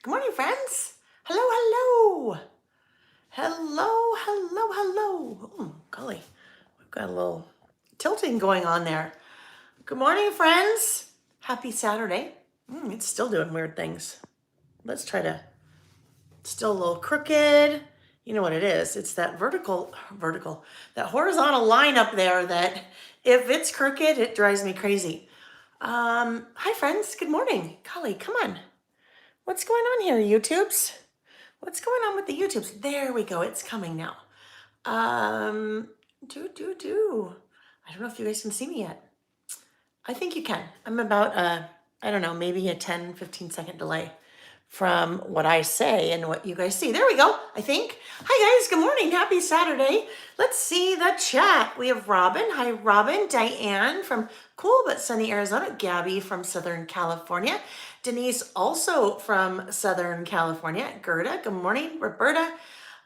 Good morning, friends. Hello, hello. Hello, hello, hello. Oh, golly, we've got a little tilting going on there. Good morning, friends. Happy Saturday. It's still doing weird things. Let's try to, still a little crooked. You know what it is. It's that vertical, that horizontal line up there that if it's crooked, it drives me crazy. Hi, friends. Good morning. Golly, come on. What's going on here, YouTubes? What's going on with the YouTubes? There we go. It's coming now. I don't know if you guys can see me yet. I think you can. I'm about, I don't know, maybe a 10, 15 second delay from what I say and what you guys see. There we go, I think. Hi, guys. Good morning. Happy Saturday. Let's see the chat. We have Robin. Hi, Robin. Diane from cool but sunny Arizona. Gabby from Southern California. Denise also from Southern California. Gerda, good morning. Roberta.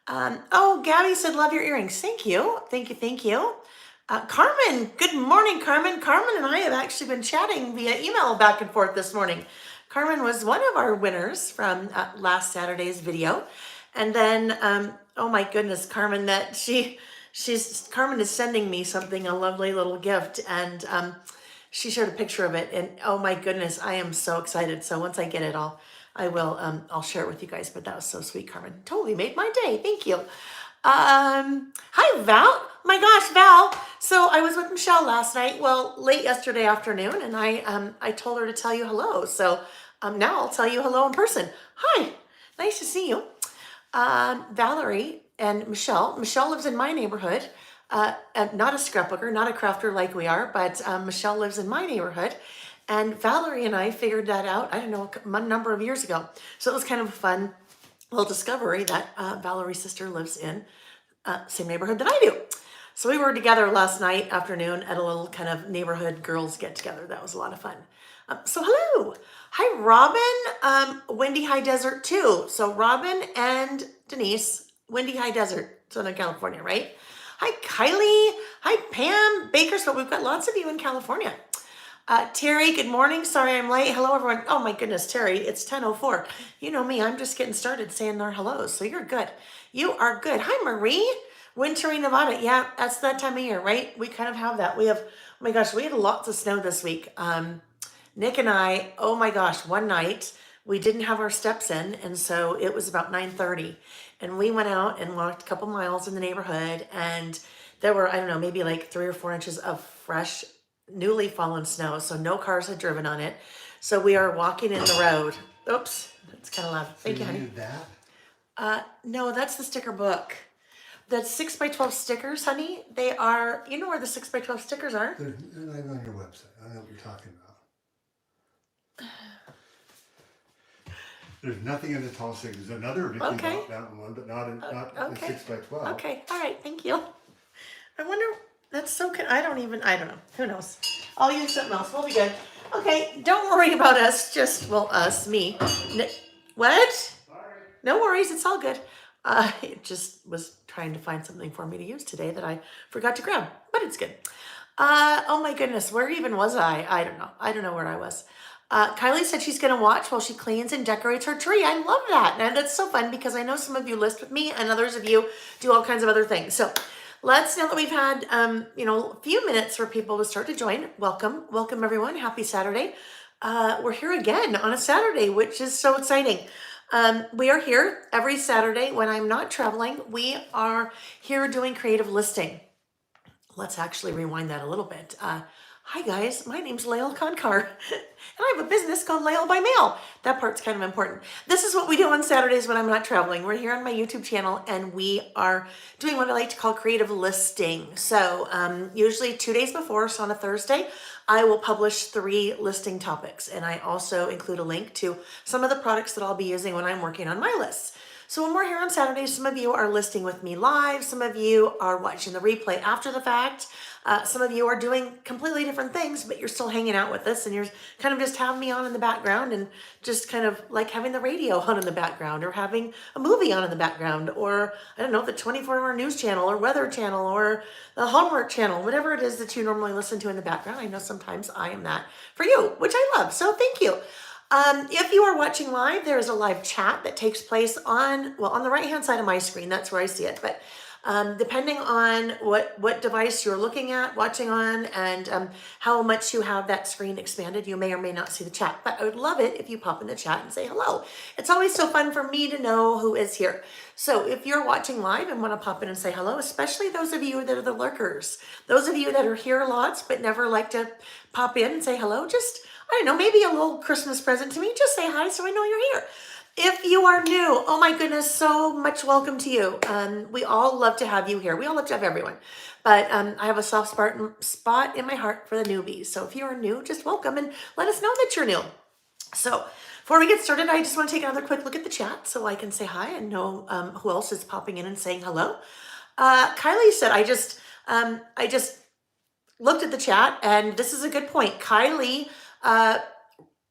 Oh, Gabby said, love your earrings. Thank you. Thank you. Thank you. Carmen, good morning, Carmen. Carmen and I have actually been chatting via email back and forth this morning. Carmen was one of our winners from last Saturday's video. And then, oh my goodness, Carmen, Carmen is sending me something, a lovely little gift. And she shared a picture of it. And oh my goodness, I am so excited. So once I get it, I'll share it with you guys. But that was so sweet, Carmen. Totally made my day. Thank you. Hi, Val. My gosh, Val. So I was with Michelle last night, well, late yesterday afternoon, and I told her to tell you hello. So now I'll tell you hello in person. Hi, nice to see you. Valerie and Michelle. Michelle lives in my neighborhood. Not a scrapbooker, not a crafter like we are, but Michelle lives in my neighborhood. And Valerie and I figured that out, I don't know, a number of years ago. So it was kind of a fun little discovery that Valerie's sister lives in same neighborhood that I do. So we were together last night afternoon at a little kind of neighborhood girls get together. That was a lot of fun. So hello. Hi, Robin. Windy High Desert too. So Robin and Denise, Windy High Desert, Southern California, right? Hi, Kylie. Hi, Pam. Bakersfield. We've got lots of you in California. Terry, good morning. Sorry I'm late. Hello, everyone. Oh my goodness, Terry, it's 10:04. You know me, I'm just getting started saying our hellos, so you're good. You are good. Hi, Marie. Wintry, Nevada. Yeah, that's that time of year, right? We kind of have that. We have, oh my gosh, we had lots of snow this week. Nick and I, oh my gosh, one night we didn't have our steps in, and so it was about 9:30, and we went out and walked a couple miles in the neighborhood, and there were, I don't know, maybe like 3 or 4 inches of fresh newly fallen snow, so no cars had driven on it. So we are walking in the road. Oops, that's kind of loud. Thank you, honey. Need that? No, that's the sticker book. The 6x12 stickers, honey, they are, you know where the 6x12 stickers are? They're not even on your website. I don't know what you're talking about. There's nothing in the tall stick. There's another Mickey Mountain one, but not in 6x12. Okay, all right, thank you. I wonder, that's so good. I don't know. Who knows? I'll use something else. We'll be good. Okay, don't worry about us. Just, well, us, me. What? Sorry. No worries. It's all good. It just was trying to find something for me to use today that I forgot to grab, but it's good. Oh my goodness. Where even was I? I don't know. I don't know where I was. Kylie said she's going to watch while she cleans and decorates her tree. I love that. And that's so fun because I know some of you list with me and others of you do all kinds of other things. So let's, now that we've had, a few minutes for people to start to join, welcome everyone. Happy Saturday. We're here again on a Saturday, which is so exciting. We are here every Saturday when I'm not traveling. We are here doing creative listing. Let's actually rewind that a little bit. Hi guys, my name's Layle Konkar, and I have a business called Layle by Mail. That part's kind of important. This is what we do on Saturdays when I'm not traveling. We're here on my YouTube channel, and we are doing what I like to call creative listing. So usually 2 days before, so on a Thursday, I will publish 3 listing topics, and I also include a link to some of the products that I'll be using when I'm working on my lists. So when we're here on Saturdays, some of you are listing with me live. Some of you are watching the replay after the fact. Some of you are doing completely different things, but you're still hanging out with us and you're kind of just having me on in the background and just kind of like having the radio on in the background or having a movie on in the background or, I don't know, the 24-hour news channel or weather channel or the Hallmark channel, whatever it is that you normally listen to in the background. I know sometimes I am that for you, which I love. So thank you. If you are watching live, there is a live chat that takes place on the right-hand side of my screen. That's where I see it. But depending on what device you're looking at, watching on, and how much you have that screen expanded, you may or may not see the chat. But I would love it if you pop in the chat and say hello. It's always so fun for me to know who is here. So if you're watching live and want to pop in and say hello, especially those of you that are the lurkers, those of you that are here lots but never like to pop in and say hello, just, I don't know, maybe a little Christmas present to me. Just say hi so I know you're here. If you are new, oh my goodness, so much welcome to you. We all love to have you here. We all love to have everyone. But I have a soft spot in my heart for the newbies. So if you are new, just welcome and let us know that you're new. So before we get started, I just want to take another quick look at the chat so I can say hi and know who else is popping in and saying hello. Kylie said, I just looked at the chat, and this is a good point. Kylie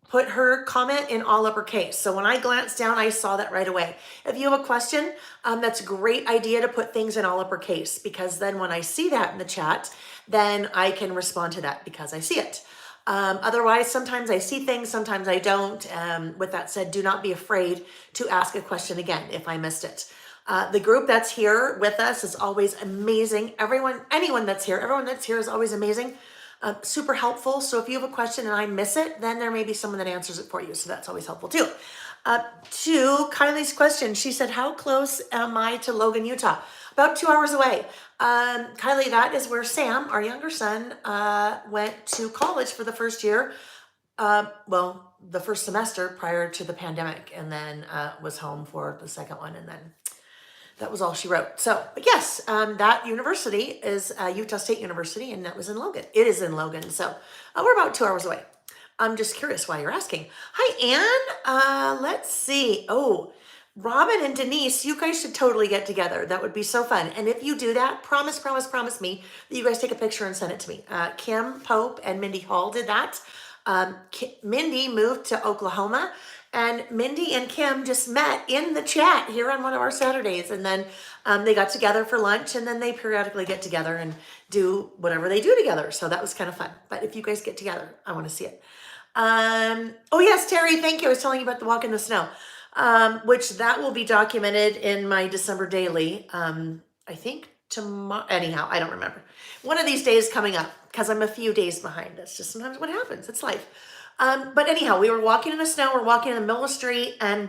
put her comment in all uppercase. So when I glanced down, I saw that right away. If you have a question, that's a great idea to put things in all uppercase, because then when I see that in the chat, then I can respond to that because I see it. Otherwise, sometimes I see things, sometimes I don't. With that said, do not be afraid to ask a question again if I missed it. The group that's here with us is always amazing. Anyone that's here, everyone that's here is always amazing. Super helpful. So if you have a question and I miss it, then there may be someone that answers it for you. So that's always helpful too. To Kylie's question, she said, how close am I to Logan, Utah? About 2 hours away. Kylie, that is where Sam, our younger son, went to college for the first year. The first semester prior to the pandemic, and then was home for the second one, and then that was all she wrote. So, but yes, that university is Utah State University, and that was in Logan. It is in Logan. So we're about 2 hours away. I'm just curious why you're asking. Hi, Anne. Let's see. Oh, Robin and Denise, you guys should totally get together. That would be so fun. And if you do that, promise me that you guys take a picture and send it to me. Kim Pope and Mindy Hall did that. Mindy moved to Oklahoma, and Mindy and Kim just met in the chat here on one of our Saturdays, and then they got together for lunch, and then they periodically get together and do whatever they do together. So that was kind of fun. But if you guys get together, I want to see it. Oh yes, Terry, thank you. I was telling you about the walk in the snow, which that will be documented in my December daily. I think tomorrow, anyhow, I don't remember. One of these days coming up, because I'm a few days behind. That's just sometimes what happens. It's life. But anyhow, we were walking in the snow. We're walking in the middle of the street, and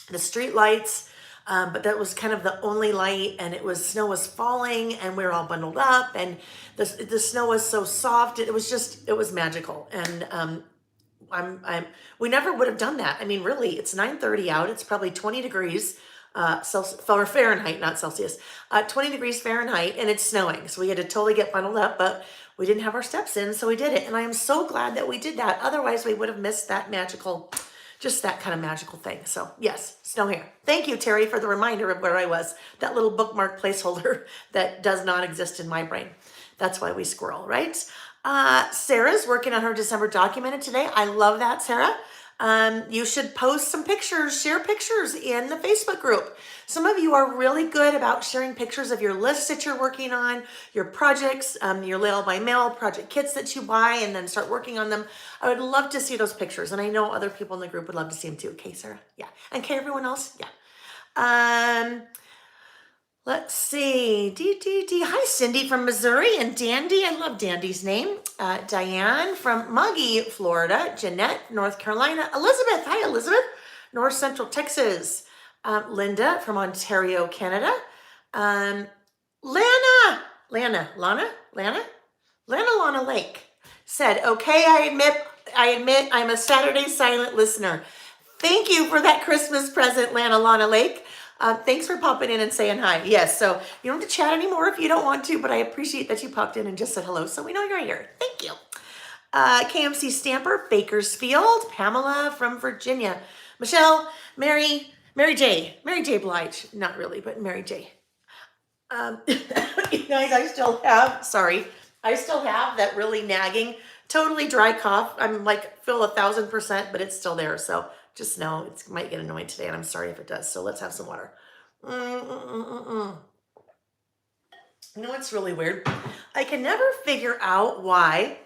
the street lights, but that was kind of the only light, and snow was falling, and we were all bundled up, and the snow was so soft. It was magical. And we never would have done that. I mean, really, it's 9:30 out. It's probably 20 degrees or Fahrenheit, not Celsius, 20 degrees Fahrenheit, and it's snowing. So we had to totally get bundled up, but we didn't have our steps in, so we did it. And I am so glad that we did that. Otherwise, we would have missed that just that kind of magical thing. So yes, snow here. Thank you, Terry, for the reminder of where I was. That little bookmark placeholder that does not exist in my brain. That's why we squirrel, right? Sarah's working on her December documented today. I love that, Sarah. You should post some pictures, share pictures in the Facebook group. Some of you are really good about sharing pictures of your lists that you're working on, your projects, your Layle by Mail project kits that you buy and then start working on them. I would love to see those pictures, and I know other people in the group would love to see them too. Okay, Sarah? Yeah. And okay, everyone else? Yeah. Let's see. Hi, Cindy from Missouri, and Dandy. I love Dandy's name. Diane from Muggy, Florida. Jeanette, North Carolina. Elizabeth. Hi, Elizabeth. North Central Texas. Linda from Ontario, Canada. Lana Lake said, okay, I admit I'm a Saturday silent listener. Thank you for that Christmas present, Lana Lake. Thanks for popping in and saying hi. Yes, so you don't have to chat anymore if you don't want to, but I appreciate that you popped in and just said hello, so we know you're here. Thank you. KMC Stamper, Bakersfield. Pamela from Virginia. Michelle, Mary J. Blige. Not really, but Mary J. You guys, I still have that really nagging, totally dry cough. I'm like, feel 1,000%, but it's still there, so just know it might get annoying today, and I'm sorry if it does. So let's have some water. You know what's really weird? I can never figure out why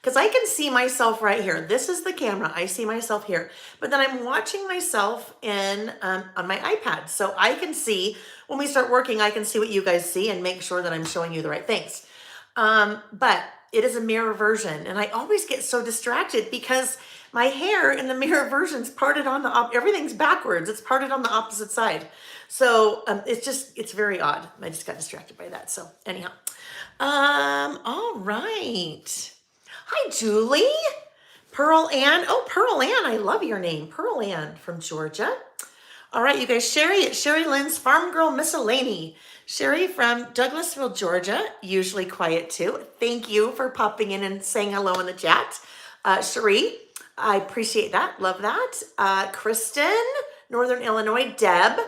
because I can see myself right here. This is the camera. I see myself here, but then I'm watching myself in on my iPad. So I can see, when we start working, I can see what you guys see and make sure that I'm showing you the right things. But it is a mirror version, and I always get so distracted because my hair in the mirror version is parted on the everything's backwards. It's parted on the opposite side. So it's very odd. I just got distracted by that. So anyhow, all right. Hi, Julie. Pearl Ann. Oh, Pearl Ann, I love your name. Pearl Ann from Georgia. All right, you guys, Sherry at Sherry Lynn's Farm Girl Miscellany. Sherry from Douglasville, Georgia, usually quiet too. Thank you for popping in and saying hello in the chat. Cherie, I appreciate that. Love that. Kristen, Northern Illinois. Deb,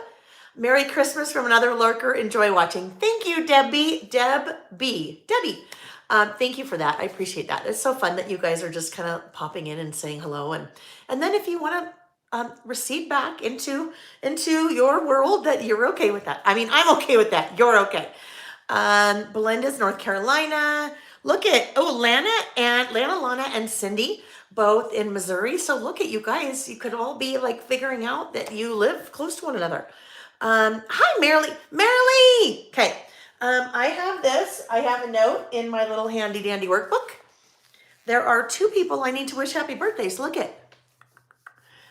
Merry Christmas from another lurker. Enjoy watching. Thank you, Debbie. Debbie. Thank you for that. I appreciate that. It's so fun that you guys are just kind of popping in and saying hello. And then if you want to recede back into your world, that you're okay with that. I mean, I'm okay with that. You're okay. Belinda's North Carolina. Look at, Lana, Lana, and Cindy, both in Missouri. So look at you guys. You could all be like figuring out that you live close to one another. Hi, Marilee. Okay. I have this. I have a note in my little handy dandy workbook. There are 2 people I need to wish happy birthdays. Look at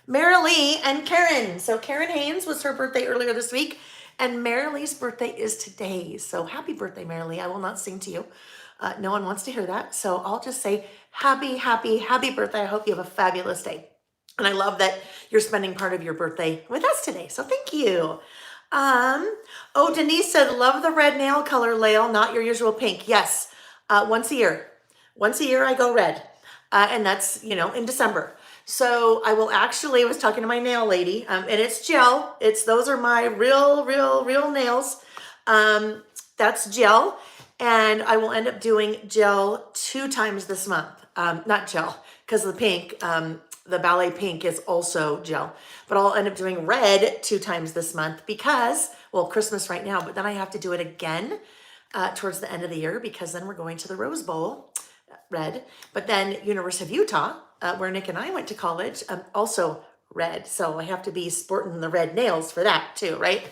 Marilee and Karen. So Karen Haynes was her birthday earlier this week, and Marilee's birthday is today. So happy birthday, Marilee. I will not sing to you. No one wants to hear that. So I'll just say happy birthday. I hope you have a fabulous day. And I love that you're spending part of your birthday with us today. So thank you. Denise said, love the red nail color, Layle, not your usual pink. Yes. Once a year I go red. And that's, in December. So I was talking to my nail lady, and it's gel. Those are my real nails. That's gel. And I will end up doing gel 2 times this month. Not gel, because the pink, the ballet pink is also gel, but I'll end up doing red 2 times this month because, Christmas right now, but then I have to do it again towards the end of the year, because then we're going to the Rose Bowl, red, but then University of Utah, where Nick and I went to college, also red. So I have to be sporting the red nails for that too, right?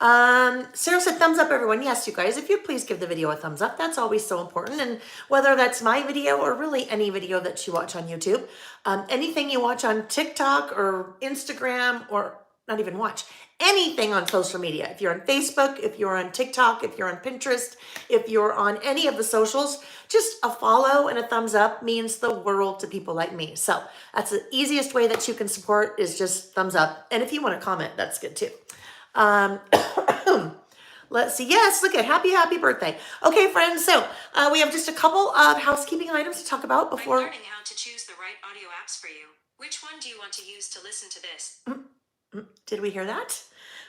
Sarah said, thumbs up, everyone. Yes, you guys, if you'd please give the video a thumbs up, that's always so important. And whether that's my video or really any video that you watch on YouTube, anything you watch on TikTok or Instagram, or not even watch, anything on social media. If you're on Facebook, if you're on TikTok, if you're on Pinterest, if you're on any of the socials, just a follow and a thumbs up means the world to people like me. So that's the easiest way that you can support, is just thumbs up. And if you want to comment, that's good too. Let's see. Yes, look at happy birthday. Okay, friends. So we have just a couple of housekeeping items to talk about before. I'm learning how to choose the right audio apps for you. Which one do you want to use to listen to this? Did we hear that?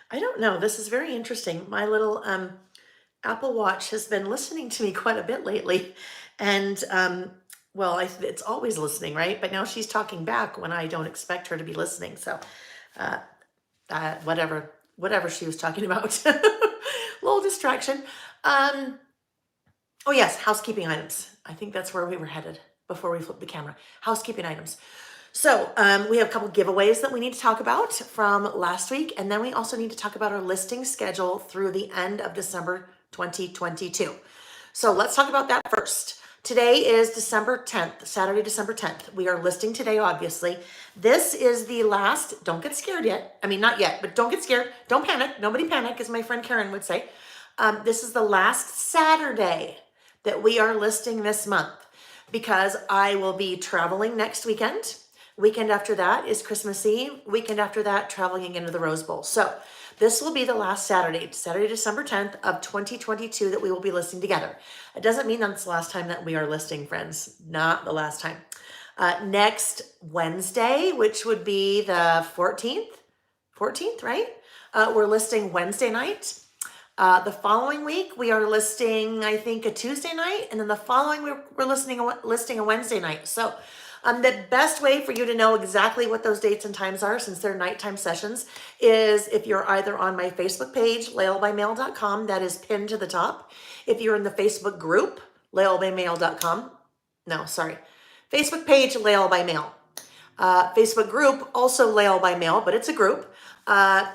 I don't know. This is very interesting. My little Apple Watch has been listening to me quite a bit lately, and it's always listening, right? But now she's talking back when I don't expect her to be listening. So whatever she was talking about. Little distraction. Oh yes, housekeeping items. I think that's where we were headed before we flipped the camera. Housekeeping items. So we have a couple giveaways that we need to talk about from last week. And then we also need to talk about our listing schedule through the end of December 2022. So let's talk about that first. Today is December 10th, Saturday, December 10th. We are listing today, obviously. This is the last, don't get scared yet. I mean, not yet, but don't get scared. Don't panic. Nobody panic, as my friend Karen would say. This is the last Saturday that we are listing this month, because I will be traveling next weekend. Weekend after that is Christmas Eve. Weekend after that, traveling again to the Rose Bowl. So this will be the last Saturday, December 10th of 2022, that we will be listing together. It doesn't mean that's the last time that we are listing, friends. Not the last time. Next Wednesday, which would be the 14th, right? We're listing Wednesday night. The following week, we are listing, I think, a Tuesday night. And then the following week, we're listing a Wednesday night. So the best way for you to know exactly what those dates and times are, since they're nighttime sessions, is if you're either on my Facebook page, LayleByMail.com, that is pinned to the top. If you're in the Facebook group, LayleByMail.com, no, sorry. Facebook page, Layle by Mail. Facebook group, also Layle by Mail, but it's a group.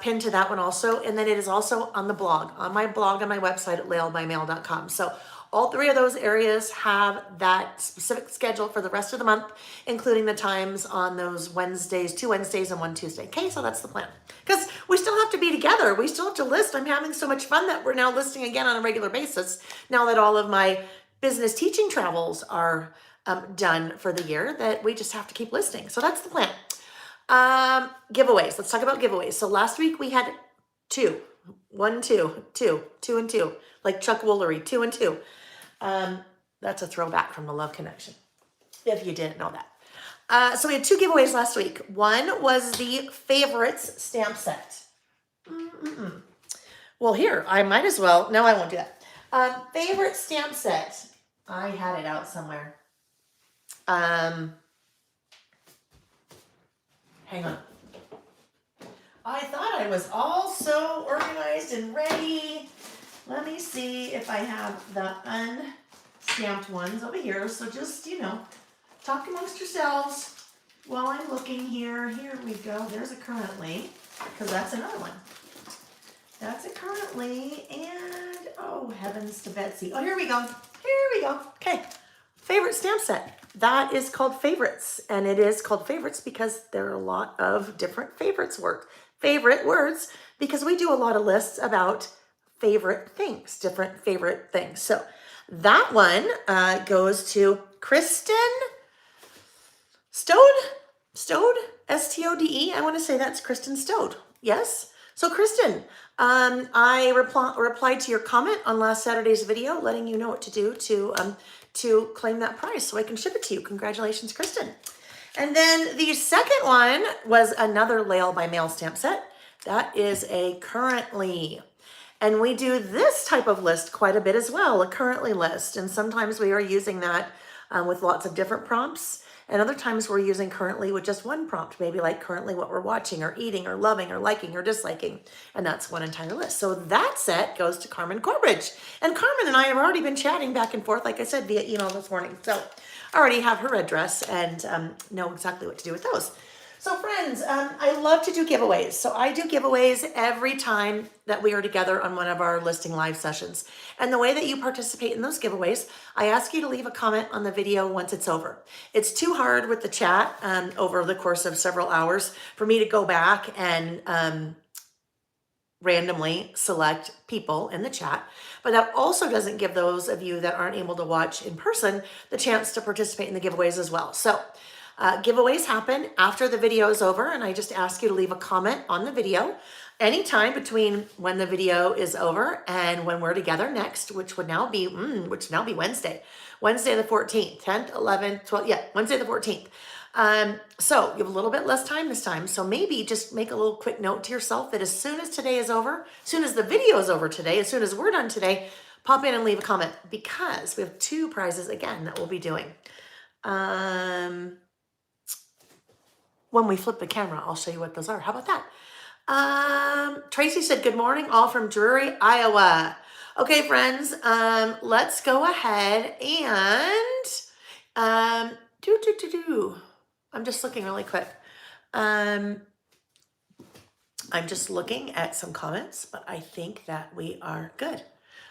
Pinned to that one also. And then it is also on the blog, on my blog, on my website at laylebymail.com. So all three of those areas have that specific schedule for the rest of the month, including the times on those Wednesdays, 2 Wednesdays and 1 Tuesday. Okay, so that's the plan. Because we still have to be together. We still have to list. I'm having so much fun that we're now listing again on a regular basis. Now that all of my business teaching travels are done for the year, that we just have to keep listing. So that's the plan. Giveaways. Let's talk about giveaways. So last week we had 2, 1, 2, 2, 2 and 2, like Chuck Woolery, 2 and 2. That's a throwback from the Love Connection, if you didn't know that. So we had 2 giveaways last week. One was the favorites stamp set. Well, here, I might as well. No, I won't do that. Favorite stamp set. I had it out somewhere. Hang on. I thought I was all so organized and ready. Let me see if I have the unstamped ones over here. So just, talk amongst yourselves while I'm looking here. Here we go. There's a currently, because that's another one. That's a currently, and oh, heavens to Betsy. Oh, here we go. Here we go. Okay. Favorite stamp set. That is called favorites, and it is called favorites because there are a lot of different favorite words, because we do a lot of lists about favorite things, different favorite things. So that one goes to Kristen Stode, Stode, I want to say that's Kristen Stode. Yes. So Kristen, I replied to your comment on last Saturday's video, letting you know what to do to claim that prize so I can ship it to you. Congratulations, Kristen. And then the second one was another Layle by Mail stamp set. That is a currently. And we do this type of list quite a bit as well, a currently list. And sometimes we are using that with lots of different prompts. And other times we're using currently with just one prompt, maybe like currently what we're watching or eating or loving or liking or disliking. And that's one entire list. So that set goes to Carmen Corbridge. And Carmen and I have already been chatting back and forth, like I said, via email this morning. So I already have her address and know exactly what to do with those. So friends, I love to do giveaways. So I do giveaways every time that we are together on one of our listing live sessions. And the way that you participate in those giveaways, I ask you to leave a comment on the video once it's over. It's too hard with the chat over the course of several hours for me to go back and randomly select people in the chat. But that also doesn't give those of you that aren't able to watch in person the chance to participate in the giveaways as well. So giveaways happen after the video is over, and I just ask you to leave a comment on the video anytime between when the video is over and when we're together next, which would now be Wednesday the 14th, 10th, 11th, 12th, yeah, Wednesday the 14th. So you have a little bit less time this time. So maybe just make a little quick note to yourself that as soon as today is over, as soon as the video is over today, as soon as we're done today, pop in and leave a comment, because we have 2 prizes again that we'll be doing. When we flip the camera, I'll show you what those are. How about that? Tracy said, good morning, all from Drury, Iowa. Okay, friends, let's go ahead and I'm just looking really quick. I'm just looking at some comments, but I think that we are good.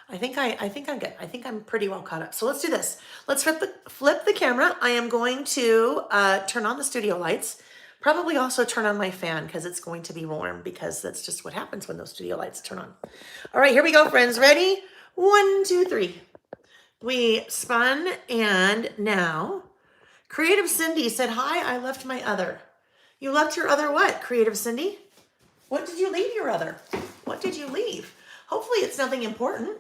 I think I'm good. I think I'm pretty well caught up. So let's do this. Let's flip the camera. I am going to turn on the studio lights. Probably also turn on my fan because it's going to be warm, because that's just what happens when those studio lights turn on. All right, here we go, friends. Ready? 1, 2, 3. We spun, and now Creative Cindy said, hi, I left my other. You left your other what, Creative Cindy? What did you leave your other? What did you leave? Hopefully it's nothing important.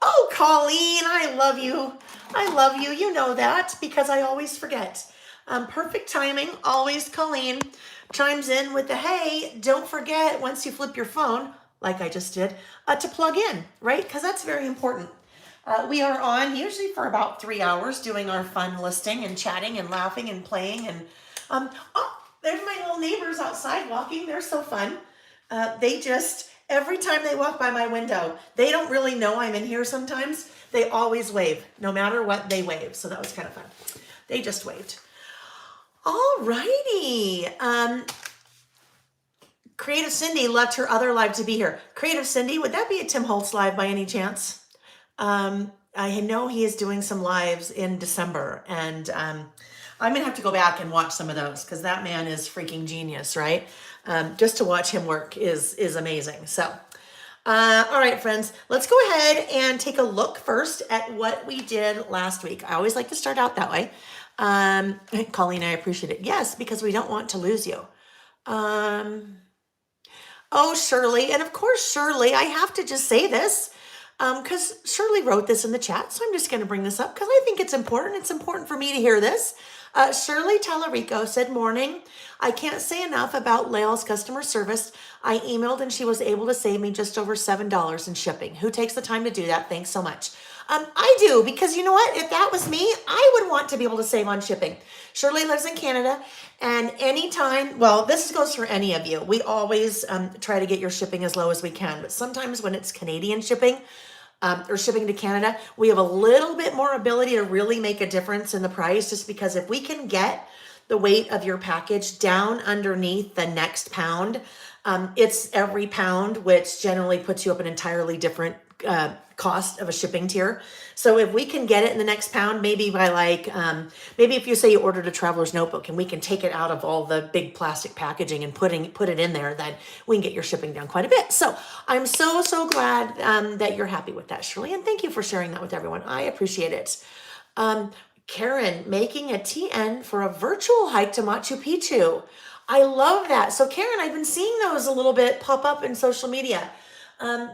Oh, Colleen, I love you. I love you. You know that because I always forget. Perfect timing. Always Colleen chimes in with the, hey, don't forget once you flip your phone, like I just did, to plug in, right? Because that's very important. We are on usually for about 3 hours doing our fun listing and chatting and laughing and playing. And oh, there's my little neighbors outside walking. They're so fun. They just, every time they walk by my window, they don't really know I'm in here sometimes. They always wave. No matter what, they wave. So that was kind of fun. They just waved. All righty. Creative Cindy left her other live to be here. Creative Cindy, would that be a Tim Holtz live by any chance? I know he is doing some lives in December, and I'm gonna have to go back and watch some of those because that man is freaking genius, right? Just to watch him work is amazing. So, all right, friends, let's go ahead and take a look first at what we did last week. I always like to start out that way. Colleen, I appreciate it. Yes, because we don't want to lose you. Oh, Shirley. And of course, Shirley, I have to just say this because Shirley wrote this in the chat. So I'm just going to bring this up because I think it's important. It's important for me to hear this. Shirley Tallarico said, morning. I can't say enough about Layle's customer service. I emailed and she was able to save me just over $7 in shipping. Who takes the time to do that? Thanks so much. I do, because you know what? If that was me, I would want to be able to save on shipping. Shirley lives in Canada, and anytime, well, this goes for any of you. We always try to get your shipping as low as we can, but sometimes when it's Canadian shipping, or shipping to Canada, we have a little bit more ability to really make a difference in the price, just because if we can get the weight of your package down underneath the next pound, it's every pound, which generally puts you up an entirely different cost of a shipping tier. So if we can get it in the next pound, maybe by like, maybe if you say you ordered a traveler's notebook and we can take it out of all the big plastic packaging and put it in there, then we can get your shipping down quite a bit. So I'm so glad that you're happy with that, Shirley. And thank you for sharing that with everyone. I appreciate it. Karen, making a TN for a virtual hike to Machu Picchu. I love that. So Karen, I've been seeing those a little bit pop up in social media.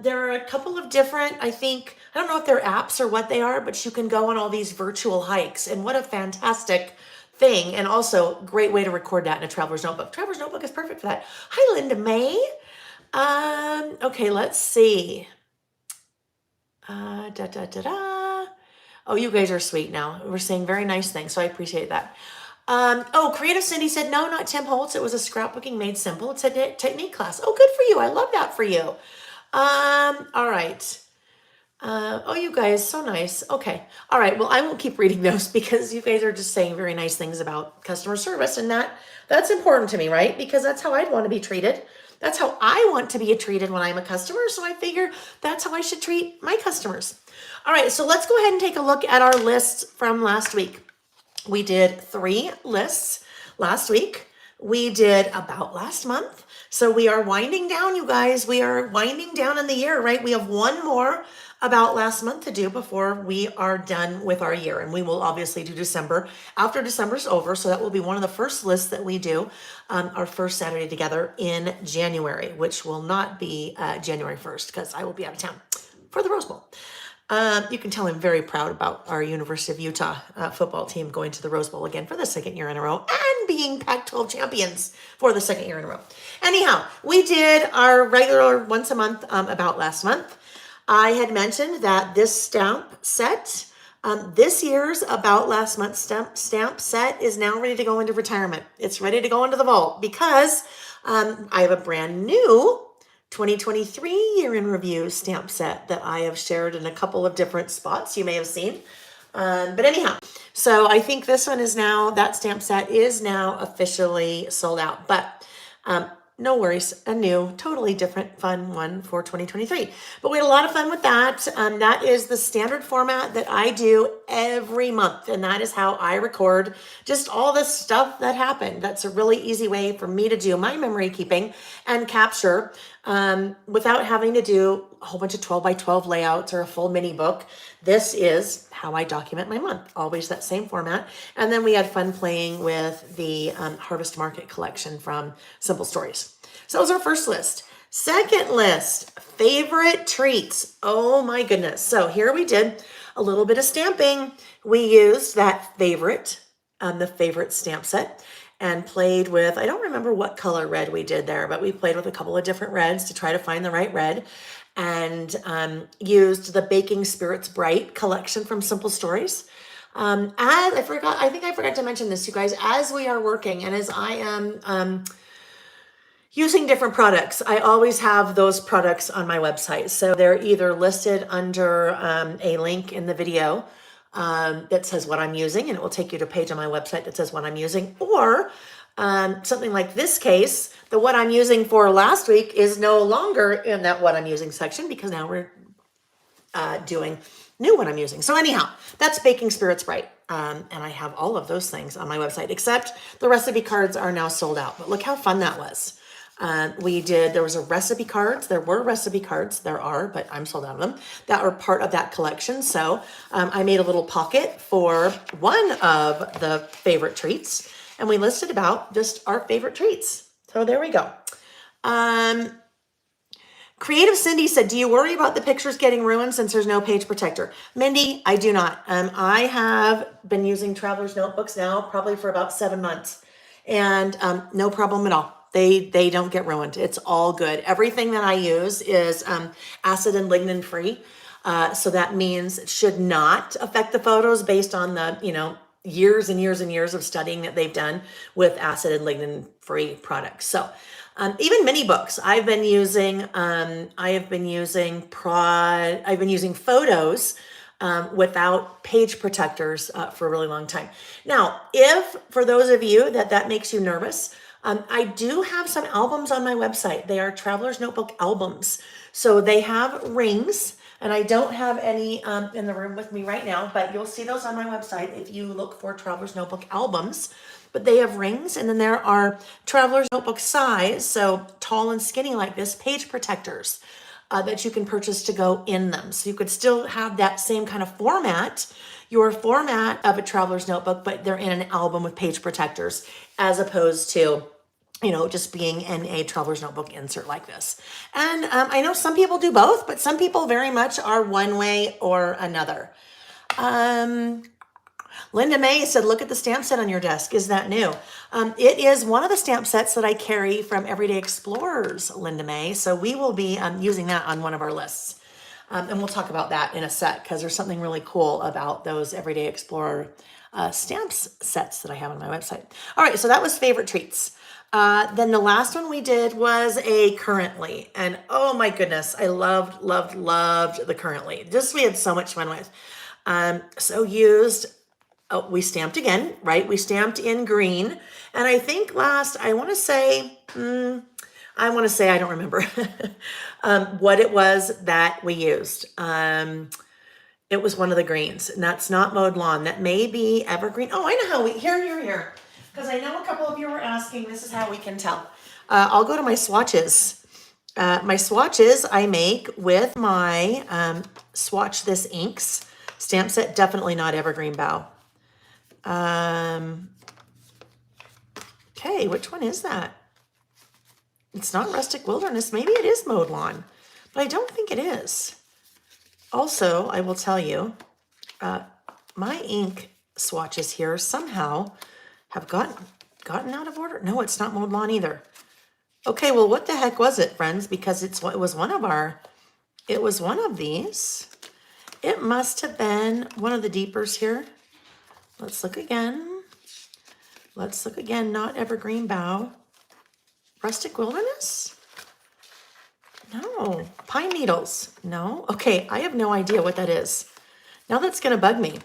There are a couple of different, I don't know if they're apps or what they are, but you can go on all these virtual hikes, and what a fantastic thing. And also great way to record that in a traveler's notebook. Traveler's notebook is perfect for that. Hi, Linda May. Okay, let's see. Oh, you guys are sweet now. We're saying very nice things, so I appreciate that. Creative Cindy said, no, not Tim Holtz. It was a scrapbooking made simple. It's a technique class. Oh, good for you. I love that for you. All right. You guys, so nice. Okay. All right. Well, I won't keep reading those because you guys are just saying very nice things about customer service, and that's important to me, right? Because that's how I'd want to be treated. That's how I want to be treated when I'm a customer. So I figure that's how I should treat my customers. All right. So let's go ahead and take a look at our lists from last week. We did 3 lists last week. We did about last month. So we are winding down, you guys. We are winding down in the year, right? We have one more about last month to do before we are done with our year. And we will obviously do December after December's over. So that will be one of the first lists that we do, our first Saturday together in January, which will not be January 1st because I will be out of town for the Rose Bowl. You can tell I'm very proud about our University of Utah football team going to the Rose Bowl again for the 2nd year in a row and being Pac-12 champions for the 2nd year in a row. Anyhow, we did our regular once a month about last month. I had mentioned that this stamp set, this year's about last month stamp set is now ready to go into retirement. It's ready to go into the vault because I have a brand new 2023 year in review stamp set that I have shared in a couple of different spots you may have seen. But anyhow, so I think this one is now, that stamp set is now officially sold out. But no worries, a new, totally different, fun one for 2023. But we had a lot of fun with that. That is the standard format that I do every month. And that is how I record just all the stuff that happened. That's a really easy way for me to do my memory keeping and capture without having to do a whole bunch of 12 by 12 layouts or a full mini book. This is how I document my month, always that same format. And then we had fun playing with the Harvest Market collection from Simple Stories. So that was our first list. Second list, favorite treats. Oh my goodness. So here we did a little bit of stamping. We used that favorite, the favorite stamp set, and played with, I don't remember what color red we did there, but we played with a couple of different reds to try to find the right red, and used the Baking Spirits Bright collection from Simple Stories. As I think I forgot to mention this, you guys, as we are working and as I am using different products, I always have those products on my website. So they're either listed under a link in the video that says what I'm using, and it will take you to a page on my website that says what I'm using. Or something like this case, the what I'm using for last week is no longer in that what I'm using section because now we're doing new what I'm using. So anyhow, that's Baking Spirits Bright. And I have all of those things on my website, except the recipe cards are now sold out. But look how fun that was. There was a recipe cards. There were recipe cards. There are, but I'm sold out of them, that were part of that collection. So I made a little pocket for one of the favorite treats, and we listed about just our favorite treats. So there we go. Creative Cindy said, do you worry about the pictures getting ruined since there's no page protector? Mindy, I do not. I have been using Traveler's Notebooks now probably for about 7 months, and no problem at all. They don't get ruined. It's all good. Everything that I use is acid and lignin free. So that means it should not affect the photos based on the, years and years and years of studying that they've done with acid and lignin free products. So even mini books, I've been using photos without page protectors for a really long time. Now, if for those of you that makes you nervous, I do have some albums on my website. They are Traveler's Notebook albums. So they have rings, and I don't have any in the room with me right now, but you'll see those on my website if you look for Traveler's Notebook albums. But they have rings, and then there are Traveler's Notebook size, so tall and skinny like this, page protectors that you can purchase to go in them. So you could still have that same kind of format, your format of a Traveler's Notebook, but they're in an album with page protectors, as opposed to just being in a Traveler's Notebook insert like this. And I know some people do both, but some people very much are one way or another. Linda May said, look at the stamp set on your desk. Is that new? It is one of the stamp sets that I carry from Everyday Explorers, Linda May. So we will be using that on one of our lists. And we'll talk about that in a sec because there's something really cool about those Everyday Explorer stamps sets that I have on my website. All right, so that was favorite treats. Then the last one we did was a currently. And oh my goodness, I loved the currently. This we had so much fun with. We stamped again, right? We stamped in green. And I think I don't remember what it was that we used. It was one of the greens, and that's not mowed lawn. That may be evergreen. Oh, I know how here. Because I know a couple of you were asking, this is how we can tell. I'll go to my swatches. My swatches I make with my Swatch This Inks stamp set, definitely not evergreen bough. Okay, which one is that? It's not Rustic Wilderness. Maybe it is mowed lawn, but I don't think it is. Also, I will tell you, my ink swatches here somehow have gotten out of order. No, it's not mowed lawn either. Okay, well, what the heck was it, friends? Because it was one of these. It must have been one of the deepers here. Let's look again. Not evergreen bough. Rustic Wilderness? No. Pine Needles? No. Okay, I have no idea what that is. Now that's going to bug me.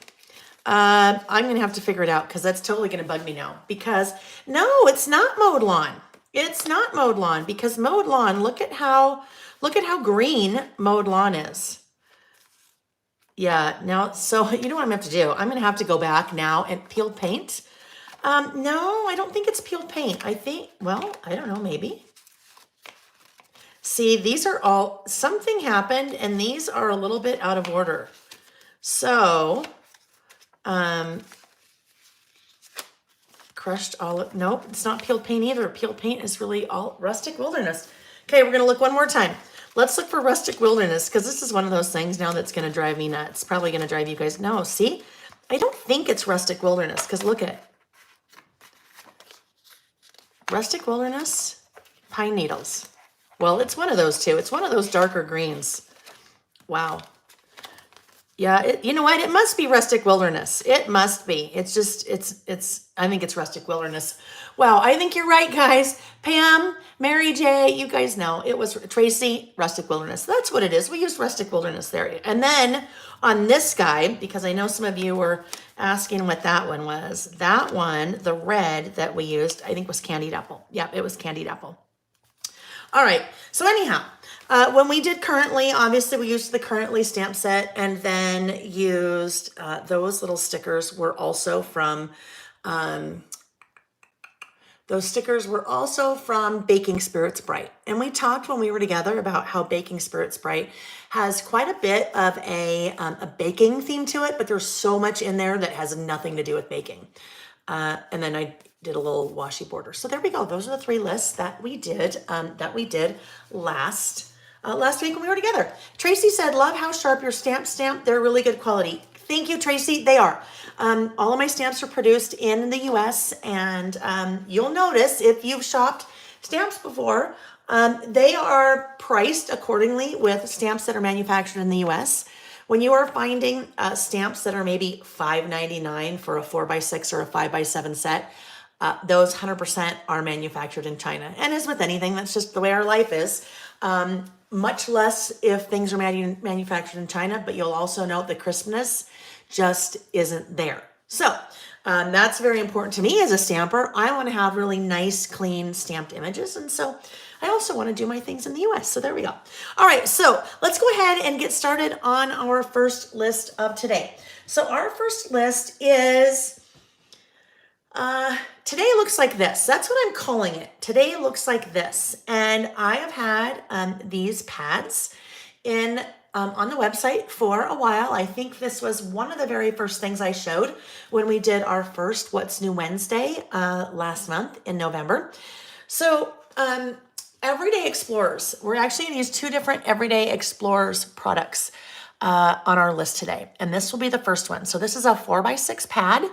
I'm going to have to figure it out because that's totally going to bug me now. Because, no, it's not mowed lawn. It's not mowed lawn because mowed lawn, look at how green mowed lawn is. Yeah, now, so you know what I'm going to have to do? I'm going to have to go back now and peel paint. No, I don't think it's peeled paint. I don't know, maybe. See, these are all, something happened and these are a little bit out of order. So, crushed olive, nope, it's not peeled paint either. Peeled paint is really all Rustic Wilderness. Okay, we're going to look one more time. Let's look for Rustic Wilderness because this is one of those things now that's going to drive me nuts. Probably going to drive you guys. No, see, I don't think it's Rustic Wilderness because look at it. Rustic Wilderness, Pine Needles. Well, it's one of those two. It's one of those darker greens. Wow. Yeah, you know what? It must be rustic wilderness. It must be. It's just, I think it's rustic wilderness. Wow, I think you're right, guys. Pam, Mary J, you guys know it was Tracy, rustic wilderness. That's what it is. We used rustic wilderness there. And then on this guy, because I know some of you were asking what that one was, that one, the red that we used, I think was candied apple. Yep, it was candied apple. All right, so anyhow, when we did currently, obviously we used the currently stamp set and then used those little stickers were also from, those stickers were also from Baking Spirits Bright. And we talked when we were together about how Baking Spirits Bright has quite a bit of a baking theme to it, but there's so much in there that has nothing to do with baking. And then I did a little washi border. So there we go. Those are the 3 lists that we did last week when we were together. Tracy said, love how sharp your stamps. They're really good quality. Thank you, Tracy. They are. All of my stamps are produced in the US, and you'll notice if you've shopped stamps before, they are priced accordingly with stamps that are manufactured in the US. When you are finding stamps that are maybe $5.99 for a 4x6 or a 5x7 set, those 100% are manufactured in China. And as with anything, that's just the way our life is. Much less if things are manufactured in China, but you'll also note the crispness just isn't there. So that's very important to me as a stamper. I want to have really nice, clean stamped images. And so I also want to do my things in the US. So there we go. All right, so let's go ahead and get started on our first list of today. So our first list is, today looks like this. That's what I'm calling it. Today looks like this. And I have had these pads in on the website for a while. I think this was one of the very first things I showed when we did our first What's New Wednesday last month in November. So Everyday Explorers, we're actually going to use 2 different Everyday Explorers products on our list today. And this will be the first one. So this is a 4x6 pad.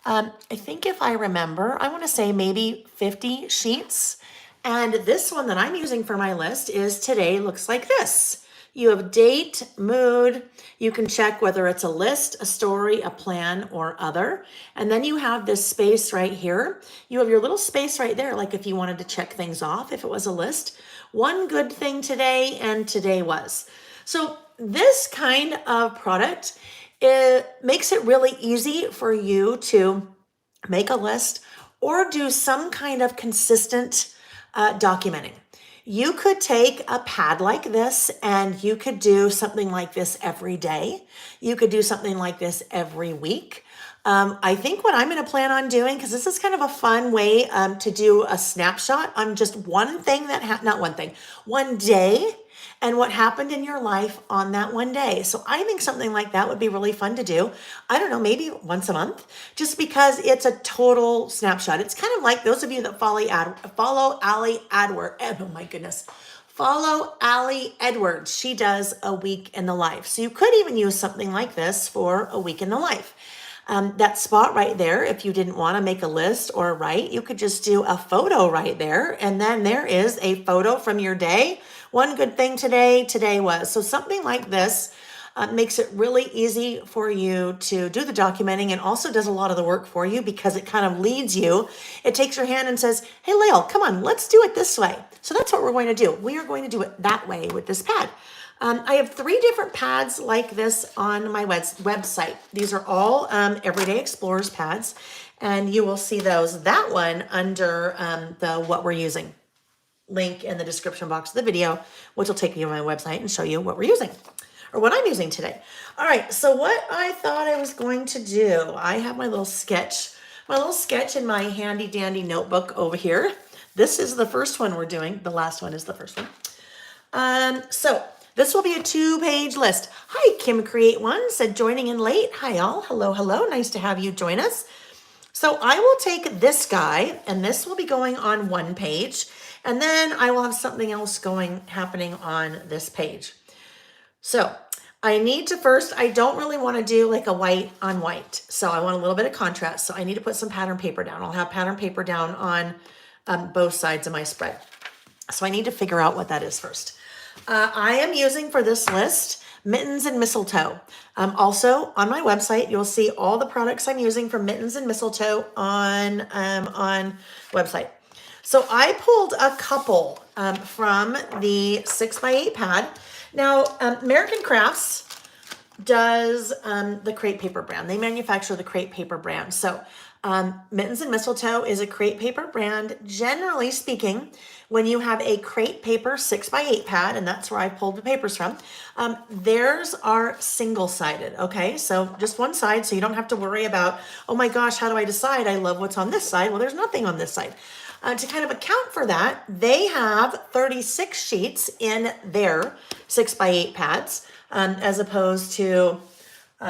I think if I remember, I want to say maybe 50 sheets. And this one that I'm using for my list is Today Looks Like This. You have date, mood, you can check whether it's a list, a story, a plan, or other. And then you have this space right here. You have your little space right there, like if you wanted to check things off, if it was a list. One good thing today, and today was. So this kind of product, it makes it really easy for you to make a list or do some kind of consistent documenting. You could take a pad like this and you could do something like this every day. You could do something like this every week. I think what I'm going to plan on doing, because this is kind of a fun way to do a snapshot on just one thing one day and what happened in your life on that one day. So I think something like that would be really fun to do. I don't know, maybe once a month, just because it's a total snapshot. It's kind of like those of you that follow Allie Edwards. Oh my goodness. Follow Allie Edwards. She does a week in the life. So you could even use something like this for a week in the life. That spot right there, if you didn't want to make a list or write, you could just do a photo right there. And then there is a photo from your day. One good thing today was. So something like this makes it really easy for you to do the documenting and also does a lot of the work for you because it kind of leads you. It takes your hand and says, hey, Layle, come on, let's do it this way. So that's what we're going to do. We are going to do it that way with this pad. I have 3 different pads like this on my website. These are all Everyday Explorers pads, and you will see that one under the what we're using link in the description box of the video, which will take you to my website and show you what we're using or what I'm using today. All right, so what I thought I was going to do, I have my little sketch in my handy dandy notebook over here. This is the first one we're doing. The last one is the first one. So this will be a 2-page list. Hi, Kim Create One said joining in late. Hi all, hello. Nice to have you join us. So I will take this guy and this will be going on 1 page. And then I will have something else happening on this page. So I need to first, I don't really want to do like a white on white. So I want a little bit of contrast. So I need to put some pattern paper down. I'll have pattern paper down on both sides of my spread. So I need to figure out what that is first. I am using for this list Mittens and Mistletoe. Also on my website, you'll see all the products I'm using from Mittens and Mistletoe on website. So I pulled a couple from the 6x8 pad. Now, American Crafts does the crepe paper brand. They manufacture the crepe paper brand. So Mittens and Mistletoe is a crepe paper brand. Generally speaking, when you have a crepe paper 6x8 pad, and that's where I pulled the papers from, theirs are single-sided, okay? So just one side, so you don't have to worry about, oh my gosh, how do I decide? I love what's on this side. Well, there's nothing on this side. To kind of account for that, they have 36 sheets in their 6x8 pads, as opposed to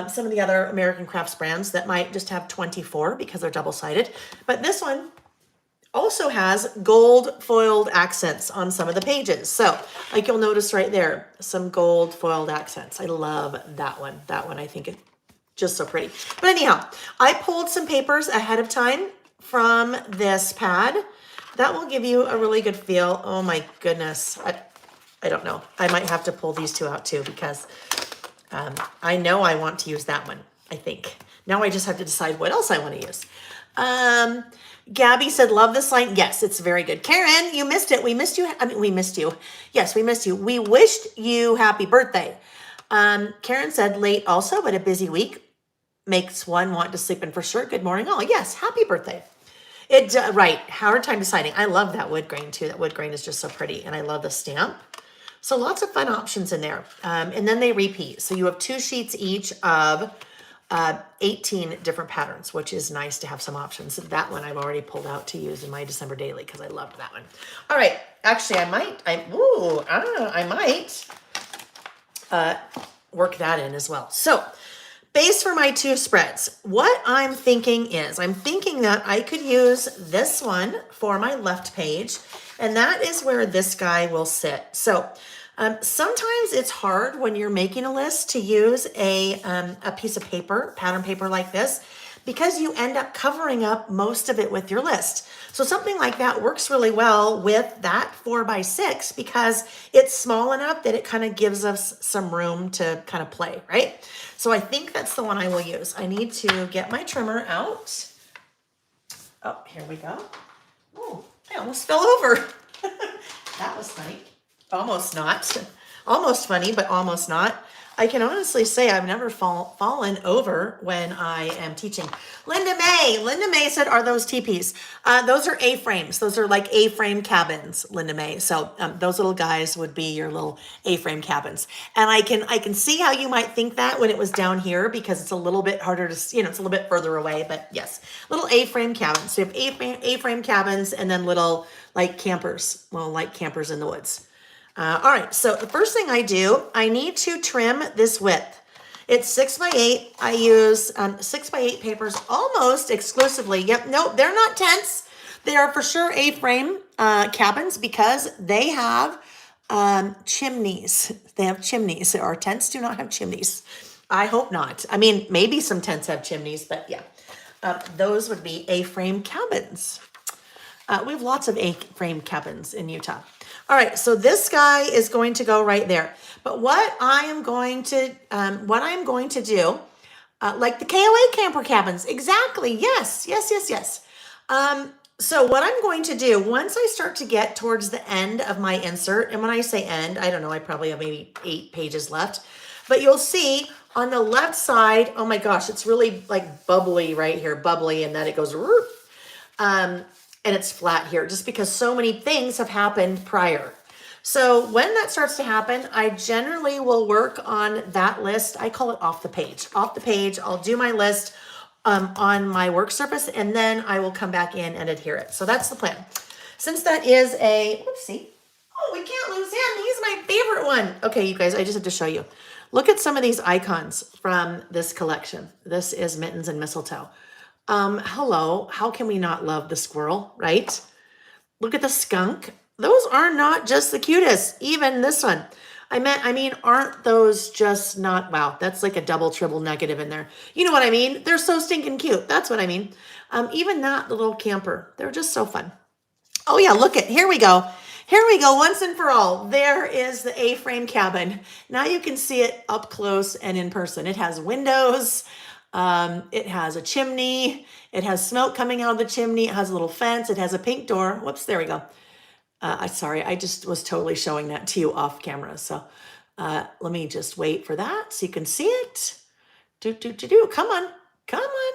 some of the other American Crafts brands that might just have 24 because they're double-sided. But this one also has gold foiled accents on some of the pages. So like you'll notice right there, some gold foiled accents. I love that one. That one, I think it's just so pretty. But anyhow, I pulled some papers ahead of time from this pad. That will give you a really good feel. Oh my goodness. I don't know. I might have to pull these two out too because I know I want to use that one, I think. Now I just have to decide what else I want to use. Gabby said, love this line. Yes, it's very good. Karen, you missed it. We missed you. I mean, we missed you. Yes, we missed you. We wished you happy birthday. Karen said, late also, but a busy week makes one want to sleep in for sure. Good morning all. Yes, happy birthday. Right, hard time deciding. I love that wood grain too. That wood grain is just so pretty, and I love the stamp. So lots of fun options in there. And then they repeat. So you have 2 sheets each of 18 different patterns, which is nice to have some options. That one I've already pulled out to use in my December daily because I loved that one. All right, actually I might work that in as well. So base for my 2 spreads. What I'm thinking is, I'm thinking that I could use this one for my left page, and that is where this guy will sit. So sometimes it's hard when you're making a list to use a piece of paper, pattern paper like this, because you end up covering up most of it with your list. So something like that works really well with that 4x6 because it's small enough that it kind of gives us some room to kind of play, right? So I think that's the one I will use. I need to get my trimmer out. Oh, here we go. Oh, I almost fell over. That was funny. Almost not. Almost funny, but almost not. I can honestly say I've never fallen over when I am teaching. Linda May said, are those teepees? Those are A-frames. Those are like A-frame cabins, Linda May. So those little guys would be your little A-frame cabins. And I can see how you might think that when it was down here because it's a little bit harder to, it's a little bit further away, but yes, little A-frame cabins. So you have A-frame cabins and then little like campers, like campers in the woods. All right, so the first thing I do, I need to trim this width. It's 6x8. I use 6x8 papers almost exclusively. Yep, no, they're not tents. They are for sure A-frame cabins because they have chimneys. They have chimneys. Our tents do not have chimneys. I hope not. I mean, maybe some tents have chimneys, but yeah, those would be A-frame cabins. We have lots of A-frame cabins in Utah. All right, so this guy is going to go right there. But what I am going to do, like the KOA camper cabins, exactly, yes. So what I'm going to do, once I start to get towards the end of my insert, and when I say end, I don't know, I probably have maybe 8 pages left, but you'll see on the left side, oh my gosh, it's really like bubbly right here, bubbly, and then it goes, and it's flat here just because so many things have happened prior. So when that starts to happen, I generally will work on that list. I call it off the page. Off the page, I'll do my list on my work surface, and then I will come back in and adhere it. So that's the plan. Since that is a, whoopsie. Oh, we can't lose him. He's my favorite one. Okay, you guys, I just have to show you. Look at some of these icons from this collection. This is Mittens and Mistletoe. Hello, how can we not love the squirrel, right? Look at the skunk. Those are not just the cutest, even this one. I mean, aren't those just not, wow, that's like a double, triple negative in there. You know what I mean? They're so stinking cute. That's what I mean. Even that, the little camper, they're just so fun. Oh yeah, look at, here we go. Here we go, once and for all. There is the A-frame cabin. Now you can see it up close and in person. It has windows. It has a chimney. It has smoke coming out of the chimney. It has a little fence. It has a pink door. Whoops, there we go. Sorry, I just was totally showing that to you off camera. So let me just wait for that so you can see it. Come on, come on,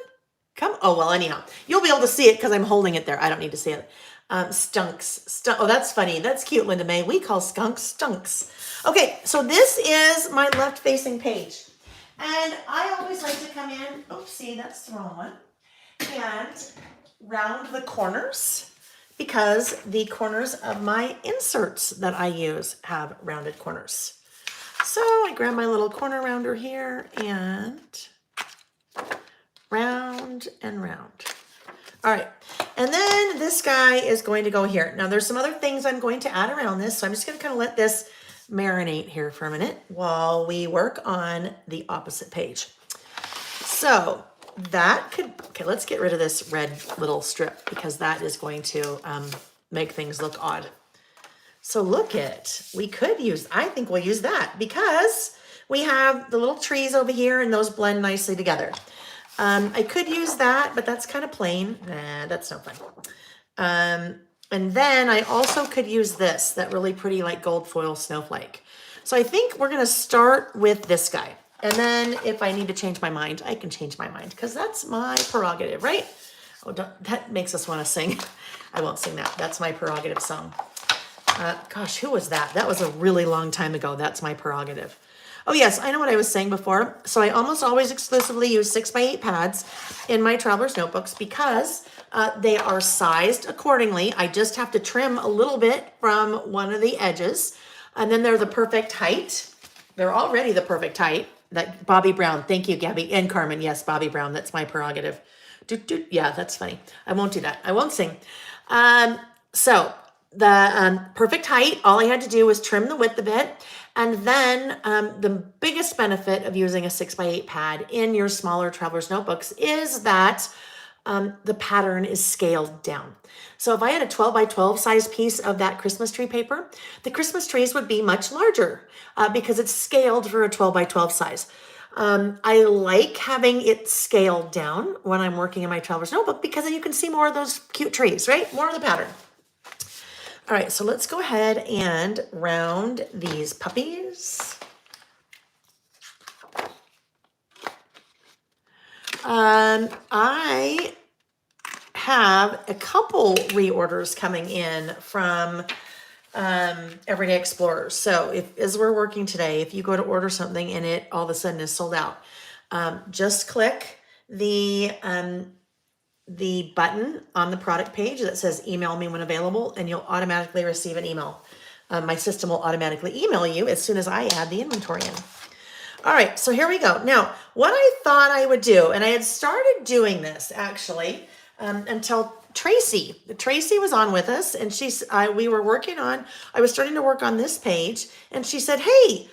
come. Oh, well, anyhow, you'll be able to see it because I'm holding it there. I don't need to see it. Stunks. Oh, that's funny. That's cute, Linda May. We call skunks stunks. Okay, so this is my left-facing page. And I always like to come in, oopsie, that's the wrong one, and round the corners because the corners of my inserts that I use have rounded corners. So I grab my little corner rounder here and round and round. All right, and then this guy is going to go here. Now there's some other things I'm going to add around this, so I'm just gonna kind of let this marinate here for a minute while we work on the opposite page. So that could, okay, let's get rid of this red little strip because that is going to make things look odd. So look it, we could use, I think we'll use that because we have the little trees over here and those blend nicely together. I could use that, but that's kind of plain. Nah, that's no fun. And then I also could use this, that really pretty like gold foil snowflake. So I think we're gonna start with this guy. And then if I need to change my mind, I can change my mind because that's my prerogative, right? Oh, that makes us wanna sing. I won't sing that, that's my prerogative song. Gosh, who was that? That was a really long time ago. That's my prerogative. Oh yes, I know what I was saying before. So I almost always exclusively use 6x8 pads in my traveler's notebooks because they are sized accordingly. I just have to trim a little bit from one of the edges and then they're the perfect height. They're already the perfect height. That Bobby Brown, thank you, Gabby and Carmen. Yes, Bobby Brown, that's my prerogative. Yeah, that's funny. I won't do that. I won't sing. So the perfect height, all I had to do was trim the width a bit. And then the biggest benefit of using a 6x8 pad in your smaller traveler's notebooks is that the pattern is scaled down. So if I had a 12x12 size piece of that Christmas tree paper, the Christmas trees would be much larger because it's scaled for a 12x12 size. I like having it scaled down when I'm working in my traveler's notebook because then you can see more of those cute trees, right? More of the pattern. All right, so let's go ahead and round these puppies. I have a couple reorders coming in from Everyday Explorers. So as we're working today, if you go to order something and it all of a sudden is sold out, just click the button on the product page that says email me when available and you'll automatically receive an email. My system will automatically email you as soon as I add the inventory in. All right, so here we go. Now, what I thought I would do, and I had started doing this actually until Tracy was on with us and we were working on, I was starting to work on this page and she said, hey,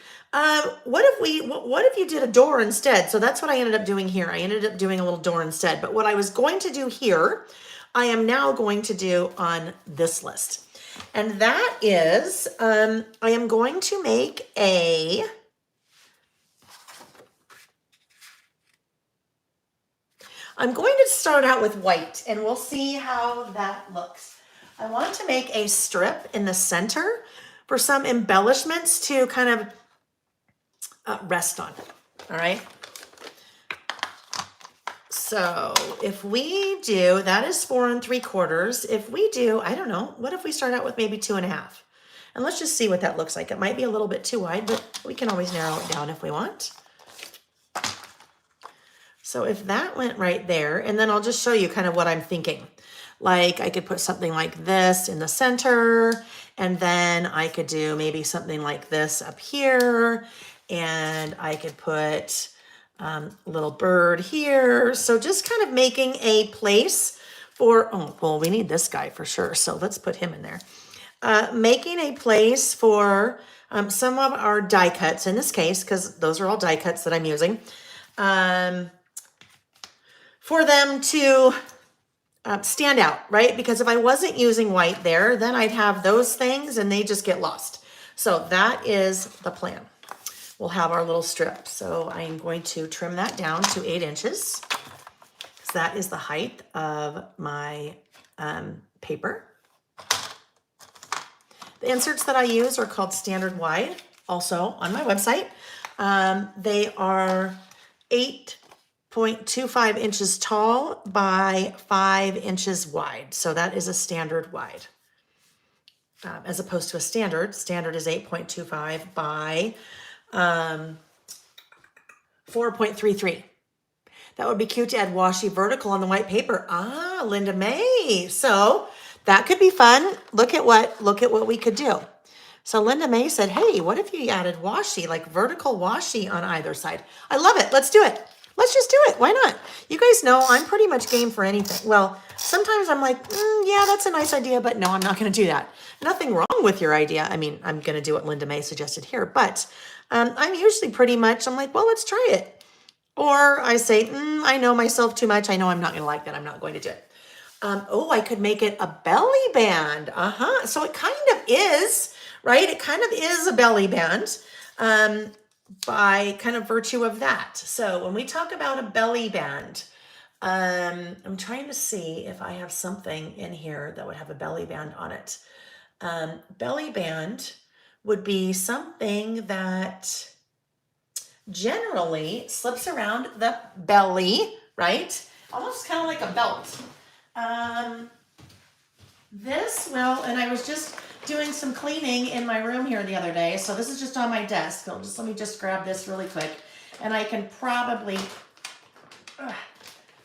what if you did a door instead? So that's what I ended up doing here. I ended up doing a little door instead. But what I was going to do here, I am now going to do on this list. And that is, I am going to make I'm going to start out with white and we'll see how that looks. I want to make a strip in the center for some embellishments to kind of rest on, all right? So if we do, that is 4 3/4. If we do, I don't know, what if we start out with maybe 2.5? And let's just see what that looks like. It might be a little bit too wide, but we can always narrow it down if we want. So if that went right there, and then I'll just show you kind of what I'm thinking. Like I could put something like this in the center, and then I could do maybe something like this up here, and I could put a little bird here. So just kind of making a place for, oh, well, we need this guy for sure. So let's put him in there. Making a place for some of our die cuts in this case, because those are all die cuts that I'm using. For them to stand out, right? Because if I wasn't using white there, then I'd have those things and they just get lost. So that is the plan. We'll have our little strip. So I'm going to trim that down to 8 inches. So that is the height of my paper. The inserts that I use are called standard wide, also on my website. They are 8.25 inches tall by 5 inches wide. So that is a standard wide. As opposed to a standard. Standard is 8.25 by 4.33. That would be cute to add washi vertical on the white paper. Ah, Linda May. So that could be fun. Look at what we could do. So Linda May said, hey, what if you added washi, like vertical washi on either side? I love it. Let's do it. Let's just do it. Why not? You guys know I'm pretty much game for anything. Well, sometimes I'm like, yeah, that's a nice idea, but no, I'm not going to do that. Nothing wrong with your idea. I mean, I'm going to do what Linda May suggested here, but I'm usually pretty much, I'm like, well, let's try it. Or I say, I know myself too much. I know I'm not going to like that. I'm not going to do it. Oh, I could make it a belly band. So it kind of is, right? It kind of is a belly band by kind of virtue of that. So when we talk about a belly band, I'm trying to see if I have something in here that would have a belly band on it. Belly band would be something that generally slips around the belly, right? Almost kind of like a belt. And I was just doing some cleaning in my room here the other day. So this is just on my desk. So let me just grab this really quick. And I can probably,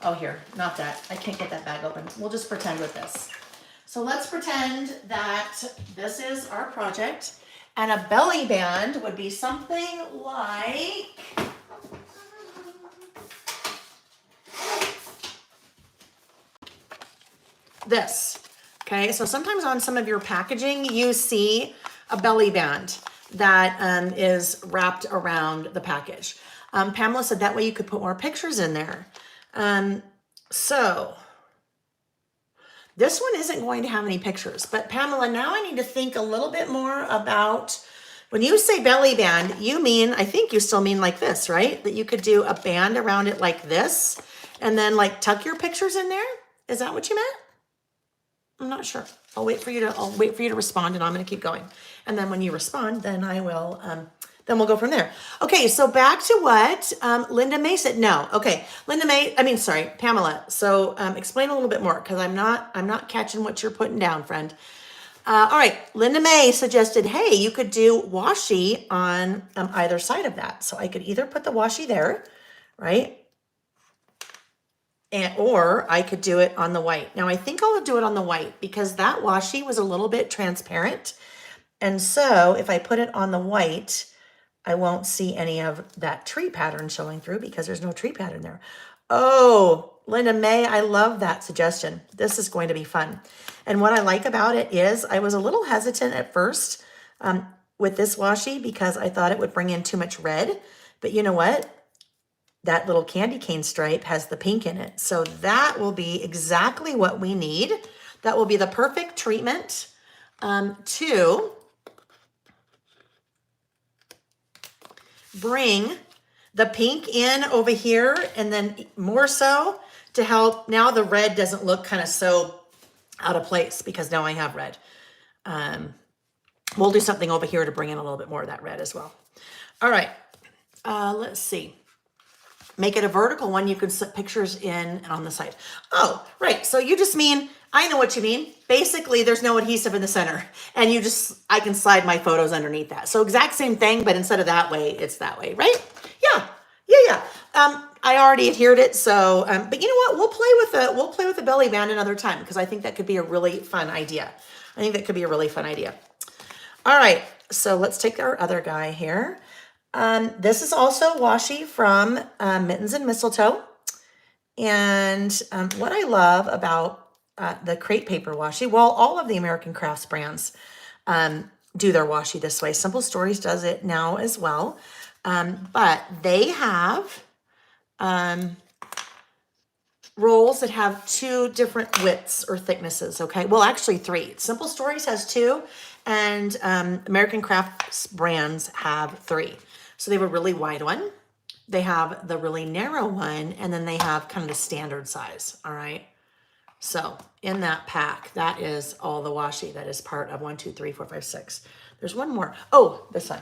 oh here, not that. I can't get that bag open. We'll just pretend with this. So let's pretend that this is our project. And a belly band would be something like this. Okay, so sometimes on some of your packaging, you see a belly band that is wrapped around the package. Pamela said that way you could put more pictures in there. So this one isn't going to have any pictures, but Pamela, now I need to think a little bit more about, when you say belly band, you mean, I think you still mean like this, right? That you could do a band around it like this and then like tuck your pictures in there. Is that what you meant? I'm not sure. I'll wait for you to respond, and I'm going to keep going. And then when you respond, then I will, then we'll go from there. Okay. So back to what, Linda May said. No. Okay. Pamela. So, explain a little bit more, cause I'm not catching what you're putting down, friend. All right. Linda May suggested, hey, you could do washi on either side of that. So I could either put the washi there, right? Or I could do it on the white. Now I think I'll do it on the white because that washi was a little bit transparent. And so if I put it on the white, I won't see any of that tree pattern showing through because there's no tree pattern there. Oh, Linda May, I love that suggestion. This is going to be fun. And what I like about it is I was a little hesitant at first with this washi because I thought it would bring in too much red. But you know what? That little candy cane stripe has the pink in it. So that will be exactly what we need. That will be the perfect treatment to bring the pink in over here, and then more so to help. Now the red doesn't look kind of so out of place because now I have red. We'll do something over here to bring in a little bit more of that red as well. All right, let's see. Make it a vertical one. You can set pictures in on the side. Oh, right. So you just mean, I know what you mean. Basically, there's no adhesive in the center, and I can slide my photos underneath that. So exact same thing, but instead of that way, it's that way, right? Yeah. I already adhered it. So, but you know what? We'll play with the belly band another time because I think that could be a really fun idea. All right. So let's take our other guy here. This is also washi from Mittens and Mistletoe. And what I love about the crepe paper washi, well, all of the American Crafts brands do their washi this way. Simple Stories does it now as well. But they have rolls that have 2 different widths or thicknesses, okay? Well, actually 3. Simple Stories has 2, and American Crafts brands have 3. So they have a really wide one, they have the really narrow one, and then they have kind of the standard size, all right? So in that pack, that is all the washi that is part of 1, 2, 3, 4, 5, 6. There's one more. Oh, this one.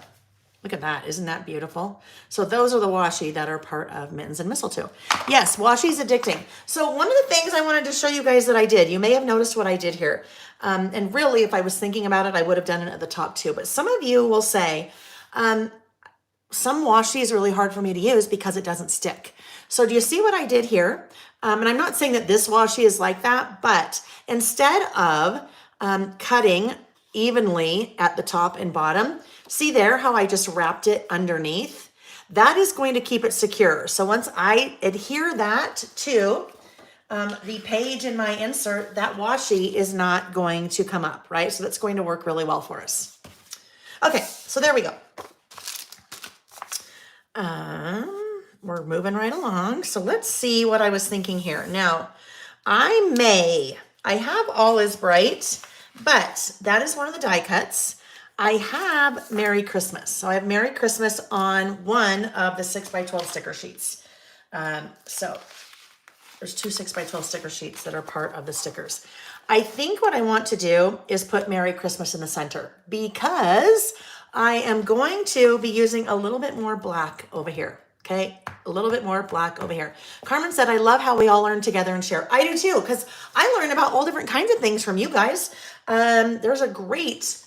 Look at that. Isn't that beautiful? So those are the washi that are part of Mittens and Mistletoe. Yes, washi is addicting. So one of the things I wanted to show you guys that I did, you may have noticed what I did here. And really, if I was thinking about it, I would have done it at the top too. But some of you will say, some washi is really hard for me to use because it doesn't stick. So do you see what I did here? And I'm not saying that this washi is like that, but instead of cutting evenly at the top and bottom, see there how I just wrapped it underneath? That is going to keep it secure. So once I adhere that to the page in my insert, that washi is not going to come up, right? So that's going to work really well for us. Okay, so there we go. We're moving right along. So let's see what I was thinking here. Now, I have All Is Bright, but that is one of the die cuts. I have Merry Christmas. So I have Merry Christmas on one of the 6x12 sticker sheets. So there's 2 6x12 sticker sheets that are part of the stickers. I think what I want to do is put Merry Christmas in the center because I am going to be using a little bit more black over here. Okay, a little bit more black over here. Carmen said, I love how we all learn together and share. I do too, because I learn about all different kinds of things from you guys. There's a great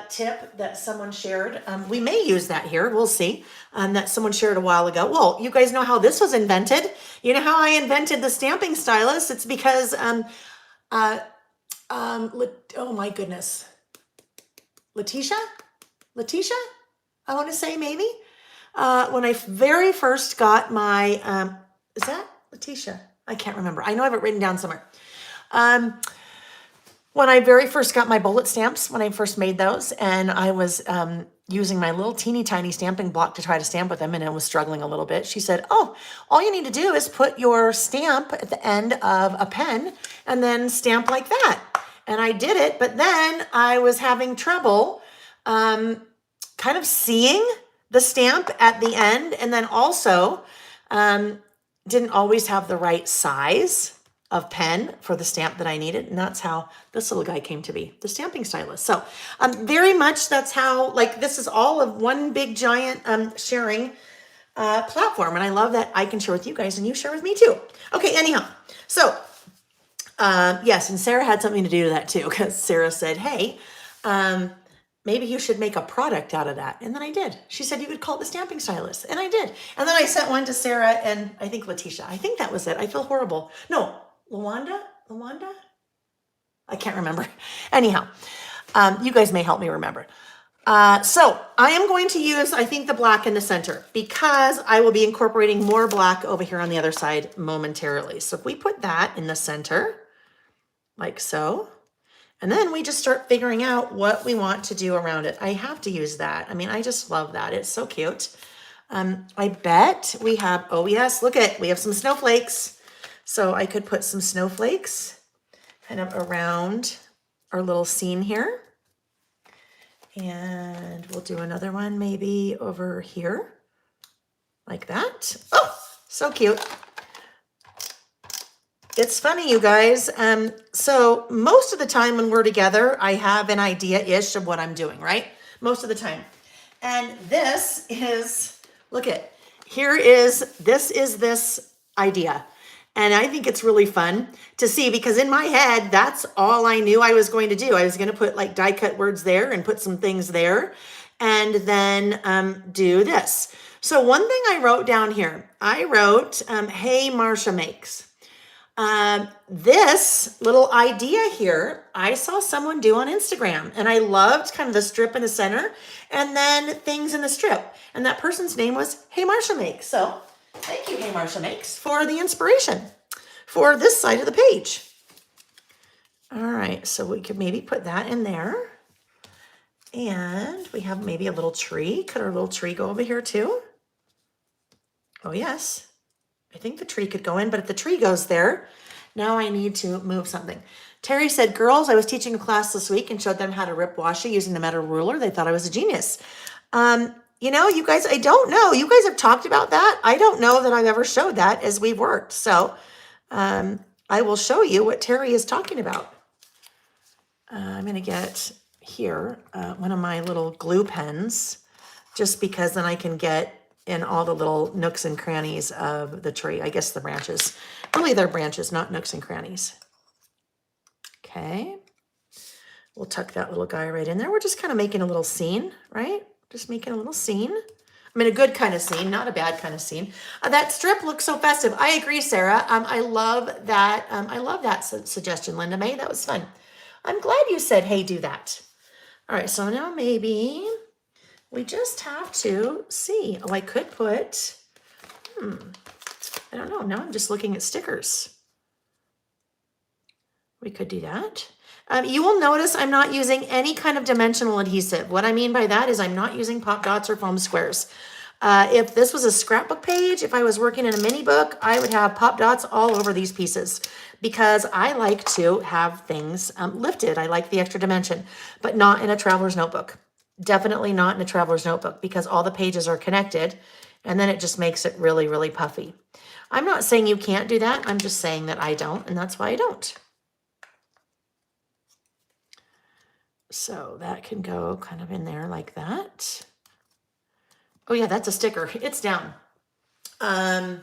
tip that someone shared. We may use that here, we'll see, that someone shared a while ago. Well, you guys know how this was invented. You know how I invented the stamping stylus? It's because, oh my goodness. Letitia, I want to say maybe. When I very first got my, is that Letitia? I can't remember. I know I have it written down somewhere. When I very first got my bullet stamps, when I first made those, and I was using my little teeny tiny stamping block to try to stamp with them, and I was struggling a little bit, she said, oh, all you need to do is put your stamp at the end of a pen and then stamp like that. And I did it, but then I was having trouble kind of seeing the stamp at the end, and then also didn't always have the right size of pen for the stamp that I needed. And that's how this little guy came to be, the stamping stylus. So very much that's how, like, this is all of one big giant sharing platform. And I love that I can share with you guys and you share with me too. Okay, anyhow. So yes, and Sarah had something to do with that too, because Sarah said, hey, maybe you should make a product out of that. And then I did. She said you could call it the stamping stylus. And I did. And then I sent one to Sarah and I think Letitia. I think that was it. I feel horrible. No, Lawanda? I can't remember. Anyhow, you guys may help me remember. So I am going to use, I think, the black in the center because I will be incorporating more black over here on the other side momentarily. So if we put that in the center, like so, and then we just start figuring out what we want to do around it. I have to use that. I mean, I just love that. It's so cute. I bet we have, oh yes, look at, we have some snowflakes. So I could put some snowflakes kind of around our little scene here. And we'll do another one maybe over here, like that. Oh, so cute. It's funny, you guys. So most of the time when we're together, I have an idea-ish of what I'm doing, right? Most of the time. And this is, look at, this is this idea. And I think it's really fun to see because in my head, that's all I knew I was going to do. I was going to put like die cut words there and put some things there and then do this. So one thing I wrote down here, I wrote, hey, Marsha Makes. This little idea here, I saw someone do on Instagram and I loved kind of the strip in the center and then things in the strip. And that person's name was Hey Marsha Makes. So thank you, Hey Marsha Makes, for the inspiration for this side of the page. All right, so we could maybe put that in there. And we have maybe a little tree. Could our little tree go over here too? Oh, yes. I think the tree could go in, but if the tree goes there, now I need to move something. Terry said, girls, I was teaching a class this week and showed them how to rip washi using the metal ruler. They thought I was a genius. You know, you guys, I don't know. You guys have talked about that. I don't know that I've ever showed that as we've worked. So I will show you what Terry is talking about. I'm going to get here one of my little glue pens, just because then I can get in all the little nooks and crannies of the tree. I guess the branches. Really, they're branches, not nooks and crannies. Okay. We'll tuck that little guy right in there. We're just kind of making a little scene, right? Just making a little scene. I mean, a good kind of scene, not a bad kind of scene. That strip looks so festive. I agree, Sarah. I love that. I love that suggestion, Linda May. That was fun. I'm glad you said, hey, do that. All right, so now maybe we just have to see. Oh, I could put, I don't know. Now I'm just looking at stickers. We could do that. You will notice I'm not using any kind of dimensional adhesive. What I mean by that is I'm not using pop dots or foam squares. If this was a scrapbook page, if I was working in a mini book, I would have pop dots all over these pieces because I like to have things lifted. I like the extra dimension, but not in a traveler's notebook. Definitely not in a traveler's notebook because all the pages are connected and then it just makes it really, really puffy. I'm not saying you can't do that. I'm just saying that I don't, and that's why I don't. So that can go kind of in there like that. Oh yeah, that's a sticker. It's down. Terry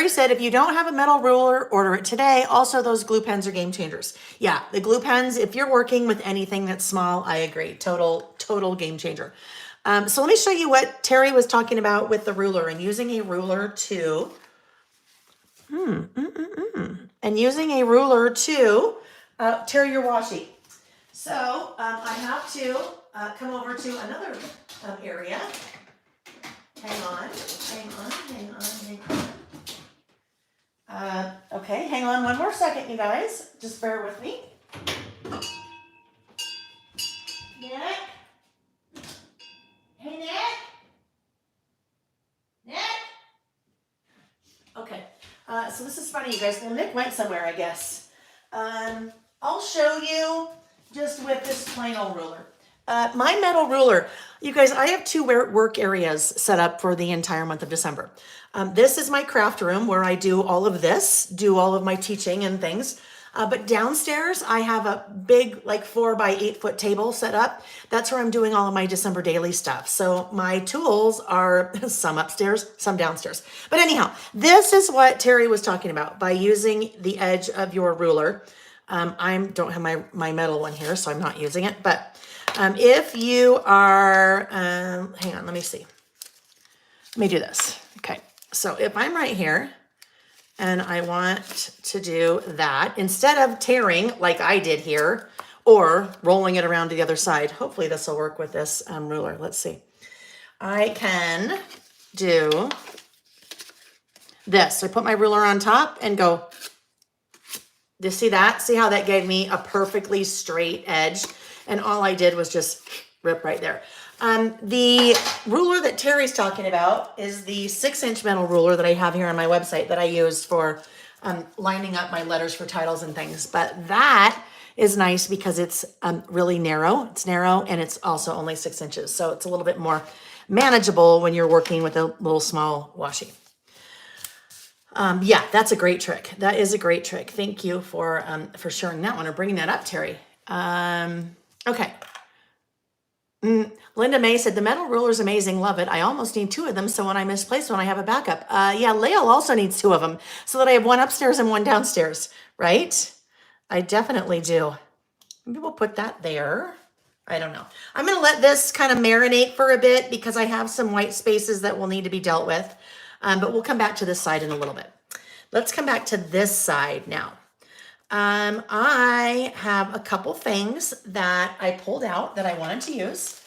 said, if you don't have a metal ruler, order it today. Also, those glue pens are game changers. Yeah, the glue pens, if you're working with anything that's small, I agree. Total game changer. So let me show you what Terry was talking about with the ruler and using a ruler to, tear your washi. So I have to come over to another area. Hang on. Okay, hang on one more second, you guys. Just bear with me. Nick? Hey, Nick? Nick? Okay, so this is funny, you guys. Well, Nick went somewhere, I guess. I'll show you just with this plain old ruler. My metal ruler, you guys, I have two work areas set up for the entire month of December. This is my craft room where I do all of this, do all of my teaching and things. But downstairs, I have a big, like 4 by 8 foot table set up. That's where I'm doing all of my December daily stuff. So my tools are some upstairs, some downstairs. But anyhow, this is what Terry was talking about by using the edge of your ruler. I don't have my metal one here, so I'm not using it. But if you are, hang on, let me see. Let me do this. Okay, so if I'm right here and I want to do that, instead of tearing like I did here or rolling it around to the other side, hopefully this will work with this ruler. Let's see. I can do this. I put my ruler on top and go. Do you see that? See how that gave me a perfectly straight edge? And all I did was just rip right there. The ruler that Terry's talking about is the 6-inch metal ruler that I have here on my website that I use for lining up my letters for titles and things. But that is nice because it's really narrow. It's narrow and it's also only 6 inches. So it's a little bit more manageable when you're working with a little small washi. Yeah, that's a great trick. That is a great trick. Thank you for sharing that one or bringing that up, Terry. Okay. Linda May said, the metal ruler is amazing. Love it. I almost need 2 of them. So when I misplace one, I have a backup. Yeah, Layle also needs 2 of them so that I have one upstairs and one downstairs, right? I definitely do. Maybe we'll put that there. I don't know. I'm going to let this kind of marinate for a bit because I have some white spaces that will need to be dealt with. But we'll come back to this side in a little bit. Let's come back to this side now. I have a couple things that I pulled out that I wanted to use.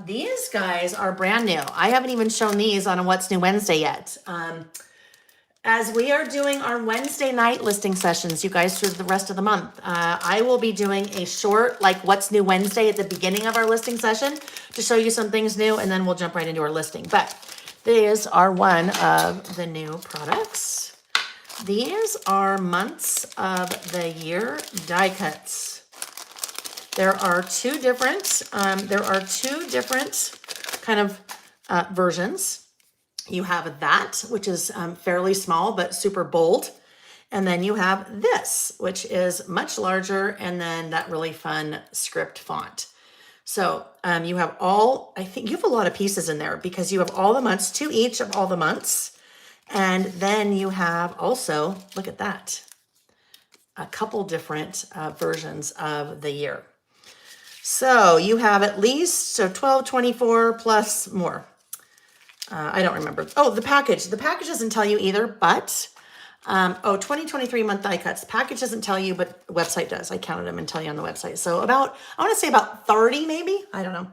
These guys are brand new. I haven't even shown these on a What's New Wednesday yet. As we are doing our Wednesday night listing sessions, you guys, through the rest of the month, I will be doing a short, like What's New Wednesday at the beginning of our listing session to show you some things new, and then we'll jump right into our listing. But These are one of the new products. These are months of the year die cuts. There are two different kind of versions. You have that, which is fairly small but super bold. And then you have this, which is much larger, and then that really fun script font. So you have I think you have a lot of pieces in there because you have all the months, 2 each of all the months. And then you have also, look at that, a couple different versions of the year. So you have at least 12, 24 plus more. I don't remember. Oh, the package. The package doesn't tell you either, but 2023 month die cuts. Package doesn't tell you, but the website does. I counted them and tell you on the website. So I want to say about 30 maybe. I don't know.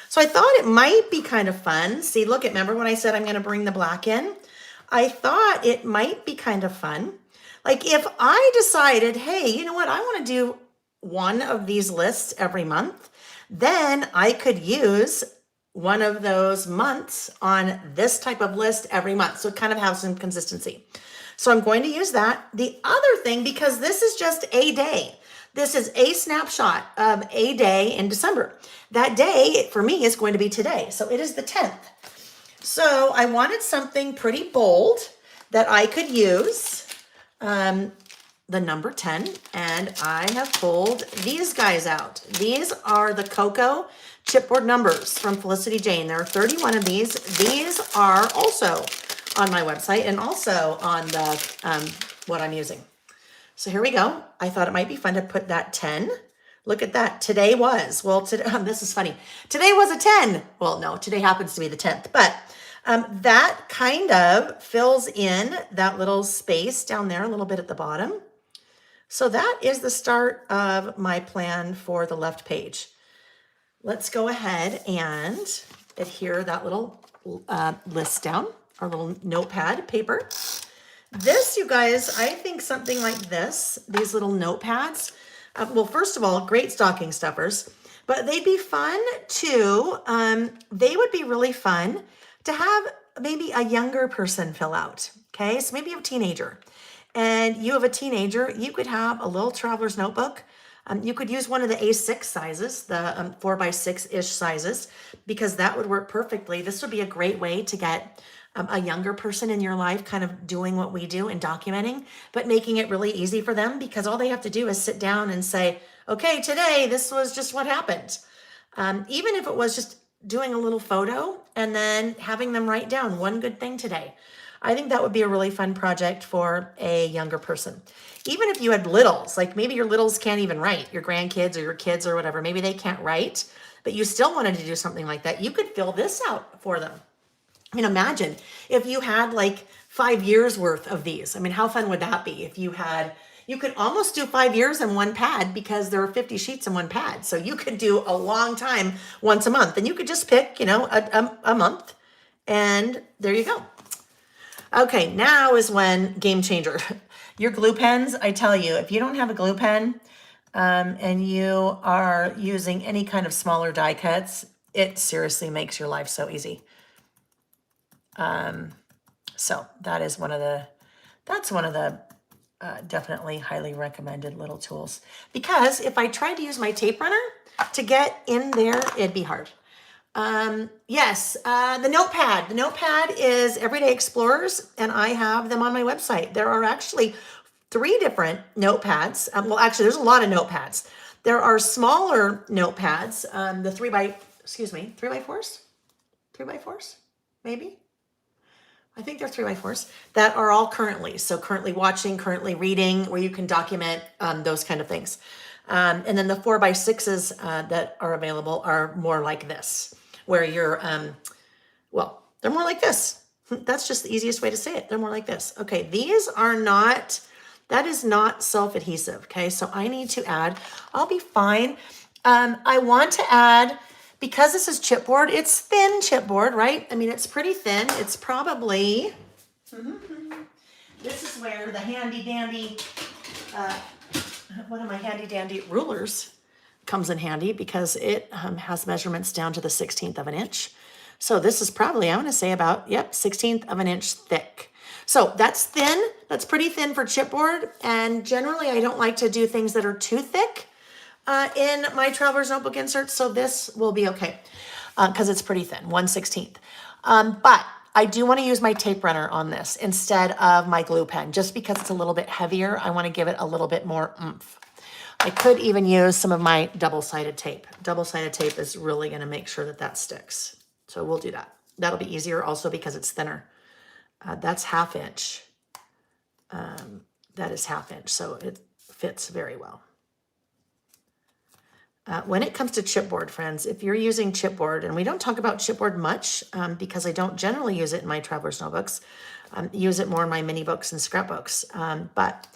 So I thought it might be kind of fun. See, look, remember when I said I'm going to bring the black in? I thought it might be kind of fun. Like if I decided, hey, you know what? I want to do one of these lists every month, then I could use one of those months on this type of list every month. So it kind of has some consistency. So I'm going to use that. The other thing, because this is just a day, this is a snapshot of a day in December. That day for me is going to be today. So it is the 10th. So I wanted something pretty bold that I could use, the number 10, and I have pulled these guys out. These are the Cocoa chipboard numbers from Felicity Jane. There are 31 of these. These are also on my website and also on the what I'm using. So here we go. I thought it might be fun to put that 10. Look at that. Today was, well, today, this is funny. Today was a 10. Well, no, today happens to be the 10th, but that kind of fills in that little space down there a little bit at the bottom. So that is the start of my plan for the left page. Let's go ahead and adhere that little list down, our little notepad paper. This, you guys, I think something like this, these little notepads, well, first of all, great stocking stuffers, but they'd be fun too. They would be really fun to have maybe a younger person fill out. Okay, so maybe you have a teenager and you have a teenager, you could have a little traveler's notebook. You could use one of the A6 sizes, the 4x6-ish sizes, because that would work perfectly. This would be a great way to get a younger person in your life kind of doing what we do and documenting, but making it really easy for them because all they have to do is sit down and say, okay, today, this was just what happened. Even if it was just doing a little photo and then having them write down one good thing today. I think that would be a really fun project for a younger person. Even if you had littles, like maybe your littles can't even write, your grandkids or your kids or whatever, maybe they can't write, but you still wanted to do something like that, you could fill this out for them. I mean, imagine if you had like 5 years worth of these. I mean, how fun would that be if you could almost do 5 years in one pad because there are 50 sheets in one pad. So you could do a long time once a month and you could just pick, a month and there you go. Okay, now is when game changer. Your glue pens, I tell you, if you don't have a glue pen and you are using any kind of smaller die cuts, it seriously makes your life so easy. So that is one of the definitely highly recommended little tools. Because if I tried to use my tape runner to get in there, it'd be hard. Yes, the notepad. The notepad is Everyday Explorers, and I have them on my website. There are actually 3 different notepads. Well, actually, there's a lot of notepads. There are smaller notepads, the 3x4s? 3x4s, maybe? I think they're 3x4s that are all currently. So currently watching, currently reading, where you can document those kind of things. And then the 4x6s that are available are more like this, where you're, they're more like this. That's just the easiest way to say it. They're more like this. Okay, these are not, that is not self-adhesive. Okay, so I need to add, I'll be fine. I want to add, because this is chipboard, it's thin chipboard, right? I mean, it's pretty thin. It's probably, this is where the handy dandy, one of my handy dandy rulers comes in handy because it has measurements down to the 16th of an inch. So this is probably, I want to say about, yep, 1/16 of an inch thick. So that's thin. That's pretty thin for chipboard. And generally I don't like to do things that are too thick in my Traveler's Notebook inserts. So this will be okay because it's pretty thin, 1/16. But I do want to use my tape runner on this instead of my glue pen, just because it's a little bit heavier. I want to give it a little bit more oomph. I could even use some of my double-sided tape. Double-sided tape is really going to make sure that that sticks. So we'll do that. That'll be easier also because it's thinner. That's 1/2 inch. That is 1/2 inch, so it fits very well. When it comes to chipboard, friends, if you're using chipboard, and we don't talk about chipboard much because I don't generally use it in my Traveler's Notebooks, use it more in my mini books and scrapbooks. But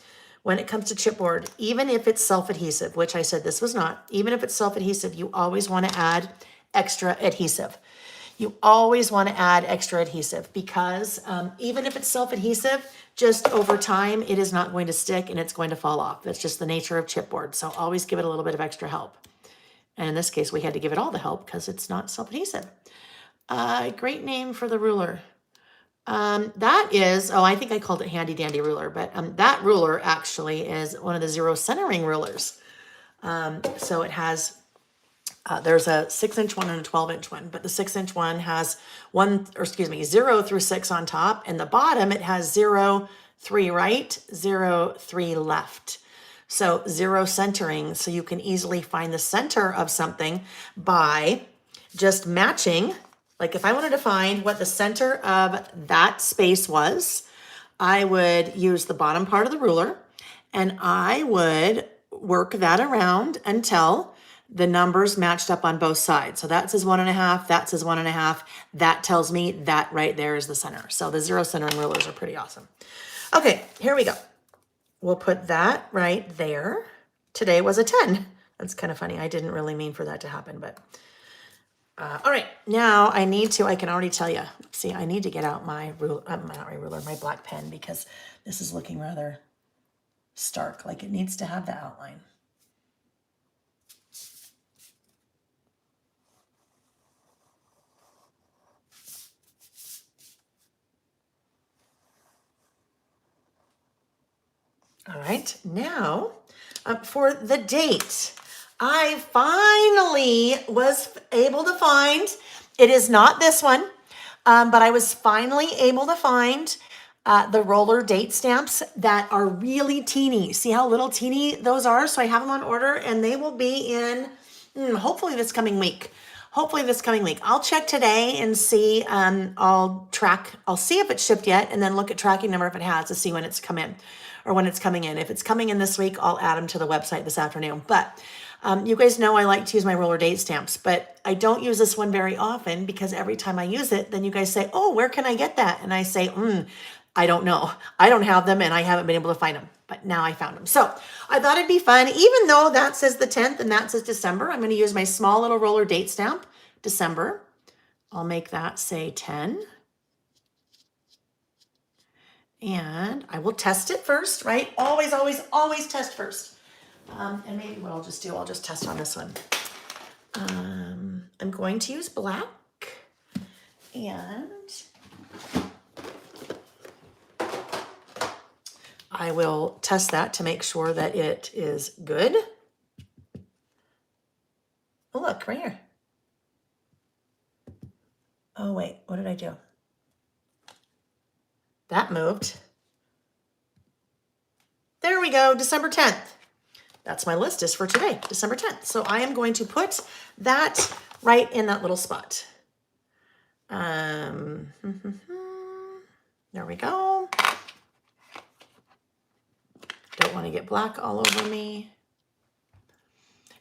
when it comes to chipboard, even if it's self-adhesive, which I said this was not, even if it's self-adhesive, you always want to add extra adhesive. You always want to add extra adhesive because even if it's self-adhesive, just over time, it is not going to stick and it's going to fall off. That's just the nature of chipboard. So always give it a little bit of extra help. And in this case, we had to give it all the help because it's not self-adhesive. Great name for the ruler. That is, I think I called it Handy Dandy Ruler, but that ruler actually is one of the zero centering rulers. So it has, there's a 6-inch one and a 12-inch one, but the 6-inch one has 0 through 6 on top, and the bottom it has 0, 3 right, 0, 3 left. So zero centering, so you can easily find the center of something by just matching. Like if I wanted to find what the center of that space was, I would use the bottom part of the ruler and I would work that around until the numbers matched up on both sides. So that says 1.5, that says 1.5. That tells me that right there is the center. So the zero centering rulers are pretty awesome. Okay, here we go. We'll put that right there. Today was a 10. That's kind of funny. I didn't really mean for that to happen, but all right. Now I can already tell you, see, I need to get out my ruler, my black pen because this is looking rather stark, like it needs to have the outline. All right, now for the date, I finally was able to find, it is not this one, but I was finally able to find the roller date stamps that are really teeny. See how little teeny those are? So I have them on order and they will be in hopefully this coming week. I'll check today and see, I'll see if it's shipped yet and then look at tracking number if it has to see when it's come in or when it's coming in. If it's coming in this week, I'll add them to the website this afternoon. But you guys know I like to use my roller date stamps, but I don't use this one very often because every time I use it, then you guys say, oh, where can I get that? And I say, I don't know. I don't have them and I haven't been able to find them, but now I found them. So I thought it'd be fun, even though that says the 10th and that says December, I'm going to use my small little roller date stamp, December. I'll make that say 10. And I will test it first, right? Always, always, always test first. And maybe what I'll just do, I'll just test on this one. I'm going to use black and I will test that to make sure that it is good. Oh, look, right here. Oh, wait, what did I do? That moved. There we go, December 10th. That's my list is for today, December 10th. So I am going to put that right in that little spot. There we go. Don't want to get black all over me.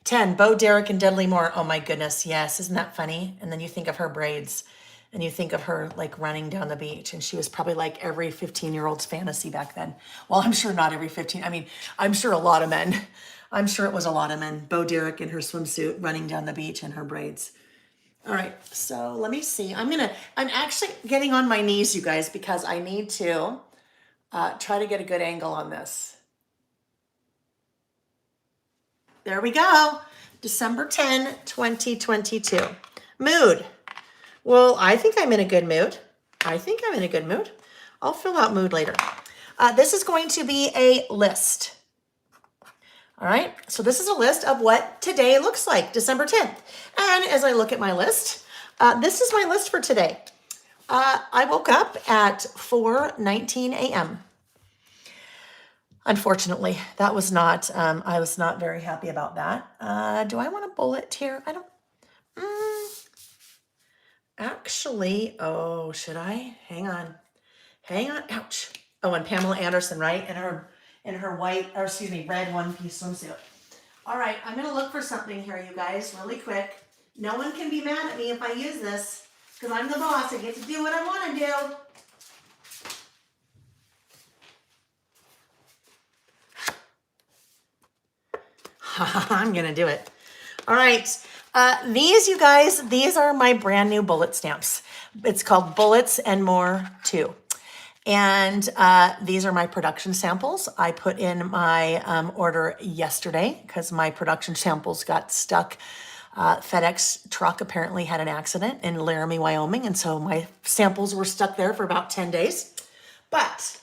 10, Bo Derek and Dudley Moore. Oh my goodness, yes, isn't that funny? And then you think of her braids and you think of her like running down the beach and she was probably like every 15-year-old's fantasy back then. Well, I'm sure not every 15, I'm sure a lot of men. I'm sure it was a lot of men. Bo Derek in her swimsuit running down the beach in her braids. All right, so let me see. I'm actually getting on my knees, you guys, because I need to try to get a good angle on this. There we go. December 10, 2022. Mood. Well, I think I'm in a good mood. I'll fill out mood later. This is going to be a list. All right, so this is a list of what today looks like, December 10th. And as I look at my list, this is my list for today. I woke up at 4:19 a.m. Unfortunately, that was not, I was not very happy about that. Do I want a bullet here? I don't, actually, oh, should I? Hang on, ouch. Oh, and Pamela Anderson, right? In her white, or excuse me, red one-piece swimsuit. All right, I'm gonna look for something here, you guys, really quick. No one can be mad at me if I use this, because I'm the boss. I get to do what I want to do. I'm gonna do it. All right, these, you guys, these are my brand new bullet stamps. It's called Bullets and More 2. And these are my production samples. I put in my order yesterday because my production samples got stuck. FedEx truck apparently had an accident in Laramie, Wyoming, and so my samples were stuck there for about 10 days. But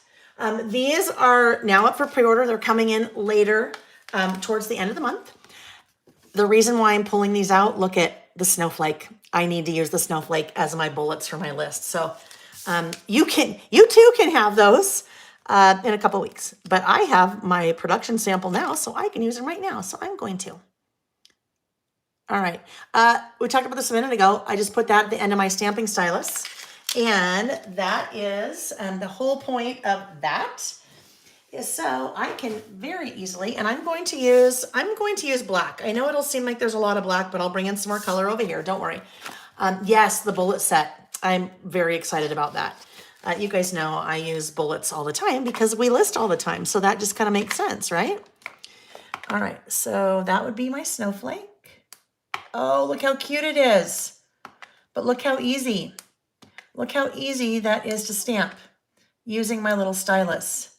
these are now up for pre-order. They're coming in later towards the end of the month. The reason why I'm pulling these out, look at the snowflake. I need to use the snowflake as my bullets for my list. So you too can have those in a couple weeks. But I have my production sample now, so I can use them right now. So I'm going to. All right. We talked about this a minute ago. I just put that at the end of my stamping stylus. And that is the whole point of that is so I can very easily, and I'm going to use black. I know it'll seem like there's a lot of black, but I'll bring in some more color over here. Don't worry. Yes, the bullet set. I'm very excited about that. You guys know I use bullets all the time because we list all the time. So that just kind of makes sense, right? All right, so that would be my snowflake. Oh, look how cute it is. But look how easy. Look how easy that is to stamp using my little stylus.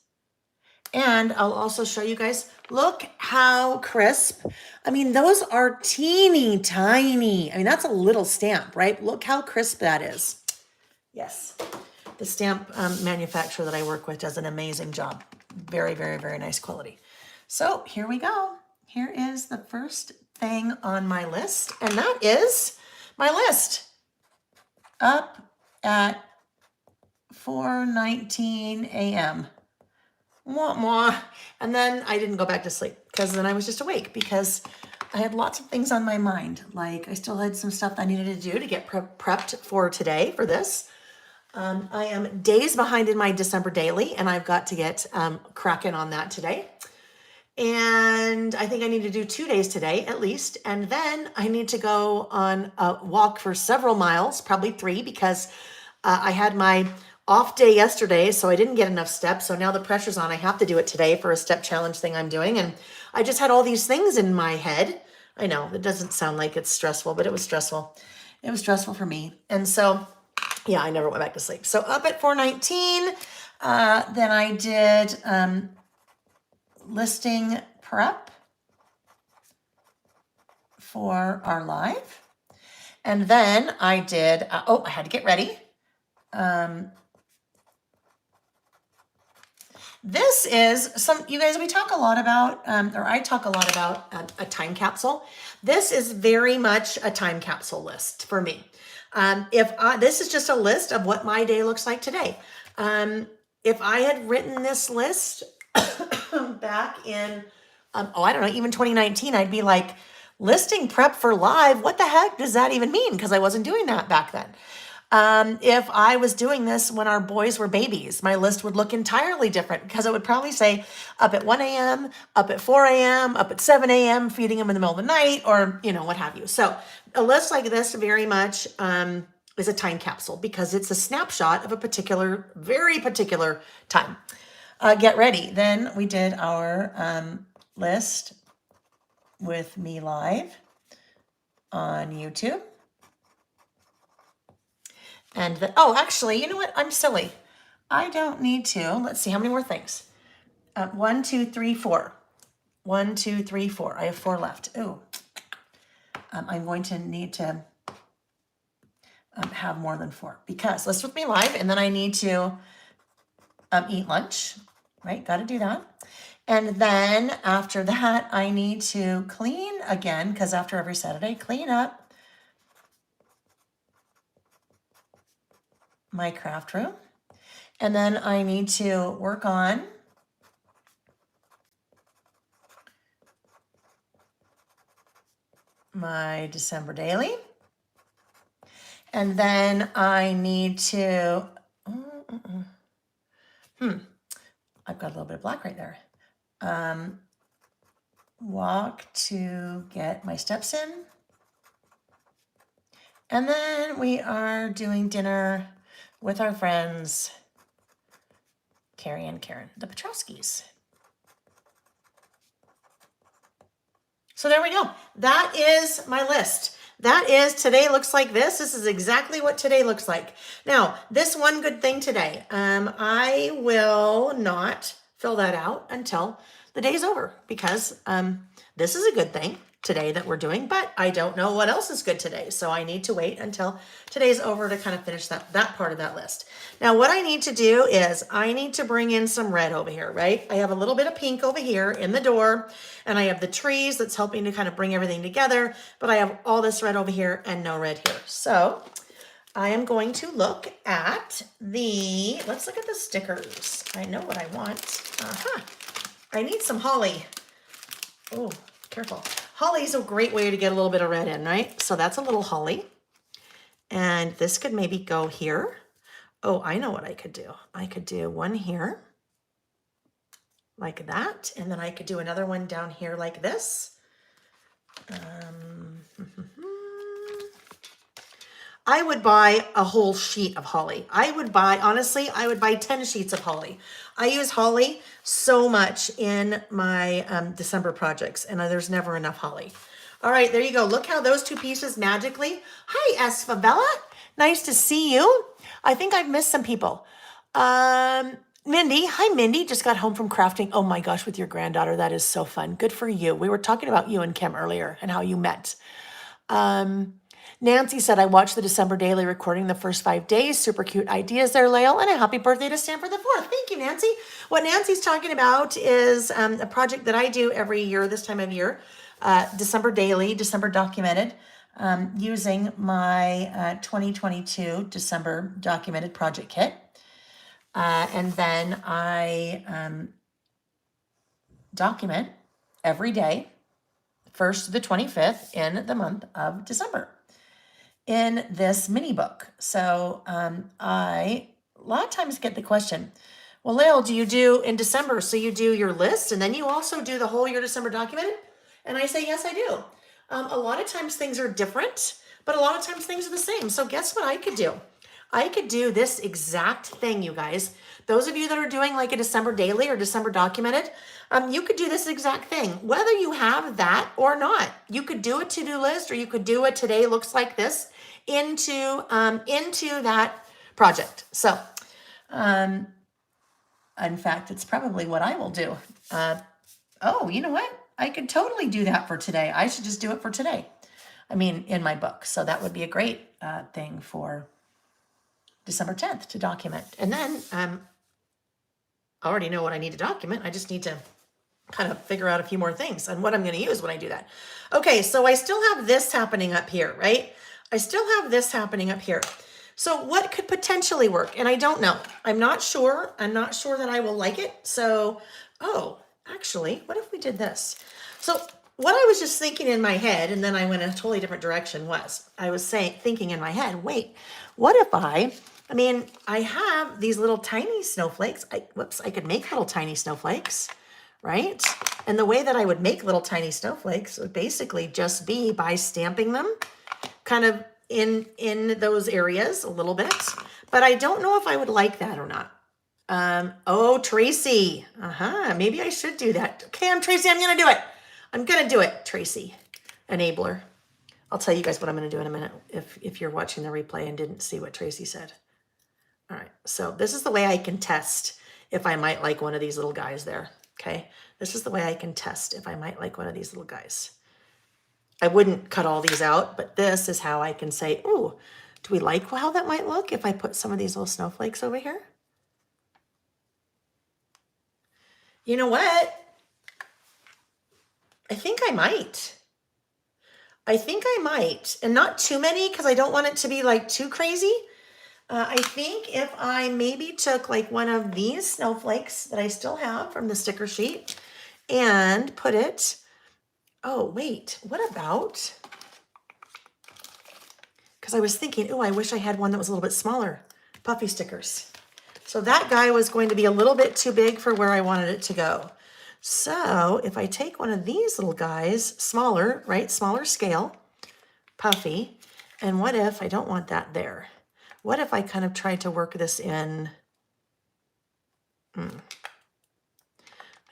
And I'll also show you guys, look how crisp. I mean, those are teeny tiny. I mean, that's a little stamp, right? Look how crisp that is. Yes, the stamp manufacturer that I work with does an amazing job. Very, very, very nice quality. So here we go. Here is the first thing on my list, and that is my list. Up at 4:19 a.m. Mwah, mwah. And then I didn't go back to sleep because then I was just awake because I had lots of things on my mind. Like I still had some stuff I needed to do to get prepped for today for this. I am days behind in my December daily and I've got to get cracking on that today. And I think I need to do 2 days today at least. And then I need to go on a walk for several miles, probably 3, because I had my off day yesterday, so I didn't get enough steps. So now the pressure's on. I have to do it today for a step challenge thing I'm doing. And I just had all these things in my head. I know it doesn't sound like it's stressful, but it was stressful. It was stressful for me. And so, yeah, I never went back to sleep. So up at 4:19, then I did listing prep for our live. And then I did, I had to get ready. This is you guys, we talk a lot about, or I talk a lot about a time capsule. This is very much a time capsule list for me. This is just a list of what my day looks like today. If I had written this list back in, I don't know, even 2019, I'd be like, listing prep for live, what the heck does that even mean? Because I wasn't doing that back then. If I was doing this when our boys were babies, my list would look entirely different because it would probably say up at 1 a.m., up at 4 a.m., up at 7 a.m., feeding them in the middle of the night, or, what have you. So a list like this very much is a time capsule because it's a snapshot of a particular, very particular time. Get ready. Then we did our list with me live on YouTube. And actually, you know what? I'm silly. I don't need to. Let's see, how many more things? 1, 2, 3, 4. 1, 2, 3, 4. I have 4 left. Ooh. I'm going to need to have more than 4 because list with me live, and then I need to eat lunch, right? Got to do that. And then after that, I need to clean again, because after every Saturday, clean up my craft room. And then I need to work on my December daily. And then I need to, I've got a little bit of black right there. Walk to get my steps in. And then we are doing dinner with our friends, Carrie and Karen, the Petrowskis. So there we go. That is my list. That is, today looks like this. This is exactly what today looks like. Now, this one good thing today, I will not fill that out until the day's over because this is a good thing today that we're doing, but I don't know what else is good today. So I need to wait until today's over to kind of finish that part of that list. Now, what I need to do is I need to bring in some red over here, right? I have a little bit of pink over here in the door, and I have the trees that's helping to kind of bring everything together, but I have all this red over here and no red here. So I am going to look at let's look at the stickers. I know what I want. I need some holly. Oh, careful. Holly is a great way to get a little bit of red in, right? So that's a little holly. And this could maybe go here. Oh, I know what I could do. I could do one here, like that. And then I could do another one down here like this. I would buy a whole sheet of holly. Honestly, I would buy 10 sheets of holly. I use holly so much in my December projects, and there's never enough holly. All right, there you go. Look how those two pieces magically. Hi, Esfabella. Nice to see you. I think I've missed some people. Mindy. Hi, Mindy. Just got home from crafting. Oh my gosh, with your granddaughter. That is so fun. Good for you. We were talking about you and Kim earlier and how you met. Nancy said, I watched the December daily recording the first 5 days. Super cute ideas there, Layle. And a happy birthday to Stanford the 4th. Thank you, Nancy. What Nancy's talking about is a project that I do every year, this time of year, December daily, December documented, using my 2022 December documented project kit. And then I document every day, 1st to the 25th in the month of December in this mini book. So I a lot of times get the question, well, Layle, do you do in December? So you do your list and then you also do the whole year December documented? And I say, yes, I do. A lot of times things are different, but a lot of times things are the same. So guess what I could do? I could do this exact thing, you guys. Those of you that are doing like a December daily or December documented, you could do this exact thing, whether you have that or not. You could do a to-do list, or you could do a today looks like this into that project. So, in fact, it's probably what I will do. Oh, you know what? I could totally do that for today. I should just do it for today. I mean, in my book. So that would be a great thing for December 10th to document. And then I already know what I need to document. I just need to kind of figure out a few more things and what I'm going to use when I do that. Okay, so I still have this happening up here, right? I still have this happening up here. So what could potentially work? And I don't know. I'm not sure. I'm not sure that I will like it. So, oh, actually, what if we did this? So what I was just thinking in my head, and then I went a totally different direction, was I was thinking in my head, wait, what if I mean, I have these little tiny snowflakes. I could make little tiny snowflakes, right? And the way that I would make little tiny snowflakes would basically just be by stamping them kind of in those areas a little bit. But I don't know if I would like that or not. Oh, Tracy. Maybe I should do that. Okay, Tracy, I'm going to do it. I'm going to do it, Tracy. Enabler. I'll tell you guys what I'm going to do in a minute if you're watching the replay and didn't see what Tracy said. All right, so this is the way I can test if I might like one of these little guys there, okay? This is the way I can test if I might like one of these little guys. I wouldn't cut all these out, but this is how I can say, ooh, Do we like how that might look if I put some of these little snowflakes over here? You know what? I think I might. And not too many because I don't want it to be like too crazy. I think if I maybe took like one of these snowflakes that I still have from the sticker sheet and put it, oh wait, what about, because I was thinking, oh, I wish I had one that was a little bit smaller, puffy stickers. So that guy was going to be a little bit too big for where I wanted it to go. So if I take one of these little guys, smaller, right, smaller scale, puffy, and what if I don't want that there? What if I kind of tried to work this in? I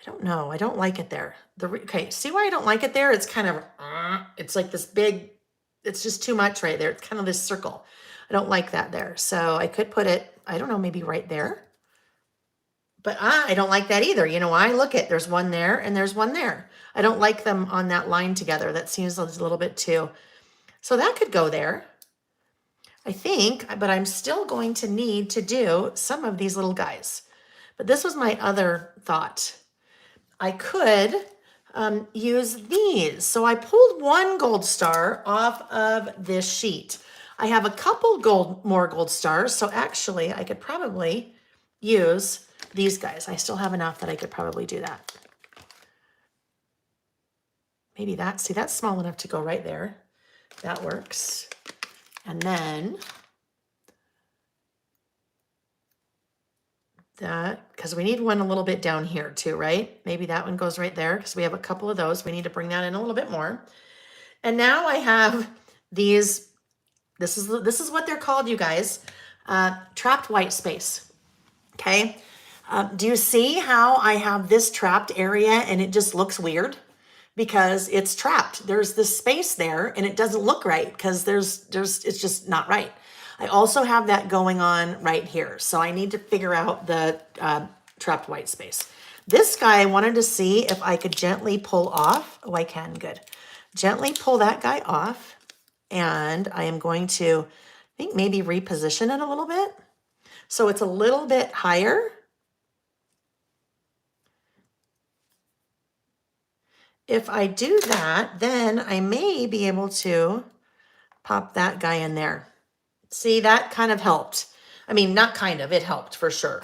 don't know. I don't like it there. Okay, see why I don't like it there? It's kind of, it's like this big, it's just too much right there. It's kind of this circle. I don't like that there. So I could put it, I don't know, maybe right there. But I don't like that either. You know why? Look at, there's one there and there's one there. I don't like them on that line together. That seems a little bit too. So that could go there, I think, but I'm still going to need to do some of these little guys. But this was my other thought. I could use these. So I pulled one gold star off of this sheet. I have a couple more gold stars. So actually I could probably use these guys. I still have enough that I could probably do that. Maybe that, see, that's small enough to go right there. That works. And then that, because we need one a little bit down here too, right? Maybe that one goes right there because we have a couple of those. We need to bring that in a little bit more. And now I have these, this is what they're called, you guys, trapped white space, okay? Do you see how I have this trapped area and it just looks weird? Because it's trapped. There's this space there and it doesn't look right because it's just not right. I also have that going on right here. So I need to figure out the trapped white space. This guy, I wanted to see if I could gently pull off. Oh, I can, good. Gently pull that guy off. And I am going to, I think maybe reposition it a little bit. So it's a little bit higher. If I do that, then I may be able to pop that guy in there. See, that kind of helped. I mean, not kind of, it helped for sure.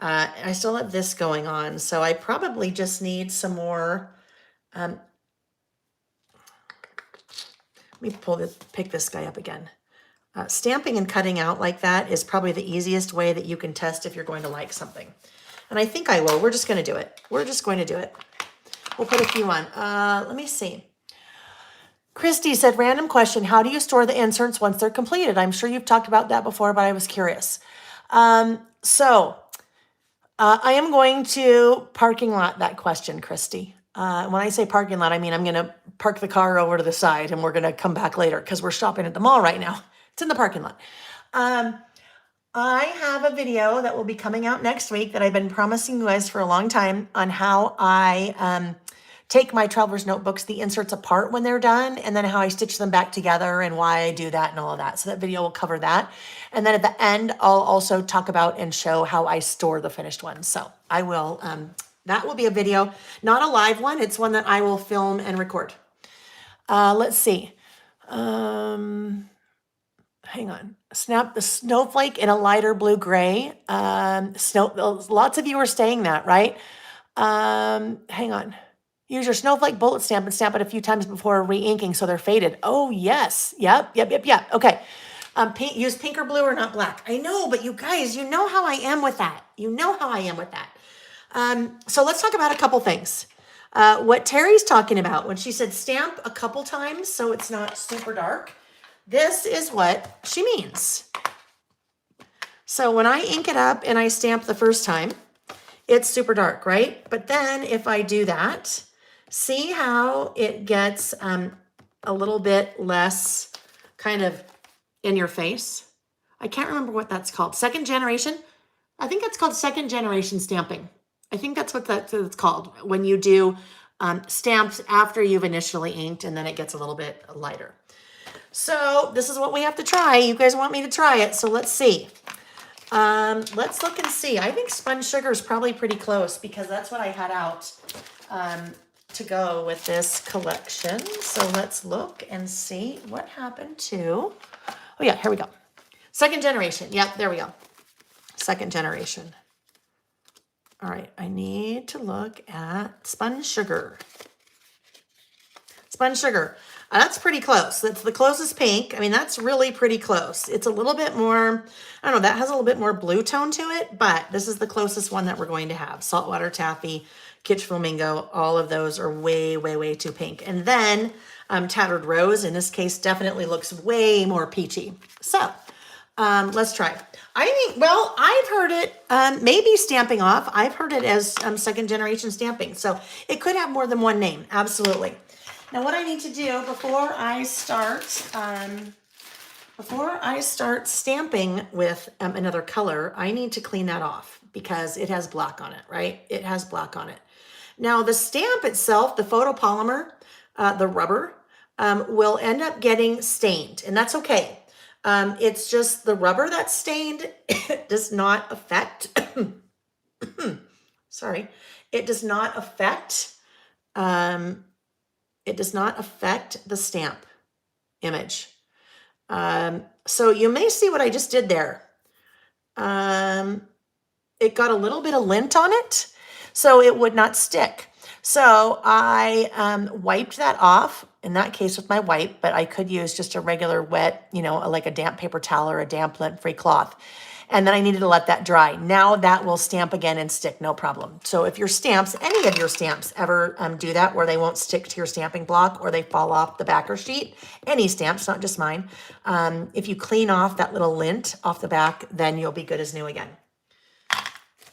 I still have this going on, so I probably just need some more. Let me pick this guy up again. Stamping and cutting out like that is probably the easiest way that you can test if you're going to like something. And I think I will. We're just going to do it. We're just going to do it. We'll put a few on. Let me see. Christy said, random question. How do you store the inserts once they're completed? I'm sure you've talked about that before, but I was curious. I am going to parking lot that question, Christy. When I say parking lot, I mean I'm going to park the car over to the side and we're going to come back later because we're shopping at the mall right now. It's in the parking lot. I have a video that will be coming out next week that I've been promising you guys for a long time on how I take my traveler's notebooks, the inserts apart when they're done, and then how I stitch them back together and why I do that and all of that. So that video will cover that. And then at the end, I'll also talk about and show how I store the finished ones. So I will, that will be a video, not a live one. It's one that I will film and record. Let's see. Hang on. Snap the snowflake in a lighter blue gray. Lots of you are saying that, right? Hang on. Use your snowflake bullet stamp and stamp it a few times before re-inking so they're faded. Oh, yes. Yep. Okay. Use pink or blue or not black. I know, but you guys, you know how I am with that. So let's talk about a couple things. What Terry's talking about when she said stamp a couple times so it's not super dark. This is what she means. So when I ink it up and I stamp the first time, it's super dark, right? But then if I do that, see how it gets a little bit less kind of in your face? I can't remember what that's called. Second generation? I think that's called second generation stamping. I think that's what it's called when you do stamps after you've initially inked and then it gets a little bit lighter. So this is what we have to try. You guys want me to try it, so let's see. Let's look and see. I think spun sugar is probably pretty close because that's what I had out to go with this collection. So let's look and see what happened to, oh yeah, here we go. Second generation. Yep, there we go. Second generation. All right, I need to look at spun sugar. Spun sugar. That's pretty close. That's the closest pink. I mean, that's really pretty close. It's a little bit more, I don't know, that has a little bit more blue tone to it, but this is the closest one that we're going to have. Saltwater taffy, kitsch flamingo, all of those are way, way, way too pink. And then tattered rose, in this case, definitely looks way more peachy. So let's try. I think, well, I've heard it maybe stamping off. I've heard it as second generation stamping. So it could have more than one name. Absolutely. Now what I need to do before I start stamping with another color, I need to clean that off because it has black on it, right? It has black on it. Now the stamp itself, the photopolymer, the rubber, will end up getting stained, and that's okay. It's just the rubber that's stained. It does not affect, sorry, it does not affect, the stamp image. So you may see what I just did there. It got a little bit of lint on it, so it would not stick. So I wiped that off, in that case with my wipe, but I could use just a regular wet, you know, like a damp paper towel or a damp lint-free cloth. And then I needed to let that dry. Now that will stamp again and stick, no problem. So if your stamps, any of your stamps ever do that where they won't stick to your stamping block or they fall off the backer sheet, any stamps, not just mine, if you clean off that little lint off the back, then you'll be good as new again.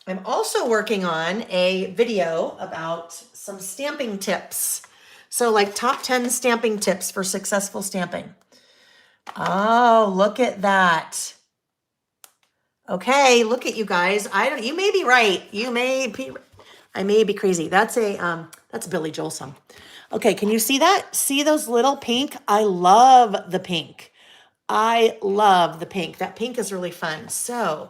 I'm also working on a video about some stamping tips. So like top 10 stamping tips for successful stamping. Oh, look at that. Okay, look at you guys. You may be right. I may be crazy. That's Billy Joel song. Okay, can you see that? See those little pink? I love the pink. I love the pink. That pink is really fun. So,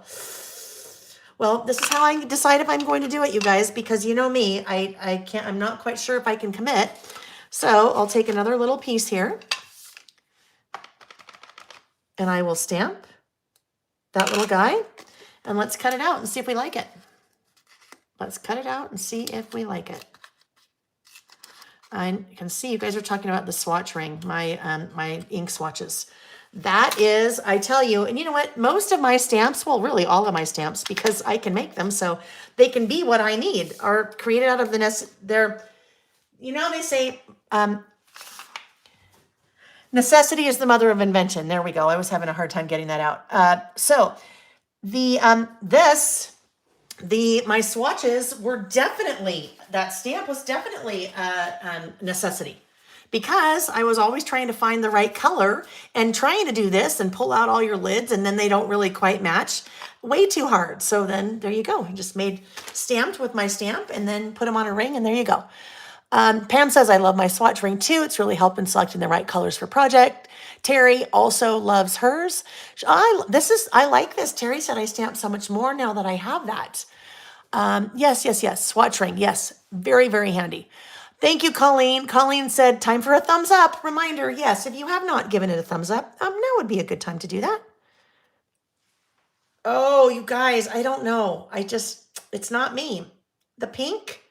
well, this is how I decide if I'm going to do it, you guys, because you know me, I'm not quite sure if I can commit. So I'll take another little piece here and I will stamp that little guy, and let's cut it out and see if we like it. Let's cut it out and see if we like it. I can see you guys are talking about the swatch ring, my ink swatches. That is, I tell you, and you know what? Most of my stamps, well, really all of my stamps, because I can make them, so they can be what I need, are created out of you know, they say, necessity is the mother of invention. There we go. I was having a hard time getting that out. So my swatches were definitely, that stamp was definitely necessity, because I was always trying to find the right color and trying to do this and pull out all your lids, and then they don't really quite match. Way too hard. So then there you go. I just stamped with my stamp and then put them on a ring, and there you go. Pam says, I love my swatch ring too. It's really helped in selecting the right colors for project. Terry also loves hers. I like this. Terry said I stamp so much more now that I have that. Yes. Swatch ring. Yes. Very, very handy. Thank you, Colleen. Colleen said, time for a thumbs up. Reminder, yes, if you have not given it a thumbs up, now would be a good time to do that. Oh, you guys, I don't know. It's not me. The pink?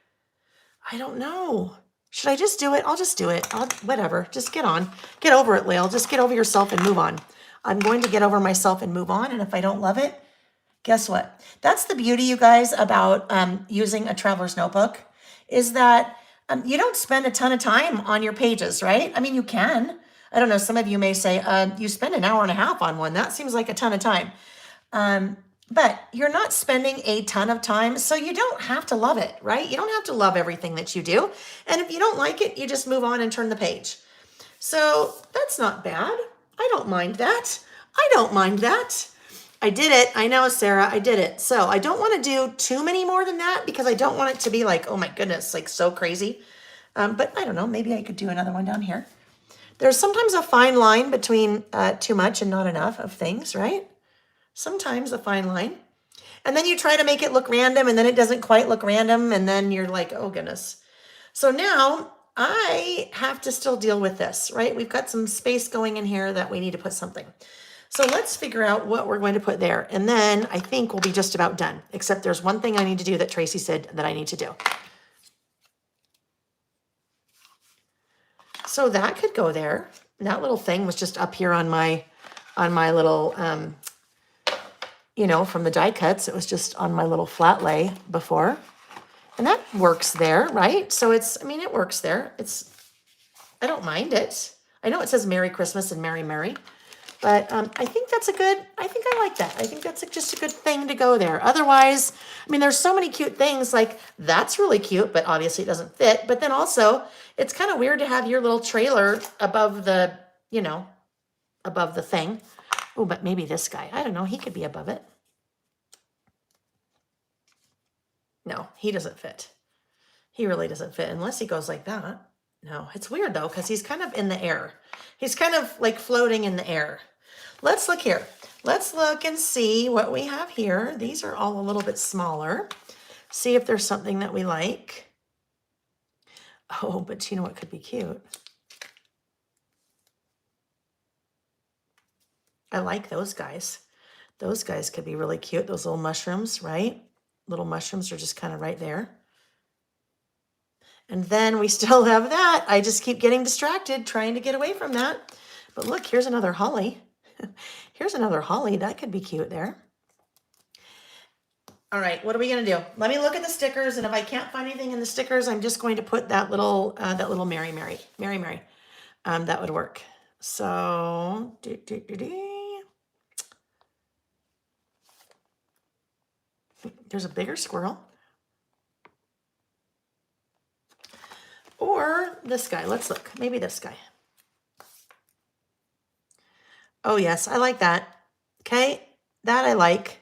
I don't know. Should I just do it? I'll just do it. Whatever. Just get over it, Layle. Just get over yourself and move on. I'm going to get over myself and move on. And if I don't love it, guess what? That's the beauty, you guys, about using a traveler's notebook, is that you don't spend a ton of time on your pages, right? I mean, you can. I don't know. Some of you may say, you spend an hour and a half on one. That seems like a ton of time. But you're not spending a ton of time, so you don't have to love it, right? You don't have to love everything that you do. And if you don't like it, you just move on and turn the page. So that's not bad. I don't mind that. I did it. I know, Sarah, I did it. So I don't want to do too many more than that because I don't want it to be like, oh my goodness, like so crazy. But I don't know, maybe I could do another one down here. There's sometimes a fine line between too much and not enough of things, right? Sometimes a fine line. And then you try to make it look random and then it doesn't quite look random. And then you're like, oh goodness. So now I have to still deal with this, right? We've got some space going in here that we need to put something. So let's figure out what we're going to put there. And then I think we'll be just about done, except there's one thing I need to do that Tracy said that I need to do. So that could go there. That little thing was just up here on my little, you know, from the die cuts. It was just on my little flat lay before. And that works there, right? So it's, I mean, it works there. I don't mind it. I know it says Merry Christmas and Merry Merry, but I think that's I think I like that. I think that's just a good thing to go there. Otherwise, I mean, there's so many cute things, like that's really cute, but obviously it doesn't fit. But then also, it's kind of weird to have your little trailer above the, you know, above the thing. Oh, but maybe this guy, I don't know, he could be above it. No, he doesn't fit. He really doesn't fit unless he goes like that. No, it's weird though, because he's kind of in the air. He's kind of like floating in the air. Let's look here. Let's look and see what we have here. These are all a little bit smaller. See if there's something that we like. Oh, but you know what could be cute? I like those guys. Those guys could be really cute. Those little mushrooms, right? Little mushrooms are just kind of right there. And then we still have that. I just keep getting distracted trying to get away from that. But look, here's another holly. Here's another holly. That could be cute there. All right, what are we gonna do? Let me look at the stickers, and if I can't find anything in the stickers, I'm just going to put that little Mary Mary. That would work. So, there's a bigger squirrel. Or this guy. Let's look. Maybe this guy. Oh, yes. I like that. Okay. That I like.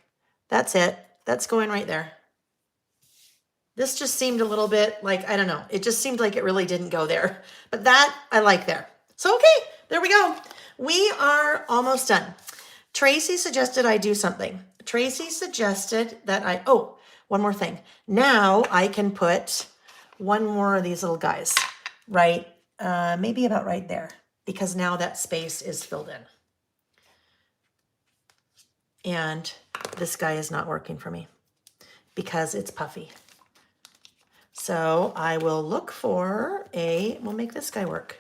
That's it. That's going right there. This just seemed a little bit like, I don't know. It just seemed like it really didn't go there. But that I like there. So, okay. There we go. We are almost done. Tracy suggested I do something. Tracy suggested that oh, one more thing. Now I can put one more of these little guys, right? Maybe about right there, because now that space is filled in. And this guy is not working for me because it's puffy. So I will look for we'll make this guy work.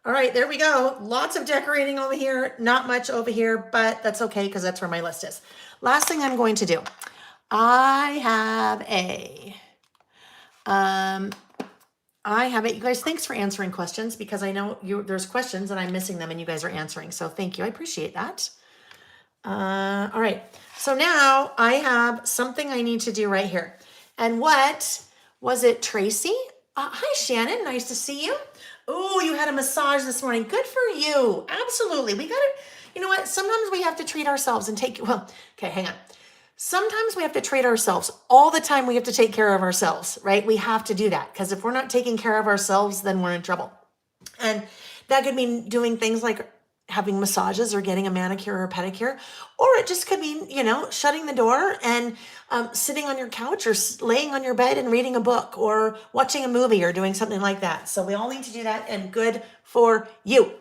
All right, there we go. Lots of decorating over here, not much over here, but that's okay because that's where my list is. Last thing I'm going to do. I have you guys, thanks for answering questions, because I know there's questions and I'm missing them and you guys are answering. So thank you. I appreciate that. All right. So now I have something I need to do right here. And what was it, Tracy? Hi, Shannon. Nice to see you. Oh, you had a massage this morning. Good for you. Absolutely. We got to, you know what? Sometimes we have to treat ourselves and okay, hang on. Sometimes we have to treat ourselves. All the time we have to take care of ourselves, right? We have to do that, because if we're not taking care of ourselves, then we're in trouble. And that could mean doing things like having massages or getting a manicure or a pedicure, or it just could mean, you know, shutting the door and sitting on your couch or laying on your bed and reading a book or watching a movie or doing something like that. So we all need to do that, and good for you.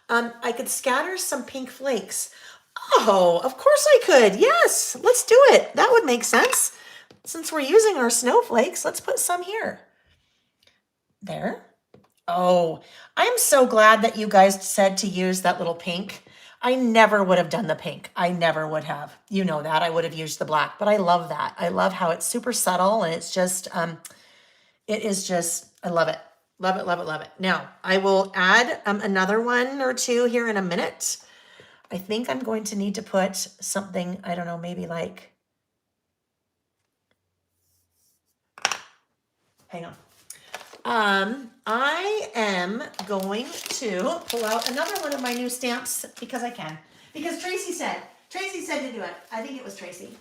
I could scatter some pink flakes. Oh, of course I could. Yes, let's do it. That would make sense. Since we're using our snowflakes, let's put some here. There. Oh, I'm so glad that you guys said to use that little pink. I never would have done the pink. I never would have. You know that. I would have used the black, but I love that. I love how it's super subtle, and it's just, it is just, I love it. Love it, love it, love it. Now, I will add another one or two here in a minute. I think I'm going to need to put something, I don't know, maybe like, hang on. I am going to pull out another one of my new stamps because I can. Because Tracy said to do it. I think it was Tracy.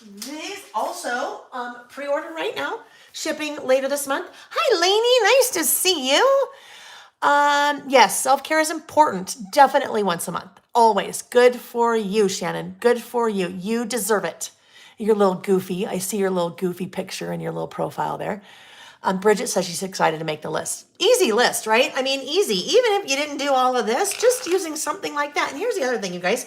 These also pre-order right now, shipping later this month. Hi, Lainey, nice to see you. Yes, self-care is important. Definitely once a month. Always. Good for you, Shannon. Good for you. You deserve it. Your little goofy. I see your little goofy picture in your little profile there. Bridget says she's excited to make the list. Easy list, right? I mean, easy. Even if you didn't do all of this, just using something like that. And here's the other thing, you guys.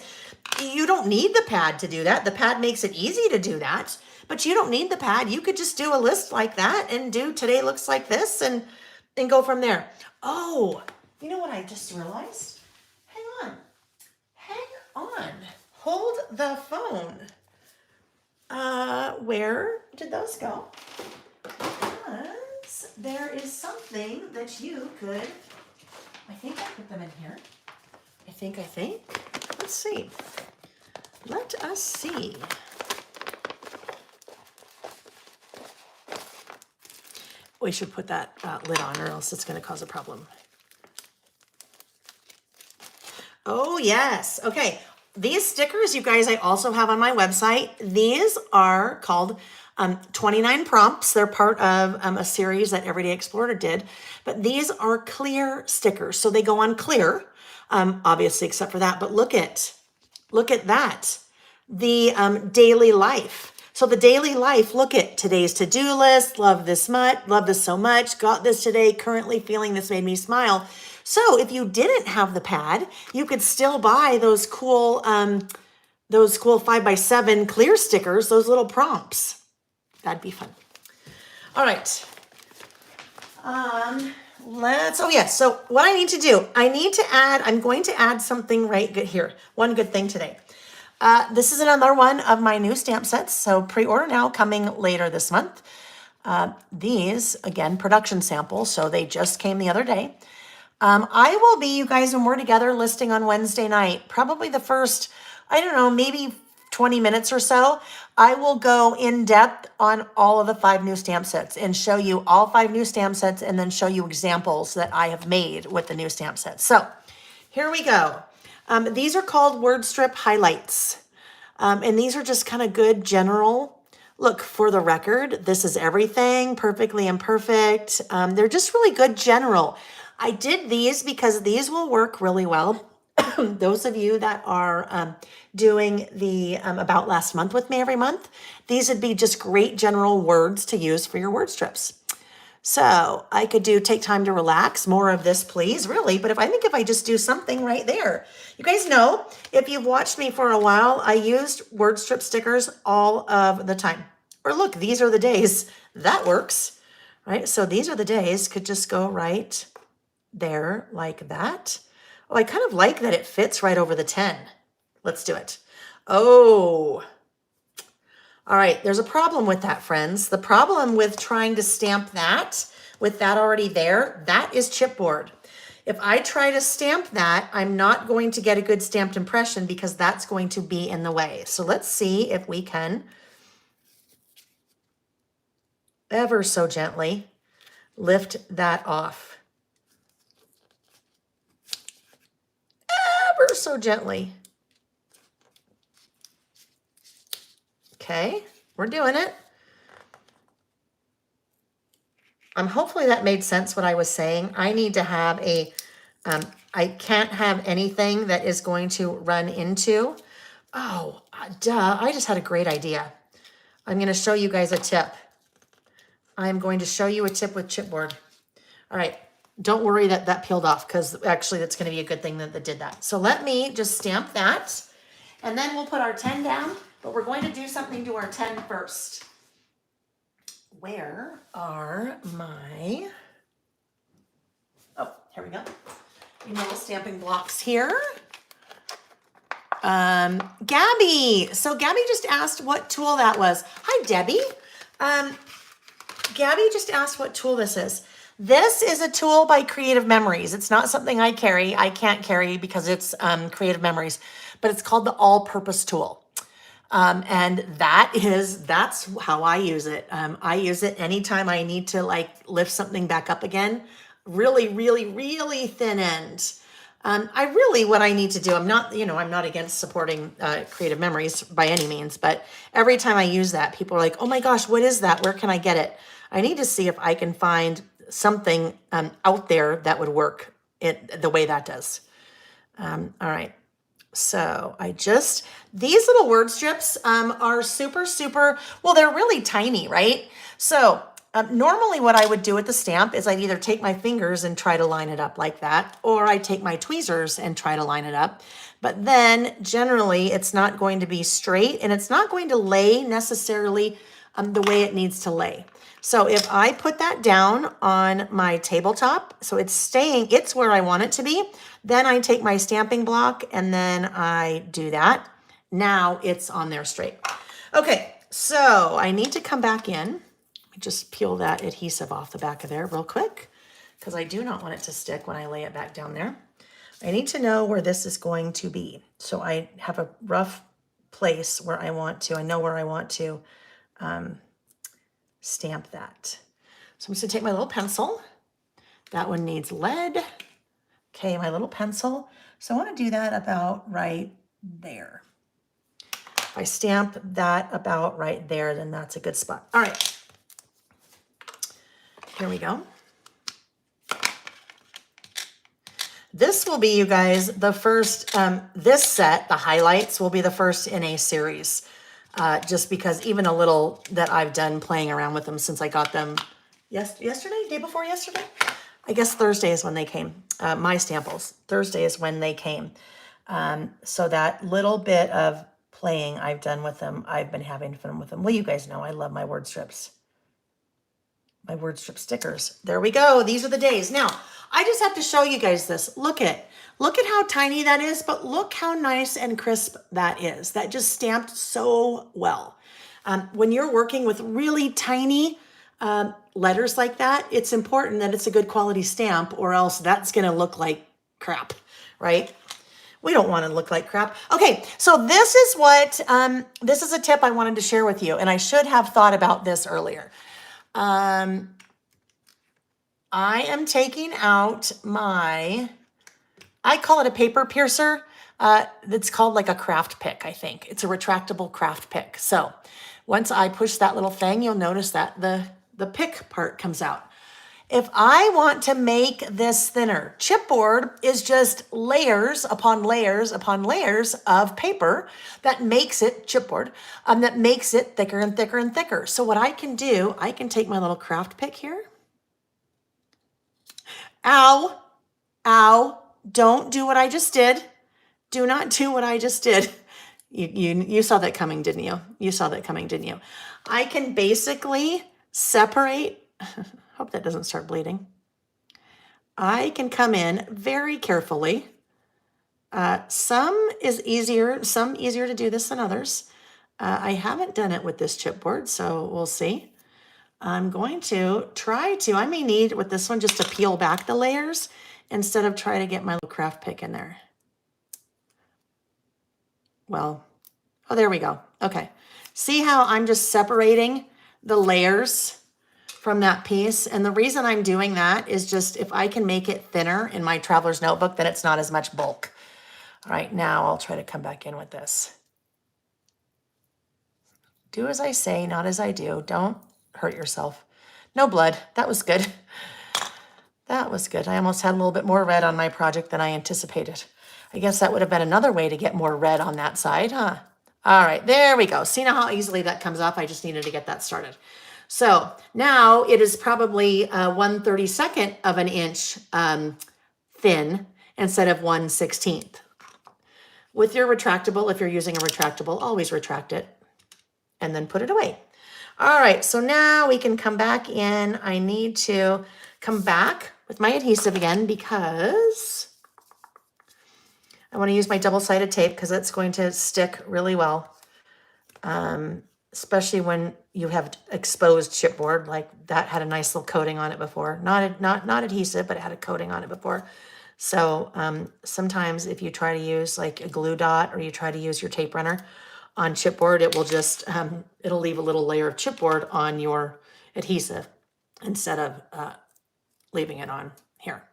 You don't need the pad to do that. The pad makes it easy to do that. But you don't need the pad. You could just do a list like that and do today looks like this and go from there. Oh, you know what I just realized? Hang on. Hang on. Hold the phone. Where did those go? Because there is something that you could, I think I put them in here. I think. Let's see. Let us see. We should put that lid on or else it's going to cause a problem. Oh, yes. Okay. These stickers, you guys, I also have on my website. These are called 29 prompts. They're part of a series that Everyday Explorer did. But these are clear stickers. So they go on clear, obviously, except for that. But look at that. The daily life. So the daily life, look at today's to-do list, love this so much, got this today, currently feeling this made me smile. So if you didn't have the pad, you could still buy those cool 5x7 clear stickers, those little prompts. That'd be fun. All right. So what I need to do, I'm going to add something right good here. One good thing today. This is another one of my new stamp sets. So pre-order now, coming later this month. These, again, production samples. So they just came the other day. I will be, you guys, when we're together, listing on Wednesday night, probably the first, I don't know, maybe 20 minutes or so. I will go in depth on all of the 5 new stamp sets and show you all 5 new stamp sets and then show you examples that I have made with the new stamp sets. So here we go. These are called word strip highlights. And these are just kind of good general. Look, for the record, this is everything, perfectly imperfect. They're just really good general. I did these because these will work really well. Those of you that are doing the About Last Month with me every month, these would be just great general words to use for your word strips. So I could do take time to relax, more of this, please, really. But if I just do something right there, you guys know, if you've watched me for a while, I used word strip stickers all of the time. Or look, these are the days. That works, right? So these are the days, could just go right there like that. Oh, I kind of like that it fits right over the 10. Let's do it. Oh, all right. There's a problem with that, friends. The problem with trying to stamp that with that already there, that is chipboard. If I try to stamp that, I'm not going to get a good stamped impression because that's going to be in the way. So let's see if we can ever so gently lift that off. Ever so gently. Okay, we're doing it. Hopefully that made sense what I was saying. I need to have I can't have anything that is going to run into. Oh, duh, I just had a great idea. I'm going to show you guys a tip. I'm going to show you a tip with chipboard. All right, don't worry that that peeled off because actually that's going to be a good thing that did that. So let me just stamp that and then we'll put our 10 down, but we're going to do something to our 10 first. Where are my, oh, here we go. Little stamping blocks here. Gabby. So Gabby just asked what tool that was. Hi, Debbie. Gabby just asked what tool this is. This is a tool by Creative Memories. It's not something I carry. I can't carry because it's Creative Memories, but it's called the All-Purpose Tool. And that's how I use it. I use it anytime I need to like lift something back up again. Really, really, really thin end. what I need to do, I'm not, I'm not against supporting creative memories by any means, but every time I use that, people are like, oh my gosh, what is that? Where can I get it? I need to see if I can find something out there that would work the way that does. All right. So these little word strips are super, super, well, they're really tiny, right? So normally what I would do with the stamp is I'd either take my fingers and try to line it up like that, or I take my tweezers and try to line it up. But then generally it's not going to be straight and it's not going to lay necessarily the way it needs to lay. So if I put that down on my tabletop, so it's where I want it to be, then I take my stamping block and then I do that. Now it's on there straight. Okay, so I need to come back in. Let me just peel that adhesive off the back of there real quick because I do not want it to stick when I lay it back down there. I need to know where this is going to be. So I have a rough place where I know where I want to stamp that. So I'm just gonna take my little pencil. That one needs lead. Okay, my little pencil. So I want to do that about right there. If I stamp that about right there, then that's a good spot. All right, here we go. This will be, you guys, the first, this set, the highlights, will be the first in a series. Just because even a little that I've done playing around with them since I got them yesterday, day before yesterday. I guess Thursday is when they came. My Stamples. Thursday is when they came. So that little bit of playing I've done with them, I've been having fun with them. Well, you guys know I love my word strips. My word strip stickers. There we go. These are the days. Now, I just have to show you guys this. Look at how tiny that is, but look how nice and crisp that is. That just stamped so well. When you're working with really tiny letters like that, it's important that it's a good quality stamp or else that's going to look like crap, right? We don't want to look like crap. Okay, so this is a tip I wanted to share with you, and I should have thought about this earlier. I am taking out I call it a paper piercer. It's called like a craft pick, I think. It's a retractable craft pick. So once I push that little thing, you'll notice that the pick part comes out. If I want to make this thinner, chipboard is just layers upon layers upon layers of paper that makes it chipboard, that makes it thicker and thicker and thicker. So what I can do, I can take my little craft pick here. Ow, ow, don't do what I just did. Do not do what I just did. You saw that coming, didn't you? You saw that coming, didn't you? I can basically separate, hope that doesn't start bleeding. I can come in very carefully. Some easier to do this than others. I haven't done it with this chipboard, so we'll see. I'm going to I may need with this one just to peel back the layers instead of try to get my little craft pick in there. Well, oh, there we go. Okay. See how I'm just separating the layers from that piece? And the reason I'm doing that is just if I can make it thinner in my traveler's notebook, then it's not as much bulk. All right, now I'll try to come back in with this. Do as I say, not as I do. Don't hurt yourself. No blood. That was good. That was good. I almost had a little bit more red on my project than I anticipated. I guess that would have been another way to get more red on that side, huh? All right, there we go. See now how easily that comes off? I just needed to get that started. So now it is probably 1/32 of an inch thin instead of 1/16. With your retractable, if you're using a retractable, always retract it and then put it away. All right, so now we can come back in. I need to come back with my adhesive again because I want to use my double-sided tape because it's going to stick really well, especially when you have exposed chipboard. Like that had a nice little coating on it before. Not adhesive, but it had a coating on it before. So sometimes if you try to use like a glue dot or you try to use your tape runner on chipboard, it will just, it'll leave a little layer of chipboard on your adhesive instead of leaving it on here.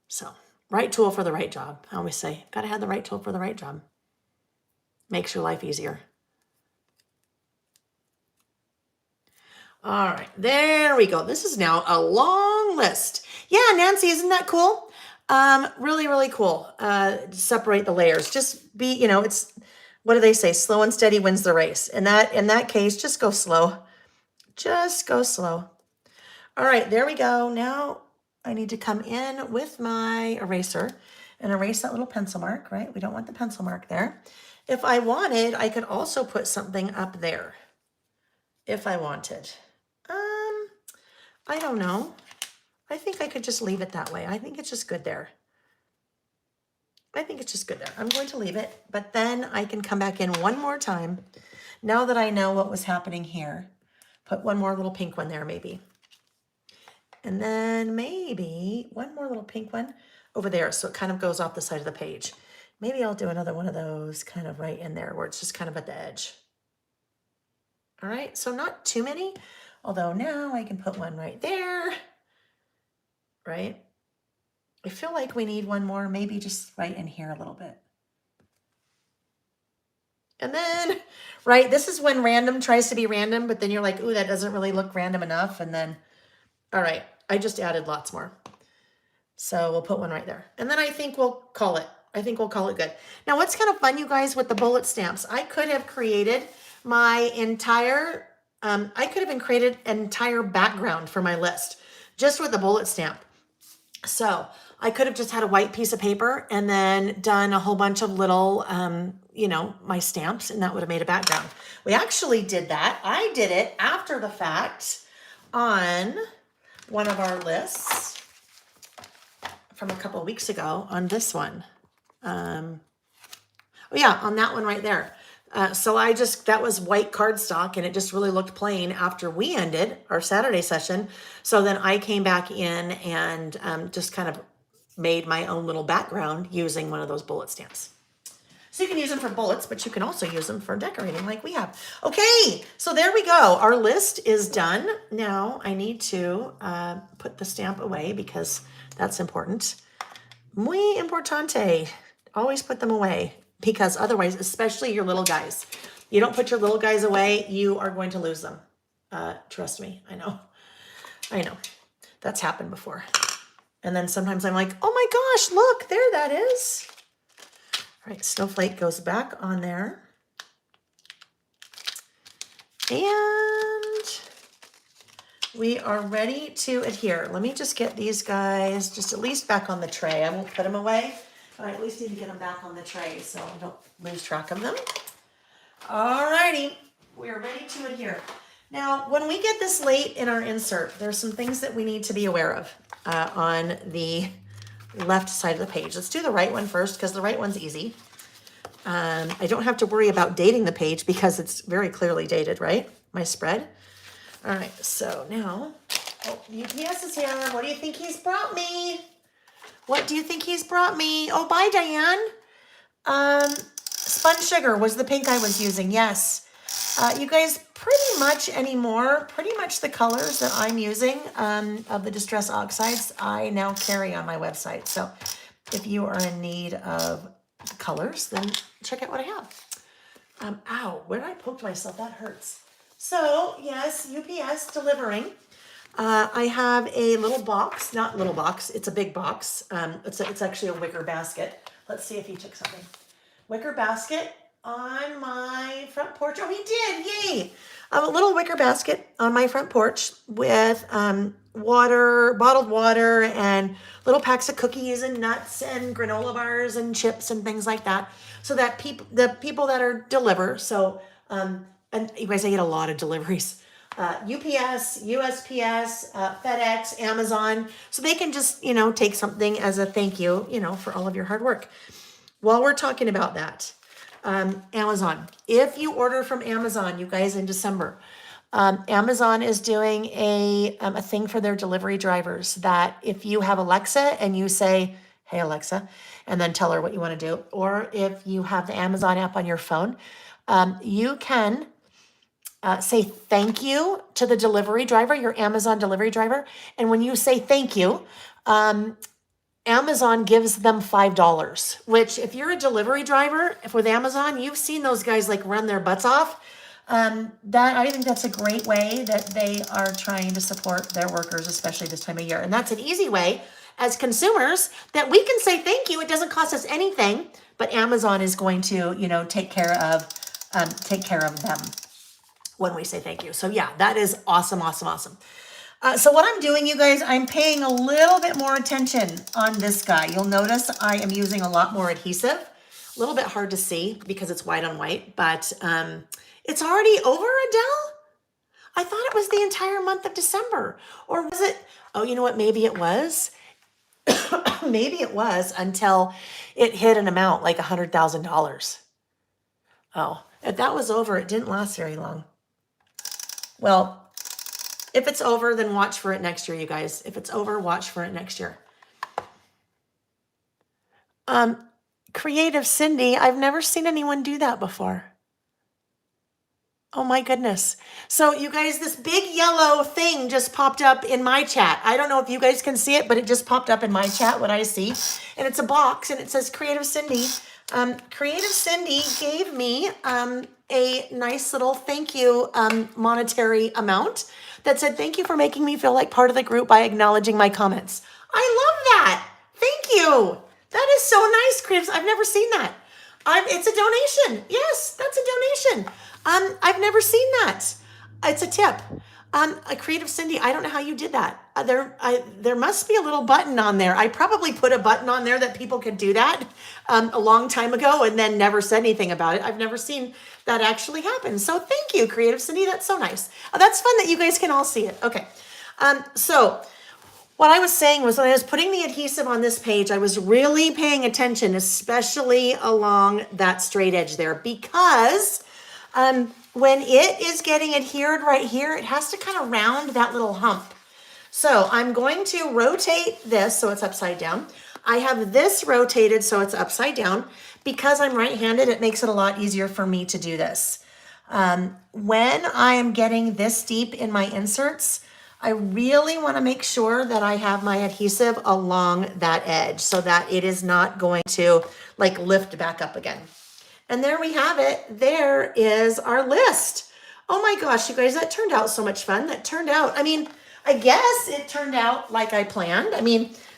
So Right tool for the right job. I always say, gotta have the right tool for the right job. Makes your life easier. All right, there we go. This is now a long list. Yeah, Nancy, isn't that cool? Really, really cool. Separate the layers. Just be, it's, what do they say? Slow and steady wins the race. In that case, just go slow. Just go slow. All right, there we go. Now I need to come in with my eraser and erase that little pencil mark, right? We don't want the pencil mark there. If I wanted, I could also put something up there. If I wanted. I don't know. I think I could just leave it that way. I think it's just good there. I think it's just good there. I'm going to leave it, but then I can come back in one more time. Now that I know what was happening here, put one more little pink one there maybe. And then maybe one more little pink one over there. So it kind of goes off the side of the page. Maybe I'll do another one of those kind of right in there where it's just kind of at the edge. All right, so not too many, although now I can put one right there, right? I feel like we need one more, maybe just right in here a little bit. And then, right, this is when random tries to be random, but then you're like, ooh, that doesn't really look random enough. And then, all right, I just added lots more. So we'll put one right there. And then I think we'll call it. I think we'll call it good. Now, what's kind of fun, you guys, with the bullet stamps, I could have created my entire, created an entire background for my list just with the bullet stamp. So I could have just had a white piece of paper and then done a whole bunch of little, my stamps, and that would have made a background. We actually did that. I did it after the fact on one of our lists from a couple of weeks ago on this one. On that one right there. So that was white cardstock, and it just really looked plain after we ended our Saturday session. So then I came back in and just kind of made my own little background using one of those bullet stamps. So you can use them for bullets, but you can also use them for decorating like we have. Okay, so there we go. Our list is done. Now I need to put the stamp away because that's important. Muy importante. Always put them away. Because otherwise, especially your little guys, you don't put your little guys away, you are going to lose them. Trust me, I know. That's happened before. And then sometimes I'm like, oh my gosh, look, there that is. All right, snowflake goes back on there. And we are ready to adhere. Let me just get these guys just at least back on the tray. I won't put them away. I at least need to get them back on the tray so I don't lose track of them. All righty, we are ready to adhere. Now, when we get this late in our insert, there's some things that we need to be aware of on the left side of the page. Let's do the right one first because the right one's easy. I don't have to worry about dating the page because it's very clearly dated, right? My spread. All right, so now, UPS is here. What do you think he's brought me? What do you think he's brought me? Oh, bye, Diane. Spun sugar was the pink I was using. Yes. You guys, pretty much the colors that I'm using of the Distress Oxides, I now carry on my website. So if you are in need of the colors, then check out what I have. Ow, where did I poke myself? That hurts. So, yes, UPS delivering. I have a little box, not little box, it's a big box. It's actually a wicker basket. Let's see if he took something. Wicker basket on my front porch. Oh, he did, yay! A little wicker basket on my front porch with water, bottled water, and little packs of cookies and nuts and granola bars and chips and things like that. So that the people that are deliver, so, and you guys, I get a lot of deliveries. UPS, USPS, FedEx, Amazon. So they can just, take something as a thank you, for all of your hard work. While we're talking about that, Amazon. If you order from Amazon, you guys, in December, Amazon is doing a thing for their delivery drivers that if you have Alexa and you say, hey, Alexa, and then tell her what you want to do, or if you have the Amazon app on your phone, you can say thank you to the delivery driver, your Amazon delivery driver. And when you say thank you, Amazon gives them $5, which if you're a delivery driver, if with Amazon, you've seen those guys like run their butts off. That I think that's a great way that they are trying to support their workers, especially this time of year. And that's an easy way as consumers that we can say thank you. It doesn't cost us anything, but Amazon is going to, take care of them when we say thank you. So yeah, that is awesome, awesome, awesome. So what I'm doing, you guys, I'm paying a little bit more attention on this guy. You'll notice I am using a lot more adhesive. A little bit hard to see because it's white on white, but it's already over, Adele? I thought it was the entire month of December. Or was it? Oh, you know what? Maybe it was. Maybe it was until it hit an amount like $100,000. Oh, if that was over, it didn't last very long. Well, if it's over, then watch for it next year, you guys. If it's over, watch for it next year. Creative Cindy, I've never seen anyone do that before. Oh my goodness. So you guys, this big yellow thing just popped up in my chat. I don't know if you guys can see it, but it just popped up in my chat, what I see. And it's a box and it says Creative Cindy. Creative Cindy gave me a nice little thank you monetary amount that said, thank you for making me feel like part of the group by acknowledging my comments. I love that. Thank you. That is so nice, Creative. I've never seen that. It's a donation. Yes, that's a donation. I've never seen that. It's a tip. A Creative Cindy, I don't know how you did that. There must be a little button on there. I probably put a button on there that people could do that a long time ago and then never said anything about it. I've never seen that actually happen. So thank you, Creative Cindy. That's so nice. That's fun that you guys can all see it. Okay. So what I was saying was when I was putting the adhesive on this page, I was really paying attention, especially along that straight edge there, because when it is getting adhered right here, it has to kind of round that little hump. So I'm going to rotate this so it's upside down. I have this rotated so it's upside down. Because I'm right-handed, it makes it a lot easier for me to do this. When I am getting this deep in my inserts, I really want to make sure that I have my adhesive along that edge so that it is not going to like lift back up again. And there we have it. There is our list. Oh my gosh, you guys, that turned out so much fun. That turned out, I guess it turned out like I planned.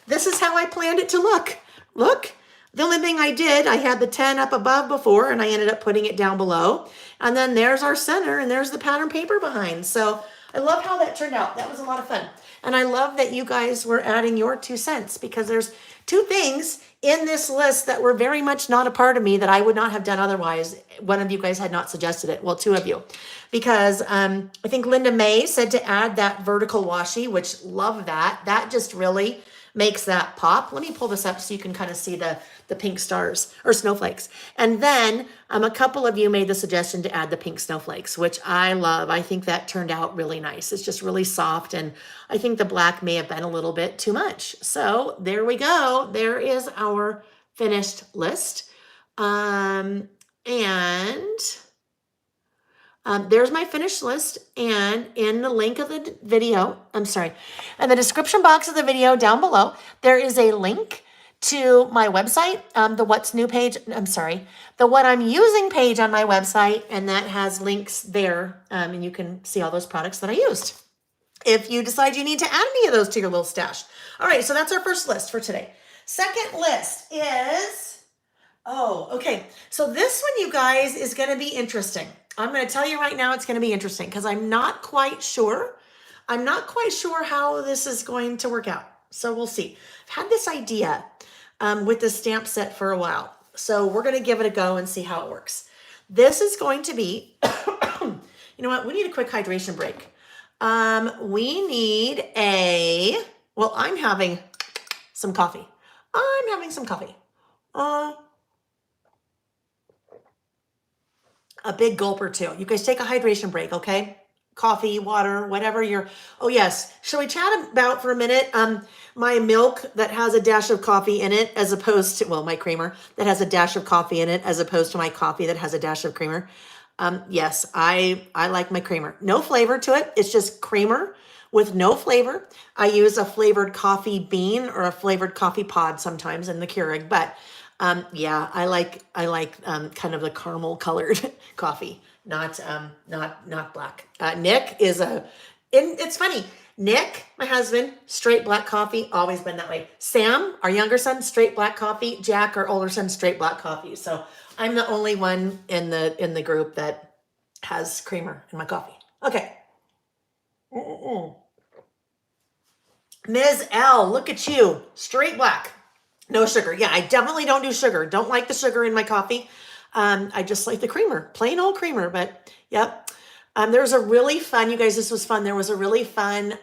This is how I planned it to look. Look, the only thing I did, I had the 10 up above before and I ended up putting it down below. And then there's our center and there's the pattern paper behind. So I love how that turned out. That was a lot of fun. And I love that you guys were adding your 2 cents because there's 2 things in this list that were very much not a part of me that I would not have done otherwise. One of you guys had not suggested it. Well, 2 of you. Because I think Linda May said to add that vertical washi, which love that. That just really makes that pop. Let me pull this up so you can kind of see the pink stars or snowflakes. And then a couple of you made the suggestion to add the pink snowflakes, which I love. I think that turned out really nice. It's just really soft. And I think the black may have been a little bit too much. So there we go. There is our finished list. There's my finished list, and in the link of the video, in the description box of the video down below, there is a link to my website, the What's New page, the What I'm Using page on my website, and that has links there, and you can see all those products that I used. If you decide you need to add any of those to your little stash. All right, so that's our first list for today. Second list is, so this one, you guys, is going to be interesting. I'm going to tell you right now it's going to be interesting because I'm not quite sure. I'm not quite sure how this is going to work out. So we'll see. I've had this idea with the stamp set for a while. So we're going to give it a go and see how it works. This is going to be, you know what? We need a quick hydration break. We need I'm having some coffee. A big gulp or 2. You guys take a hydration break, okay? Coffee, water, whatever oh yes. Shall we chat about for a minute my milk that has a dash of coffee in it as opposed to, my creamer that has a dash of coffee in it as opposed to my coffee that has a dash of creamer? Yes, I like my creamer. No flavor to it. It's just creamer with no flavor. I use a flavored coffee bean or a flavored coffee pod sometimes in the Keurig, but yeah, I like kind of the caramel colored coffee, not black. Nick is it's funny. Nick, my husband, straight black coffee, always been that way. Sam, our younger son, straight black coffee. Jack, our older son, straight black coffee. So I'm the only one in the group that has creamer in my coffee. Okay. Ms. L, look at you, straight black, no sugar. Yeah, I definitely don't do sugar. Don't like the sugar in my coffee. I just like the creamer, plain old creamer. But yep. There was a really fun, you guys, this was fun. There was a really fun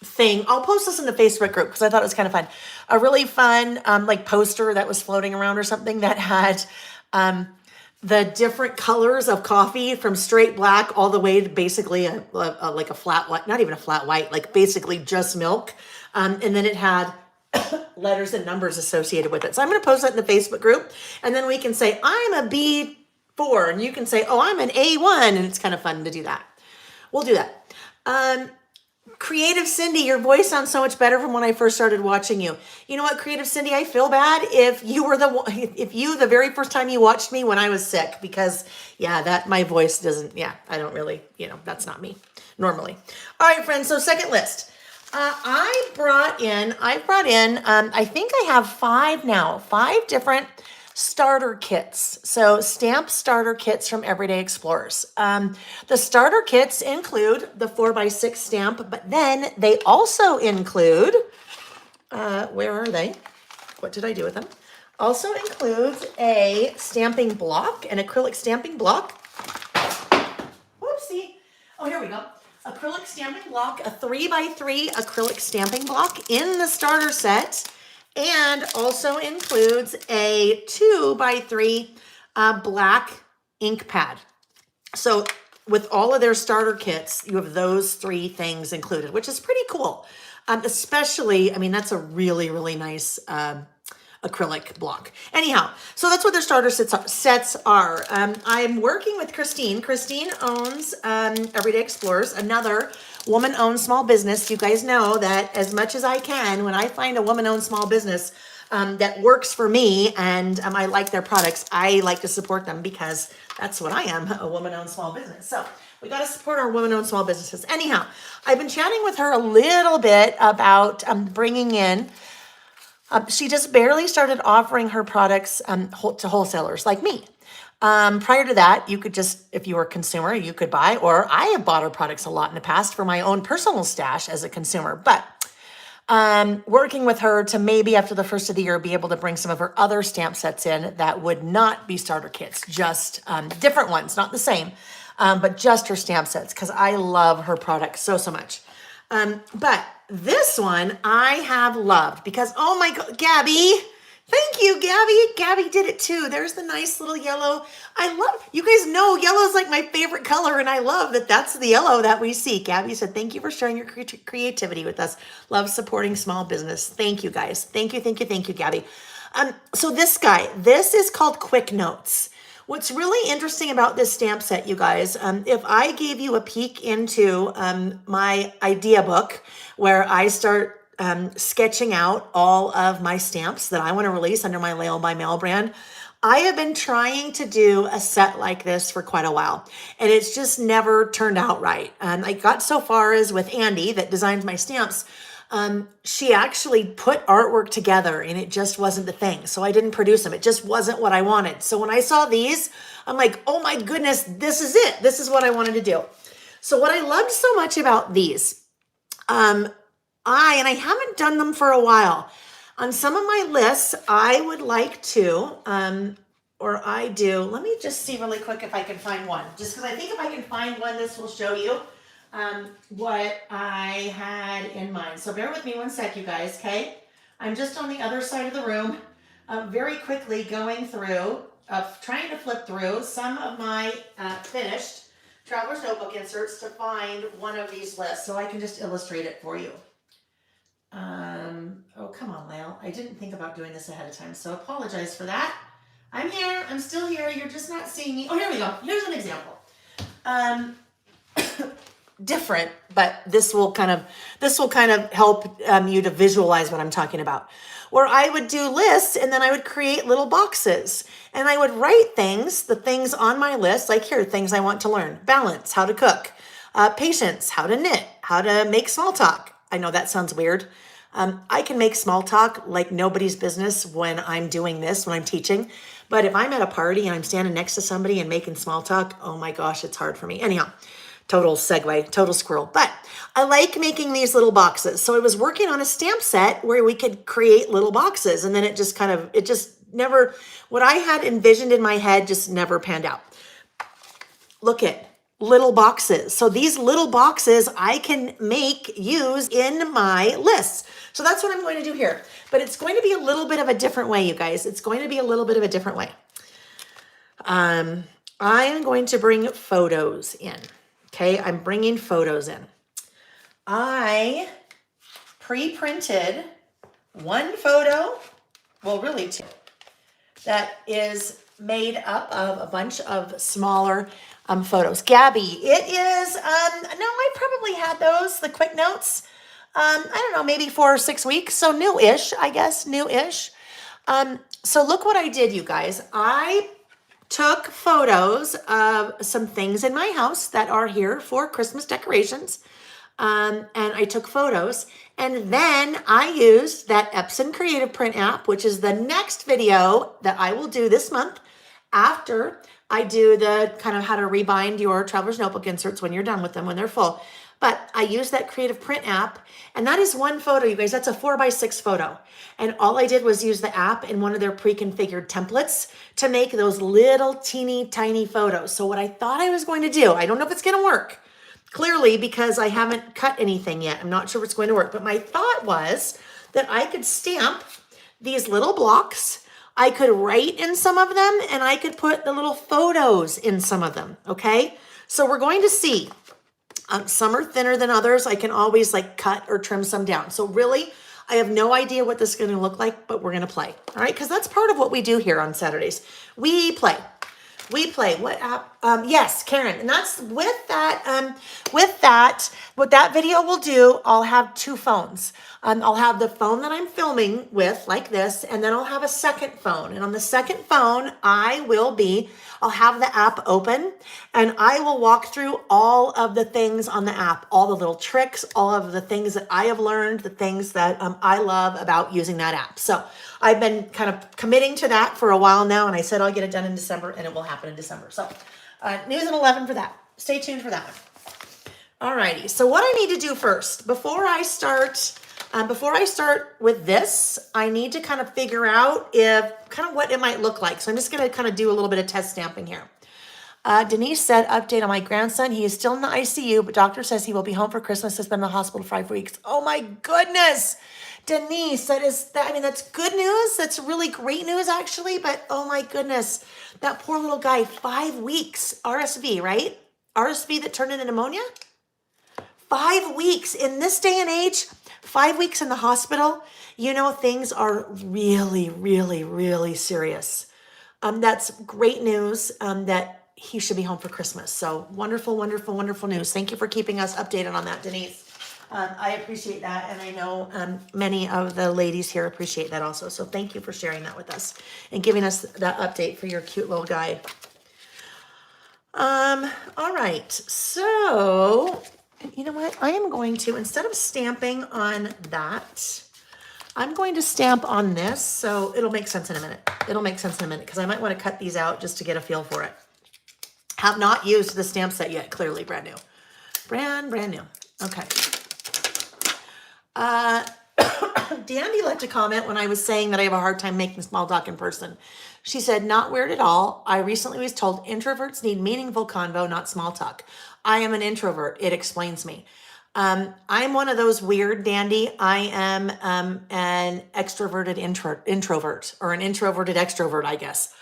thing. I'll post this in the Facebook group because I thought it was kind of fun. A really fun like poster that was floating around or something that had the different colors of coffee from straight black all the way to basically like a flat white, not even a flat white, like basically just milk. And then it had letters and numbers associated with it. So I'm going to post that in the Facebook group, and then we can say, I'm a B4, and you can say, oh, I'm an A1, and it's kind of fun to do that. We'll do that. Creative Cindy, your voice sounds so much better from when I first started watching you. You know what, Creative Cindy, I feel bad if the very first time you watched me when I was sick, because yeah, that my voice doesn't, yeah, I don't really, that's not me normally. All right, friends, so second list. I brought in, I think I have 5 different starter kits. So stamp starter kits from Everyday Explorers. The starter kits include the 4x6 stamp, but then they also include, where are they? What did I do with them? Also includes a stamping block, an acrylic stamping block. Whoopsie. Oh, here we go. Acrylic stamping block, a 3x3 acrylic stamping block in the starter set, and also includes a 2x3 black ink pad. So with all of their starter kits, you have those 3 things included, which is pretty cool. Especially, I mean, that's a really, really nice acrylic block. Anyhow, so that's what their starter sets are. I'm working with Christine. Christine owns Everyday Explorers, another woman-owned small business. You guys know that as much as I can, when I find a woman-owned small business that works for me and I like their products, I like to support them because that's what I am, a woman-owned small business. So we got to support our women-owned small businesses. Anyhow, I've been chatting with her a little bit about bringing in. She just barely started offering her products to wholesalers like me. Prior to that, you could just, if you were a consumer, you could buy, or I have bought her products a lot in the past for my own personal stash as a consumer. But working with her to maybe after the first of the year be able to bring some of her other stamp sets in that would not be starter kits, just different ones, not the same, but just her stamp sets, because I love her products so much. But this one I have loved because, oh my God, Gabby, thank you, Gabby. Gabby did it too. There's the nice little yellow. I love, you guys know yellow is like my favorite color, and I love that that's the yellow that we see. Gabby said, thank you for sharing your creativity with us. Love supporting small business. Thank you, guys. Thank you, Gabby. So this guy, this is called Quick Notes. What's really interesting about this stamp set, you guys, if I gave you a peek into my idea book where I start sketching out all of my stamps that I want to release under my Layle by Mail brand, I have been trying to do a set like this for quite a while, and it's just never turned out right. I got so far as with Andy that designed my stamps. She actually put artwork together and it just wasn't the thing. So I didn't produce them. It just wasn't what I wanted. So when I saw these, I'm like, oh my goodness, this is it. This is what I wanted to do. So what I loved so much about these, I haven't done them for a while. On some of my lists, I would like to, let me just see really quick if I can find one. Just because I think if I can find one, this will show you what I had in mind. So bear with me one sec, you guys, okay? I'm just on the other side of the room, very quickly going through, trying to flip through some of my finished Traveler's Notebook inserts to find one of these lists so I can just illustrate it for you. Oh, come on, Layle. I didn't think about doing this ahead of time, so apologize for that. I'm here. I'm still here. You're just not seeing me. Oh, here we go. Here's an example. different, but this will kind of help you to visualize what I'm talking about. Where I would do lists and then I would create little boxes and I would write the things on my list, like here, things I want to learn: balance, how to cook, patience, how to knit, how to make small talk. I know that sounds weird. I can make small talk like nobody's business when I'm doing this, when I'm teaching. But if I'm at a party and I'm standing next to somebody and making small talk, oh my gosh, it's hard for me. Anyhow, total segue, total squirrel. But I like making these little boxes. So I was working on a stamp set where we could create little boxes. And then it just never, what I had envisioned in my head just never panned out. Look at little boxes. So these little boxes I can use in my lists. So that's what I'm going to do here. But it's going to be a little bit of a different way, you guys. It's going to be a little bit of a different way. I am going to bring photos in. Okay, I'm bringing photos in. I pre-printed one photo, well, really two, that is made up of a bunch of smaller photos. Gabby, it is, no, I probably had those, the quick notes, I don't know, maybe 4 or 6 weeks. So new-ish, I guess, new-ish. So look what I did, you guys. I took photos of some things in my house that are here for Christmas decorations. And I took photos, and then I used that Epson Creative Print app, which is the next video that I will do this month after I do the kind of how to rebind your traveler's notebook inserts when you're done with them, when they're full. But I use that Creative Print app, and that is one photo, you guys. That's a 4x6 photo. And all I did was use the app in one of their pre-configured templates to make those little teeny tiny photos. So what I thought I was going to do, I don't know if it's going to work, clearly, because I haven't cut anything yet. I'm not sure if it's going to work. But my thought was that I could stamp these little blocks. I could write in some of them, and I could put the little photos in some of them, okay? So we're going to see. Some are thinner than others. I can always like cut or trim some down. So really, I have no idea what this is going to look like, but we're going to play. All right, because that's part of what we do here on Saturdays. We play. We play. What app? Yes, Karen. And that's with that. What that video will do, I'll have 2 phones. I'll have the phone that I'm filming with, like this, and then I'll have a second phone. And on the second phone, I'll have the app open, and I will walk through all of the things on the app, all the little tricks, all of the things that I have learned, the things that I love about using that app. So I've been kind of committing to that for a while now, and I said I'll get it done in December, and it will happen in December. So news at 11 for that. Stay tuned for that one. Alrighty, so what I need to do first, before I start with this, I need to kind of figure out what it might look like. So I'm just going to kind of do a little bit of test stamping here. Denise said, update on my grandson. He is still in the ICU, but doctor says he will be home for Christmas. Has been in the hospital 5 weeks. Oh my goodness, Denise, that's good news. That's really great news, actually. But oh my goodness, that poor little guy, 5 weeks, RSV, right? RSV that turned into pneumonia. 5 weeks in this day and age, 5 weeks in the hospital. You know, things are really, really, really serious. That's great news that he should be home for Christmas. So wonderful, wonderful, wonderful news. Thank you for keeping us updated on that, Denise. I appreciate that. And I know many of the ladies here appreciate that also. So thank you for sharing that with us and giving us that update for your cute little guy. All right. So you know what? I am going to, instead of stamping on that, I'm going to stamp on this. So it'll make sense in a minute. It'll make sense in a minute because I might want to cut these out just to get a feel for it. Have not used the stamp set yet. Clearly brand new. Brand new. Okay. Dandy left a comment when I was saying that I have a hard time making small talk in person. She said, not weird at all. I recently was told introverts need meaningful convo, not small talk. I am an introvert. It explains me. I'm one of those weird, Dandy. I am an extroverted introvert or an introverted extrovert, I guess.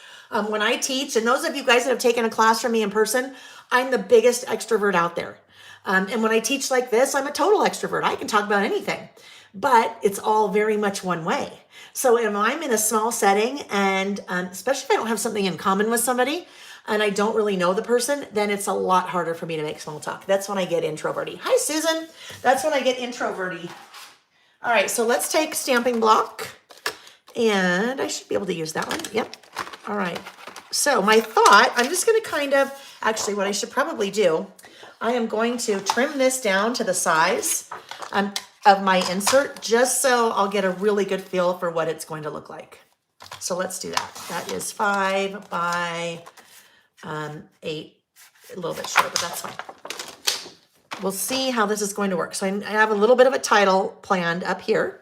When I teach, and those of you guys that have taken a class from me in person, I'm the biggest extrovert out there. And when I teach like this, I'm a total extrovert. I can talk about anything, but it's all very much one way. So if I'm in a small setting and especially if I don't have something in common with somebody, and I don't really know the person, then it's a lot harder for me to make small talk. That's when I get introverty. Hi, Susan. That's when I get introverty. All right, so let's take stamping block, and I should be able to use that one. Yep. All right. So my thought, I'm just going to kind of, actually what I should probably do, I am going to trim this down to the size of my insert, just so I'll get a really good feel for what it's going to look like. So let's do that. That is 5 by 8, a little bit short, but that's fine. We'll see how this is going to work. So I have a little bit of a title planned up here.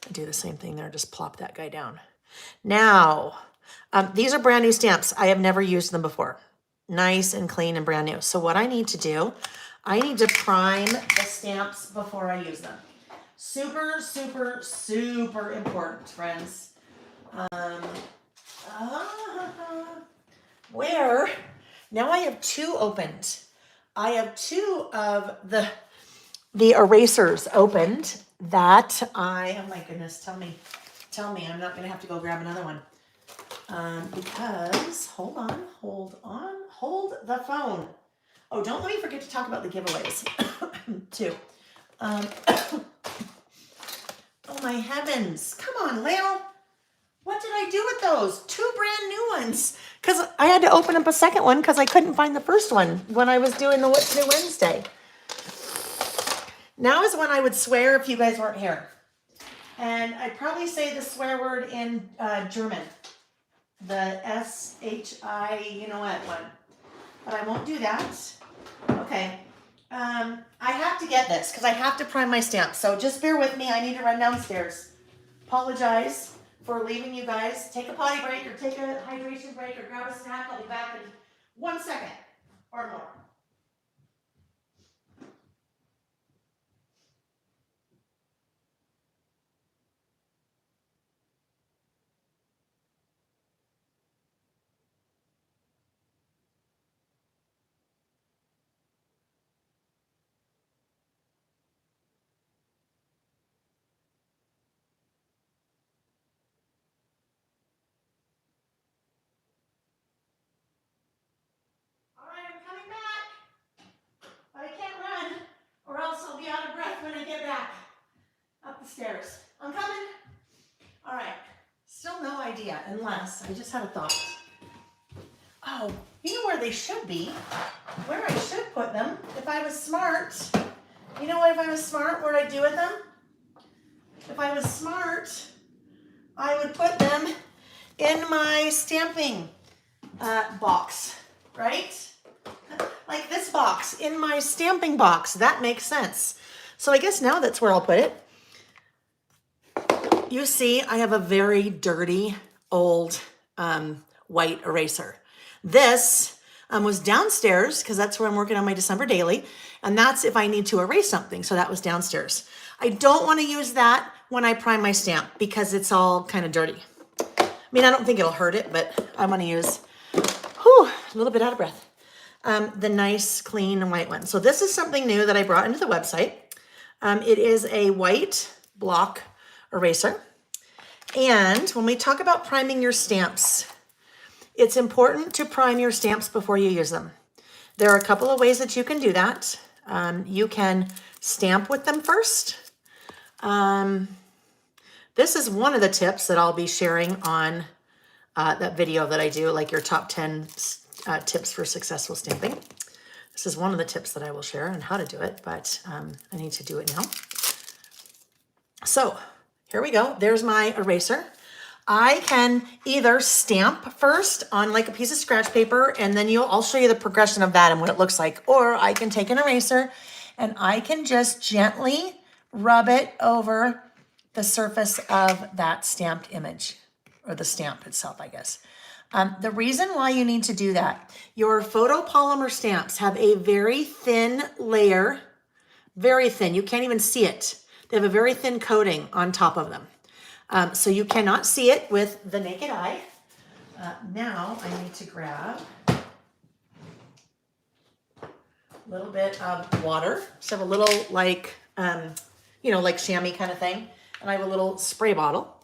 Do the same thing there, just plop that guy down. Now, these are brand new stamps. I have never used them before. Nice and clean and brand new. So what I need to do, I need to prime the stamps before I use them. Super, super, super important, friends. Where, now I have 2 opened. I have 2 of the erasers opened that oh my goodness, tell me, I'm not gonna have to go grab another one. Because, hold the phone. Oh, don't let me forget to talk about the giveaways too. Oh my heavens, come on, Layle. What did I do with those? 2 brand new ones. Because I had to open up a second one because I couldn't find the first one when I was doing the What's New Wednesday. Now is when I would swear if you guys weren't here. And I'd probably say the swear word in German. The S-H-I, you know what one. But I won't do that. Okay. I have to get this because I have to prime my stamp. So just bear with me. I need to run downstairs. Apologize for leaving you guys. Take a potty break or take a hydration break or grab a snack. I'll be back in 1 second or more. Stairs. I'm coming. All right. Still no idea, unless I just had a thought. Oh, you know where they should be? Where I should put them if I was smart. You know what, if I was smart, what would I do with them? If I was smart, I would put them in my stamping box, right? Like this box, in my stamping box. That makes sense. So I guess now that's where I'll put it. You see, I have a very dirty, old white eraser. This was downstairs because that's where I'm working on my December daily. And that's if I need to erase something. So that was downstairs. I don't want to use that when I prime my stamp because it's all kind of dirty. I mean, I don't think it'll hurt it, but I want to use, a little bit out of breath, the nice, clean white one. So this is something new that I brought into the website. It is a white block eraser. And when we talk about priming your stamps, it's important to prime your stamps before you use them. There are a couple of ways that you can do that. You can stamp with them first. This is one of the tips that I'll be sharing on that video that I do, like your top 10 tips for successful stamping. This is one of the tips that I will share on how to do it, but I need to do it now. So here we go. There's my eraser. I can either stamp first on like a piece of scratch paper, and then I'll show you the progression of that and what it looks like. Or I can take an eraser and I can just gently rub it over the surface of that stamped image, or the stamp itself, I guess. The reason why you need to do that, your photopolymer stamps have a very thin layer, very thin. You can't even see it. They have a very thin coating on top of them. So you cannot see it with the naked eye. Now I need to grab a little bit of water. So I have a little like, like chamois kind of thing. And I have a little spray bottle.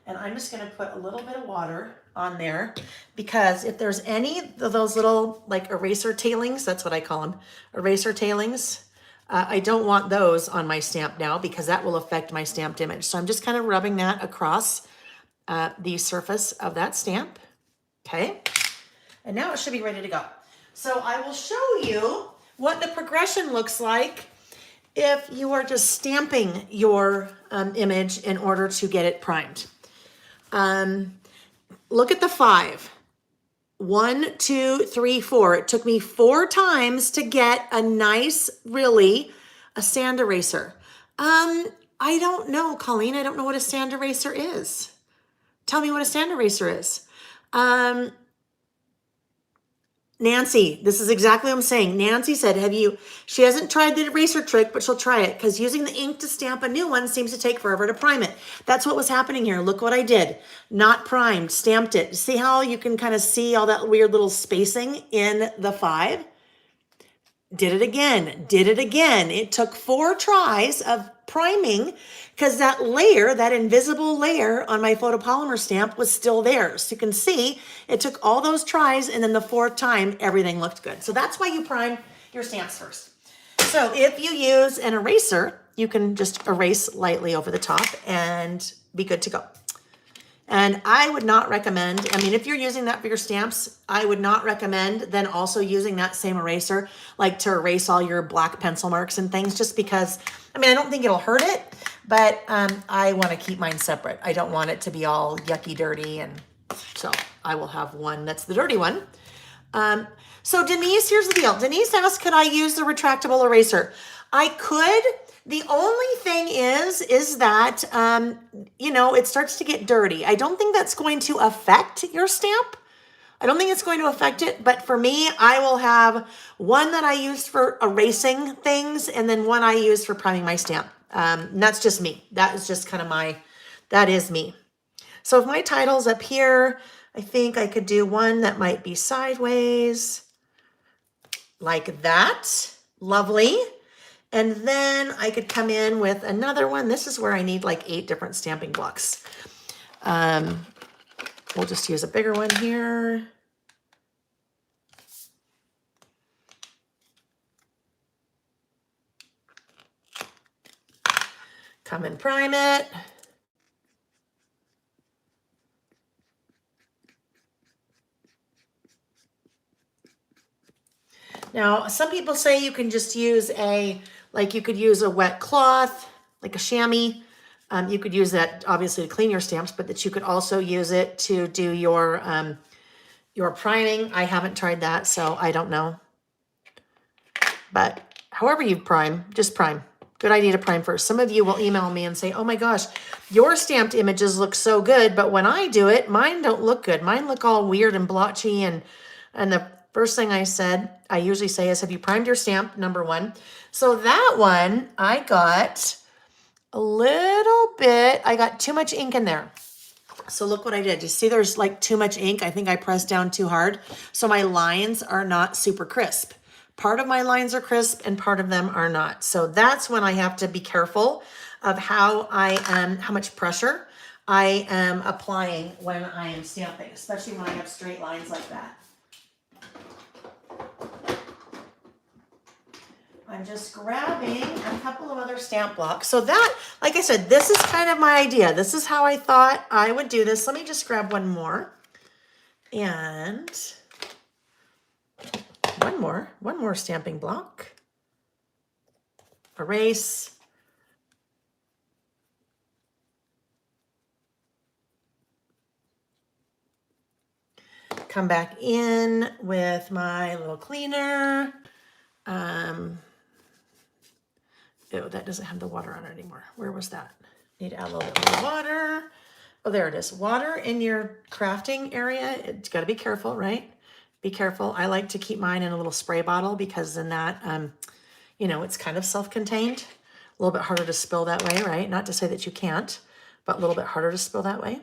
And I'm just gonna put a little bit of water on there because if there's any of those little like eraser tailings, that's what I call them, eraser tailings, I don't want those on my stamp now because that will affect my stamped image. So I'm just kind of rubbing that across the surface of that stamp, okay? And now it should be ready to go. So I will show you what the progression looks like if you are just stamping your image in order to get it primed. Look at the 5. 1, 2, 3, 4. It took me 4 times to get a nice, really, a sand eraser. I don't know, Colleen. I don't know what a sand eraser is. Tell me what a sand eraser is. Nancy, this is exactly what I'm saying. Nancy said, she hasn't tried the eraser trick, but she'll try it because using the ink to stamp a new one seems to take forever to prime it. That's what was happening here. Look what I did. Not primed, stamped it. See how you can kind of see all that weird little spacing in the 5? Did it again, did it again. It took 4 tries of priming because that layer, that invisible layer on my photopolymer stamp was still there. So you can see it took all those tries and then the 4th time, everything looked good. So that's why you prime your stamps first. So if you use an eraser, you can just erase lightly over the top and be good to go. And I would not recommend, I mean, if you're using that for your stamps, I would not recommend then also using that same eraser, like to erase all your black pencil marks and things, just because, I mean, I don't think it'll hurt it, but I want to keep mine separate. I don't want it to be all yucky dirty, and so I will have one that's the dirty one. So Denise, here's the deal. Denise asked, could I use the retractable eraser? I could. The only thing is that, you know, it starts to get dirty. I don't think that's going to affect your stamp. I don't think it's going to affect it, but for me, I will have one that I use for erasing things and then one I use for priming my stamp. And that's just me. That is just kind of that is me. So if my title's up here, I think I could do one that might be sideways like that. Lovely. And then I could come in with another one. This is where I need like 8 different stamping blocks. We'll just use a bigger one here. Come and prime it. Now, some people say you can just use you could use a wet cloth, like a chamois. You could use that obviously to clean your stamps, but that you could also use it to do your priming. I haven't tried that, so I don't know. But however you prime, just prime. Good idea to prime first. Some of you will email me and say, oh my gosh, your stamped images look so good, but when I do it, mine don't look good. Mine look all weird and blotchy. And the first thing I usually say is, have you primed your stamp? Number 1. So that one, I got a little bit, I got too much ink in there. So look what I did. You see there's like too much ink. I think I pressed down too hard. So my lines are not super crisp. Part of my lines are crisp and part of them are not. So that's when I have to be careful of how much pressure I am applying when I am stamping, especially when I have straight lines like that. I'm just grabbing a couple of other stamp blocks. So that, like I said, this is kind of my idea. This is how I thought I would do this. Let me just grab one more. And one more stamping block. Erase. Come back in with my little cleaner. Oh, that doesn't have the water on it anymore. Where was that? Need to add a little bit more water. Oh, there it is. Water in your crafting area. It's got to be careful, right? Be careful. I like to keep mine in a little spray bottle because then that, you know, it's kind of self-contained. A little bit harder to spill that way, right? Not to say that you can't, but a little bit harder to spill that way.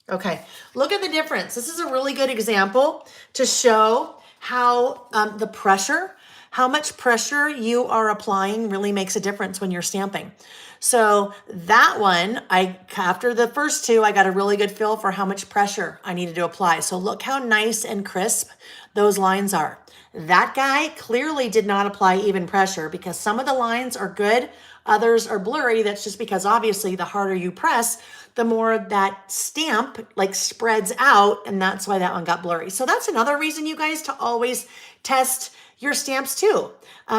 Okay, look at the difference. This is a really good example to show how the pressure, how much pressure you are applying really makes a difference when you're stamping. So that one, after the first two, I got a really good feel for how much pressure I needed to apply. So look how nice and crisp those lines are. That guy clearly did not apply even pressure because some of the lines are good, others are blurry. That's just because obviously the harder you press, the more that stamp like spreads out, and that's why that one got blurry. So that's another reason, you guys, to always test your stamps too.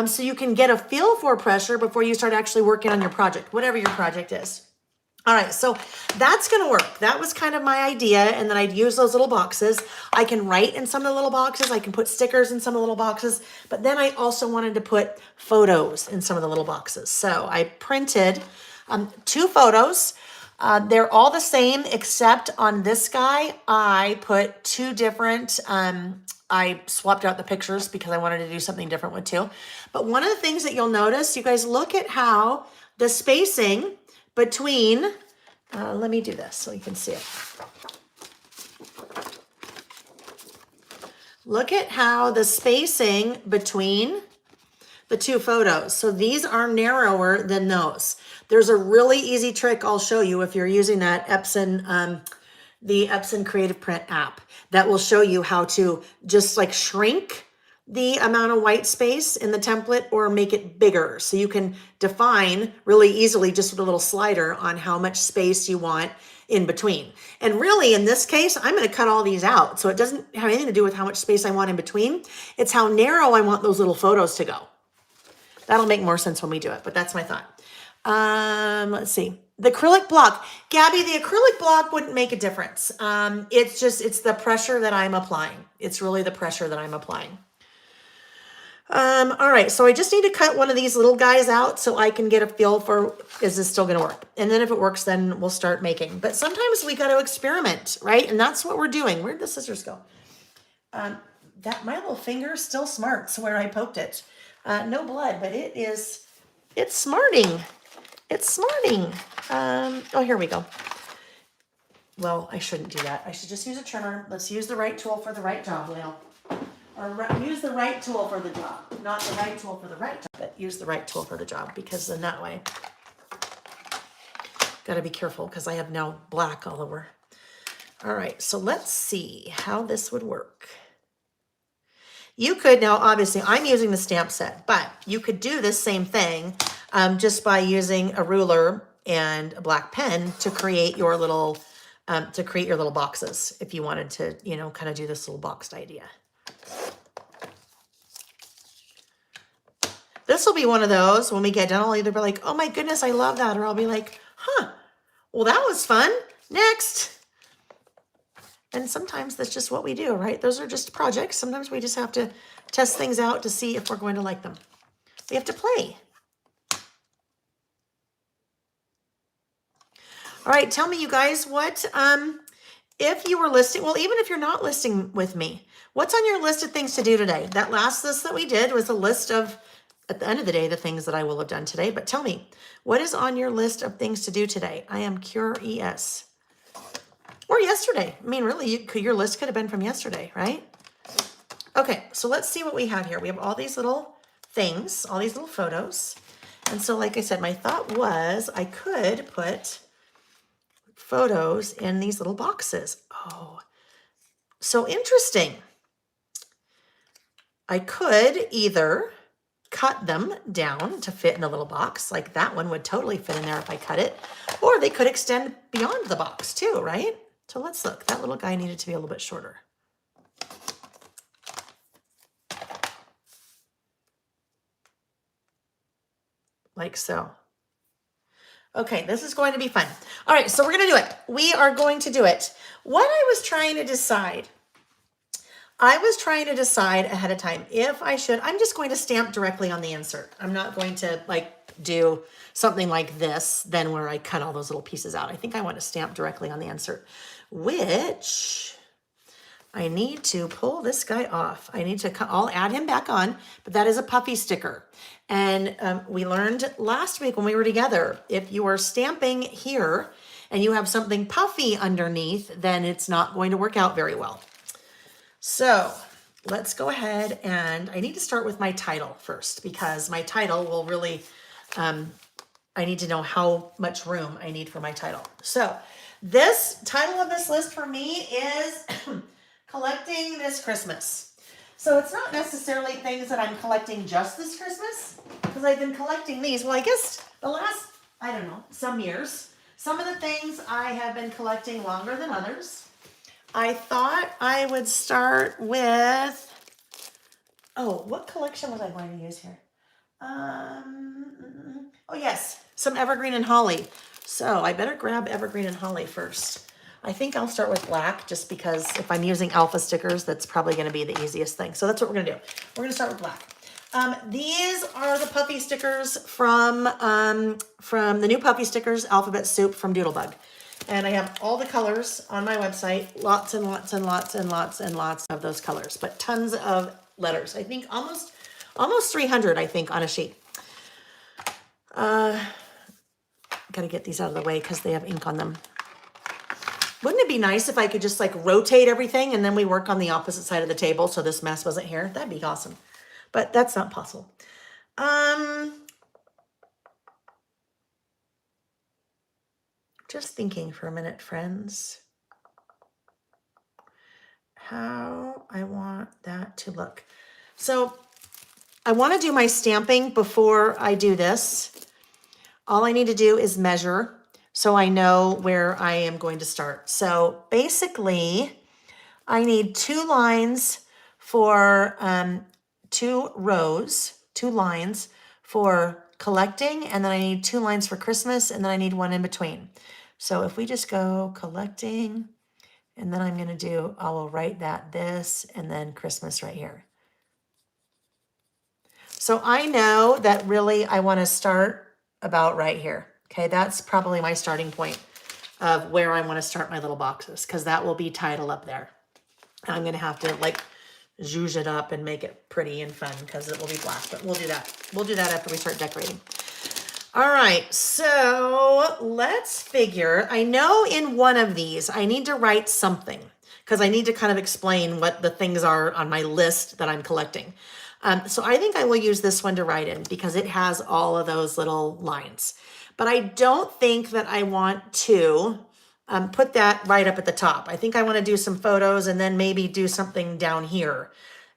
So you can get a feel for pressure before you start actually working on your project, whatever your project is. All right, so that's gonna work. That was kind of my idea, and then I'd use those little boxes. I can write in some of the little boxes, I can put stickers in some of the little boxes, but then I also wanted to put photos in some of the little boxes. So I printed 2 photos. They're all the same, except on this guy, I put 2 different, I swapped out the pictures because I wanted to do something different with 2. But one of the things that you'll notice, you guys, look at how the spacing between, let me do this so you can see it. Look at how the spacing between the 2 photos. So these are narrower than those. There's a really easy trick I'll show you if you're using that Epson, the Epson Creative Print app, that will show you how to just like shrink the amount of white space in the template or make it bigger. So you can define really easily just with a little slider on how much space you want in between. And really in this case, I'm gonna cut all these out. So it doesn't have anything to do with how much space I want in between. It's how narrow I want those little photos to go. That'll make more sense when we do it, but that's my thought. Let's see. The acrylic block. Gabby, the acrylic block wouldn't make a difference. It's the pressure that I'm applying. It's really the pressure that I'm applying. All right, so I just need to cut one of these little guys out so I can get a feel for, is this still gonna work? And then if it works, then we'll start making. But sometimes we gotta experiment, right? And that's what we're doing. Where'd the scissors go? That my little finger still smarts where I poked it. No blood, but it's smarting. It's smarting. Oh, here we go. Well, I shouldn't do that. I should just use a trimmer. Let's use the right tool for the right job, Layle. Or use the right tool for the job. Not the right tool for the right job, but use the right tool for the job, because then that way, gotta be careful because I have now black all over. All right, so let's see how this would work. You could now, obviously, I'm using the stamp set, but you could do this same thing just by using a ruler and a black pen to create your little boxes if you wanted to, you know, kind of do this little boxed idea. This will be one of those when we get done, I'll either be like, oh my goodness, I love that, or I'll be like, huh, well, that was fun. Next. And sometimes that's just what we do, right? Those are just projects. Sometimes we just have to test things out to see if we're going to like them. We have to play. All right, tell me, you guys, what, if you were listing, well, even if you're not listing with me, what's on your list of things to do today? That last list that we did was a list of, at the end of the day, the things that I will have done today. But tell me, what is on your list of things to do today? I am curious. Or yesterday. I mean, really, your list could have been from yesterday, right? Okay, so let's see what we have here. We have all these little things, all these little photos. And so, like I said, my thought was I could put photos in these little boxes. Oh, so interesting. I could either cut them down to fit in a little box, like that one would totally fit in there if I cut it, or they could extend beyond the box too, right? So let's look. That little guy needed to be a little bit shorter. Like so. Okay, this is going to be fun. All right, so we're going to do it. We are going to do it. What I was trying to decide ahead of time if I should, I'm just going to stamp directly on the insert. I'm not going to like do something like this, then where I cut all those little pieces out. I think I want to stamp directly on the insert, which I need to pull this guy off. I need to cut, I'll add him back on, but that is a puffy sticker. And we learned last week when we were together, if you are stamping here and you have something puffy underneath, then it's not going to work out very well. So let's go ahead and I need to start with my title first because my title will really, I need to know how much room I need for my title. So this title of this list for me is collecting this Christmas. So it's not necessarily things that I'm collecting just this Christmas because I've been collecting these. Well, I guess the last, I don't know, some years. Some of the things I have been collecting longer than others. I thought I would start with, oh, what collection was I going to use here? Oh yes, some evergreen and holly. So I better grab evergreen and holly first. I think I'll start with black just because if I'm using alpha stickers, that's probably going to be the easiest thing. So that's what we're going to do. We're going to start with black. These are the puffy stickers from the new puffy stickers, Alphabet Soup from Doodlebug. And I have all the colors on my website, lots and lots and lots and lots and lots of those colors, but tons of letters. I think almost 300, I think, on a sheet. Got to get these out of the way because they have ink on them. Wouldn't it be nice if I could just like rotate everything and then we work on the opposite side of the table so this mess wasn't here? That'd be awesome. But that's not possible. Just thinking for a minute, friends, how I want that to look. So I want to do my stamping before I do this. All I need to do is measure so I know where I am going to start. So basically, I need 2 lines for 2 rows, 2 lines for collecting, and then I need 2 lines for Christmas, and then I need 1 in between. So if we just go collecting, and then I'm going to do, I will write that this, and then Christmas right here. So I know that really I want to start about right here. Okay, that's probably my starting point of where I want to start my little boxes because that will be title up there. I'm going to have to like zhuzh it up and make it pretty and fun because it will be black, but we'll do that. We'll do that after we start decorating. All right, so let's figure, I know in one of these, I need to write something because I need to kind of explain what the things are on my list that I'm collecting. So I think I will use this one to write in because it has all of those little lines. But I don't think that I want to put that right up at the top. I think I want to do some photos and then maybe do something down here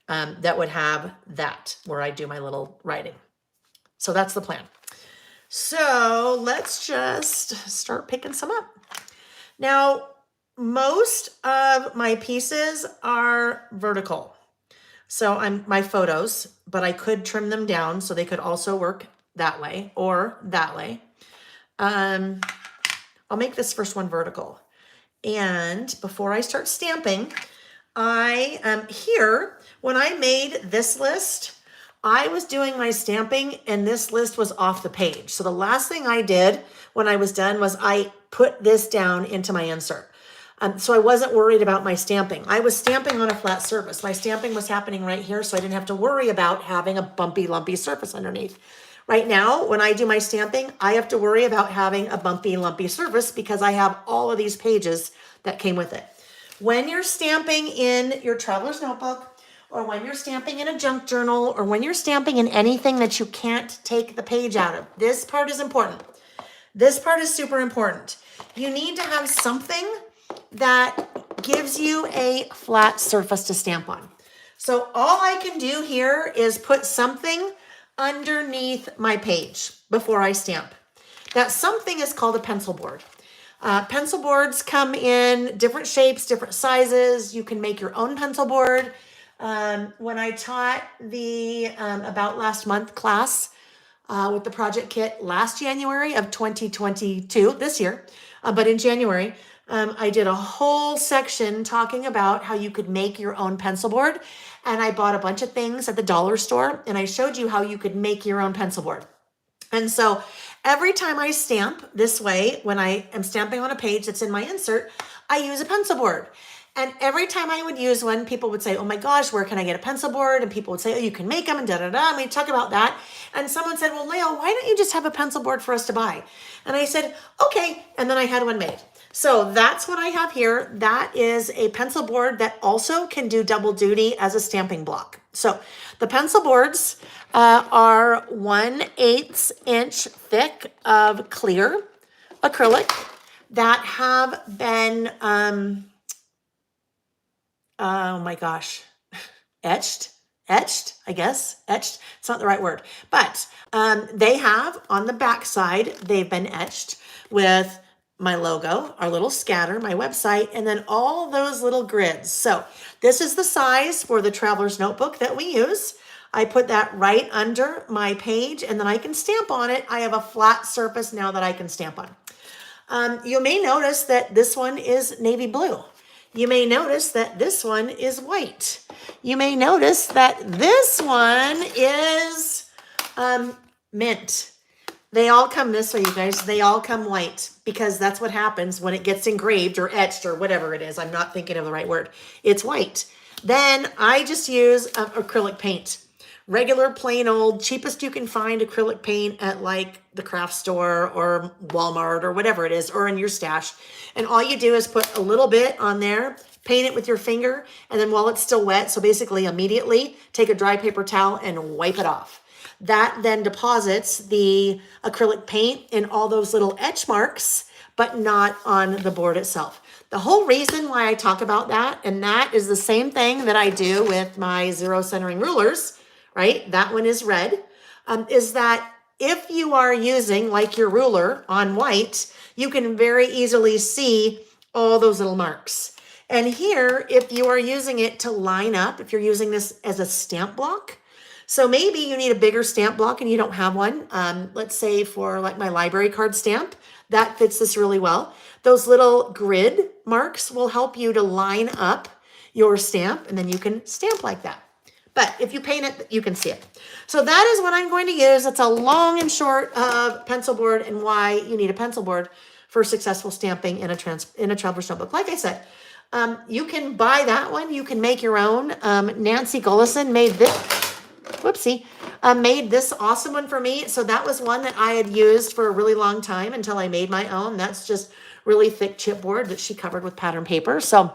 that would have that where I do my little writing. So that's the plan. So let's just start picking some up. Now, most of my pieces are vertical. So I'm my photos, but I could trim them down so they could also work that way or that way. I'll make this first one vertical. And before I start stamping, I am here. When I made this list, I was doing my stamping and this list was off the page. So the last thing I did when I was done was I put this down into my insert. So I wasn't worried about my stamping. I was stamping on a flat surface. My stamping was happening right here, so I didn't have to worry about having a bumpy, lumpy surface underneath. Right now, when I do my stamping, I have to worry about having a bumpy, lumpy surface because I have all of these pages that came with it. When you're stamping in your traveler's notebook, or when you're stamping in a junk journal, or when you're stamping in anything that you can't take the page out of, this part is important. This part is super important. You need to have something that gives you a flat surface to stamp on. So all I can do here is put something underneath my page before I stamp. That something is called a pencil board. Pencil boards come in different shapes, different sizes. You can make your own pencil board. When I taught the About Last Month class with the project kit last January of 2022, this year, but in January, I did a whole section talking about how you could make your own pencil board. And I bought a bunch of things at the dollar store and I showed you how you could make your own pencil board. And so every time I stamp this way, when I am stamping on a page that's in my insert, I use a pencil board. And every time I would use one, people would say, oh my gosh, where can I get a pencil board? And people would say, oh, you can make them and da-da-da. And we'd talk about that. And someone said, well, Layle, why don't you just have a pencil board for us to buy? And I said, okay. And then I had one made. So that's what I have here. That is a pencil board that also can do double duty as a stamping block. So the pencil boards are 1/8 inch thick of clear acrylic that have been, oh my gosh, etched, I guess, etched. It's not the right word, but they have on the back side, they've been etched with my logo, our little scatter, my website, and then all those little grids. So this is the size for the traveler's notebook that we use. I put that right under my page and then I can stamp on it. I have a flat surface now that I can stamp on. You may notice that this one is navy blue. You may notice that this one is white. You may notice that this one is mint. They all come this way, you guys. They all come white because that's what happens when it gets engraved or etched or whatever it is. I'm not thinking of the right word. It's white. Then I just use acrylic paint. Regular, plain old, cheapest you can find acrylic paint at like the craft store or Walmart or whatever it is, or in your stash. And all you do is put a little bit on there, paint it with your finger, and then while it's still wet, so basically immediately take a dry paper towel and wipe it off. That then deposits the acrylic paint in all those little etch marks, but not on the board itself. The whole reason why I talk about that, and that is the same thing that I do with my zero centering rulers, right? That one is red, is that if you are using like your ruler on white, you can very easily see all those little marks. And here, if you are using it to line up, if you're using this as a stamp block, so maybe you need a bigger stamp block and you don't have one. Let's say for like my library card stamp, that fits this really well. Those little grid marks will help you to line up your stamp and then you can stamp like that. But if you paint it, you can see it. So that is what I'm going to use. It's a long and short of pencil board and why you need a pencil board for successful stamping in a traveler's notebook. Like I said, you can buy that one. You can make your own. Nancy Gullison made this. Whoopsie, made this awesome one for me. So that was one that I had used for a really long time until I made my own. That's just really thick chipboard that she covered with pattern paper. So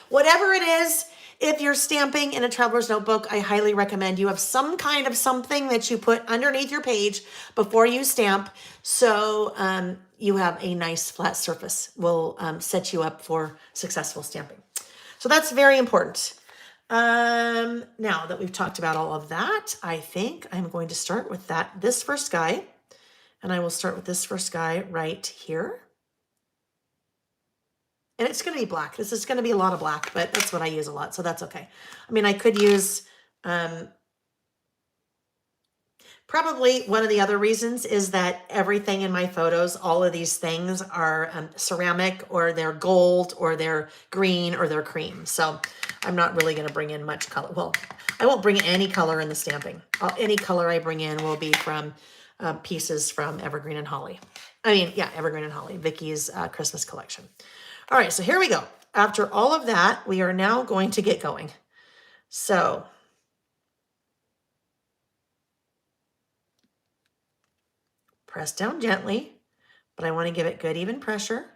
whatever it is, if you're stamping in a traveler's notebook, I highly recommend you have some kind of something that you put underneath your page before you stamp. So you have a nice flat surface. Will set you up for successful stamping. So that's very important. Now that we've talked about all of that, I think I'm going to start with this first guy, and I will start with this first guy right here. And it's going to be black. This is going to be a lot of black, but that's what I use a lot, so that's okay. I mean, I could use, probably one of the other reasons is that everything in my photos, all of these things are ceramic, or they're gold, or they're green, or they're cream. So I'm not really going to bring in much color. Well, I won't bring any color in the stamping. Any color I bring in will be from pieces from Evergreen and Holly. Evergreen and Holly, Vicky's Christmas collection. All right, so here we go. After all of that, we are now going to get going. So press down gently, but I want to give it good even pressure.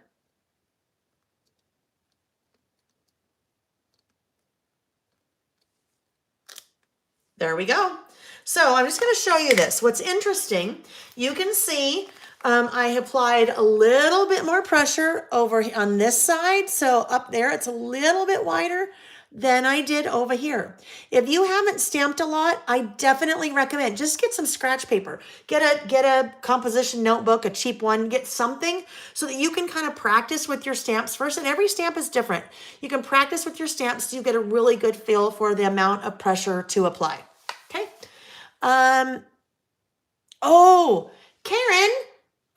There we go. So I'm just going to show you this. What's interesting, you can see I applied a little bit more pressure over on this side. So up there, it's a little bit wider than I did over here. If you haven't stamped a lot, I definitely recommend just get some scratch paper. Get a composition notebook, a cheap one, get something so that you can kind of practice with your stamps first. And every stamp is different. You can practice with your stamps so you get a really good feel for the amount of pressure to apply. Okay. Oh, Karen,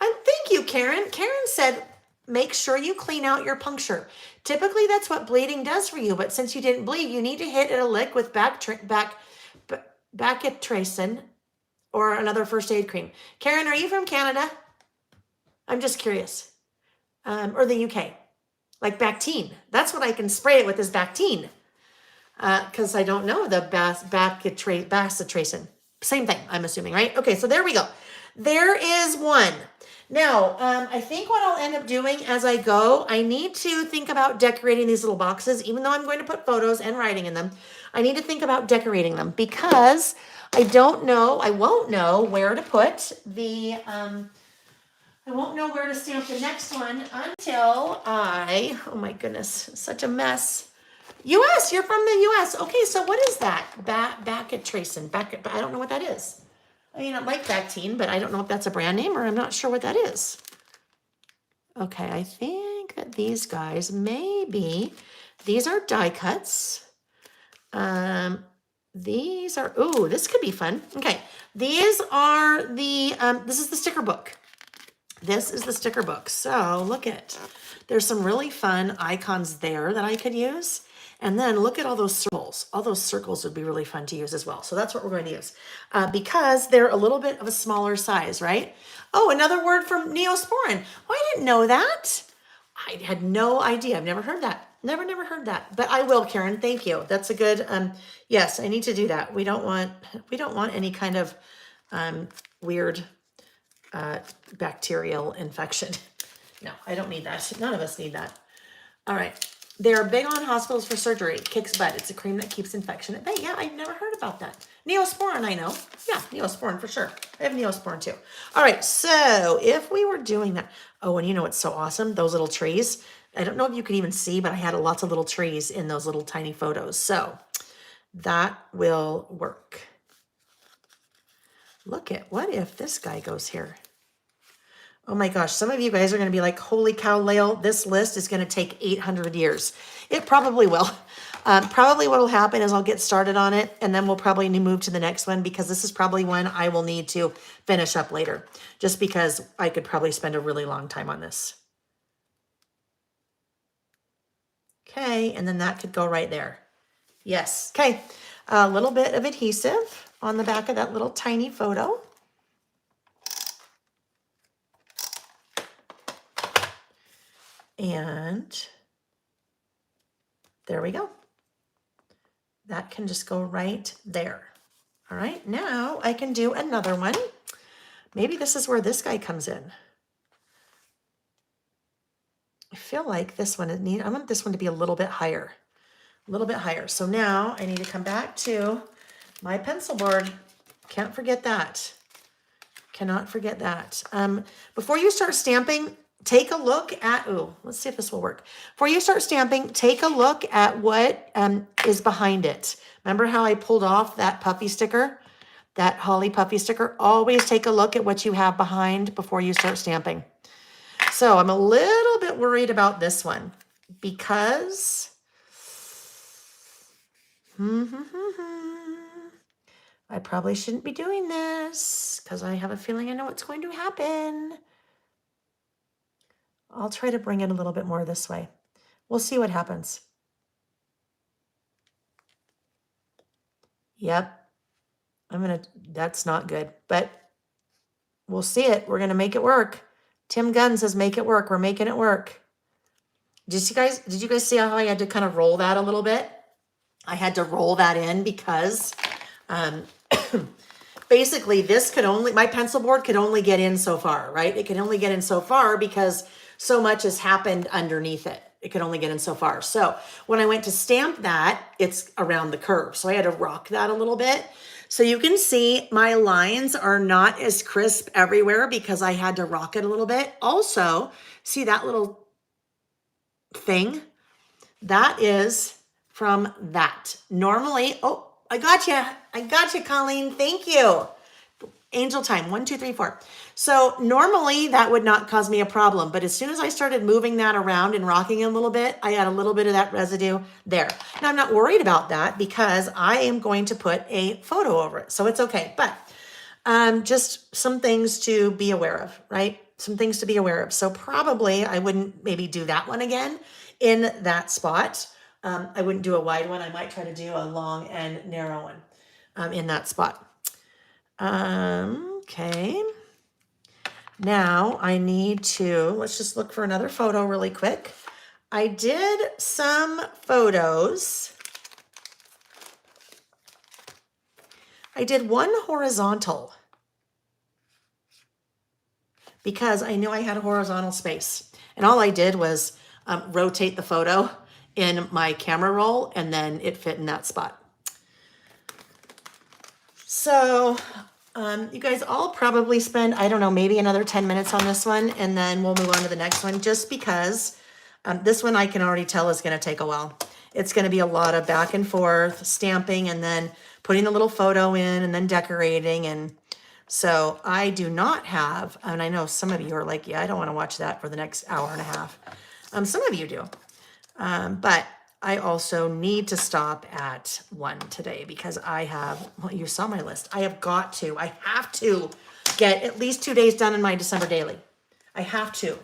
thank you, Karen. Karen said, make sure you clean out your puncture. Typically, that's what bleeding does for you. But since you didn't bleed, you need to hit it a lick with Bactriacin or another first aid cream. Karen, are you from Canada? I'm just curious. Or the UK. Like Bactine. That's what I can spray it with is Bactine. Because I don't know the Bactriacin. Same thing, I'm assuming, right? Okay, so there we go. There is one. Now, I think what I'll end up doing as I go, I need to think about decorating these little boxes, even though I'm going to put photos and writing in them. I need to think about decorating them because I won't know where to put I won't know where to stamp the next one until oh my goodness, such a mess. US, you're from the US. Okay, so what is that? Back at Tracin, I don't know what that is. I mean, I like Bactine, but I don't know if that's a brand name or I'm not sure what that is. Okay, I think that these guys these are die cuts. These are, ooh, this could be fun. Okay, these are this is the sticker book. This is the sticker book. So look there's some really fun icons there that I could use. And then look at all those circles. All those circles would be really fun to use as well. So that's what we're going to use because they're a little bit of a smaller size, right? Oh, another word from Neosporin. Oh, I didn't know that. I had no idea. I've never heard that. Never heard that. But I will, Karen. Thank you. That's a good, yes, I need to do that. We don't want any kind of weird bacterial infection. No, I don't need that. None of us need that. All right. They're big on hospitals for surgery. Kicks butt. It's a cream that keeps infection at bay. Yeah, I've never heard about that. Neosporin, I know. Yeah, Neosporin for sure. I have Neosporin too. All right, so if we were doing that, oh, and you know what's so awesome? Those little trees. I don't know if you can even see, but I had lots of little trees in those little tiny photos. So that will work. Look at, what if this guy goes here? Oh my gosh, some of you guys are going to be like, holy cow, Layle, this list is going to take 800 years. It probably will. Probably what will happen is I'll get started on it and then we'll probably move to the next one because this is probably one I will need to finish up later just because I could probably spend a really long time on this. Okay, and then that could go right there. Yes, okay. A little bit of adhesive on the back of that little tiny photo. And there we go. That can just go right there. All right, now I can do another one. Maybe this is where this guy comes in. I feel like this one, I want this one to be a little bit higher. A little bit higher. So now I need to come back to my pencil board. Can't forget that. Cannot forget that. Before you start stamping, take a look at, let's see if this will work. Before you start stamping, take a look at what is behind it. Remember how I pulled off that puffy sticker, that holly puffy sticker? Always take a look at what you have behind before you start stamping. So I'm a little bit worried about this one because I probably shouldn't be doing this because I have a feeling I know what's going to happen. I'll try to bring it a little bit more this way. We'll see what happens. Yep. That's not good, but we'll see it. We're going to make it work. Tim Gunn says, make it work. We're making it work. Did you guys see how I had to kind of roll that a little bit? I had to roll that in because basically my pencil board could only get in so far, right? It can only get in so far because so much has happened underneath it. It could only get in so far. So when I went to stamp that, it's around the curve. So I had to rock that a little bit. So you can see my lines are not as crisp everywhere because I had to rock it a little bit. Also, see that little thing? That is from that. Normally, oh, I got you, Colleen. Thank you. Angel time, 1, 2, 3, 4. So normally that would not cause me a problem, but as soon as I started moving that around and rocking it a little bit, I had a little bit of that residue there. Now I'm not worried about that because I am going to put a photo over it, so it's okay. But just some things to be aware of, right? Some things to be aware of. So probably I wouldn't maybe do that one again in that spot. I wouldn't do a wide one. I might try to do a long and narrow one in that spot. Okay. Now I need to, let's just look for another photo really quick. I did some photos. I did one horizontal because I knew I had a horizontal space. And all I did was rotate the photo in my camera roll, and then it fit in that spot. So you guys all probably spend, I don't know, maybe another 10 minutes on this one, and then we'll move on to the next one, just because this one I can already tell is going to take a while. It's going to be a lot of back and forth, stamping, and then putting the little photo in, and then decorating. And so I do not have, and I know some of you are like, yeah, I don't want to watch that for the next hour and a half. Some of you do. But I also need to stop at 1 today because I have, well, you saw my list. I have I have to get at least 2 days done in my December daily. I have to.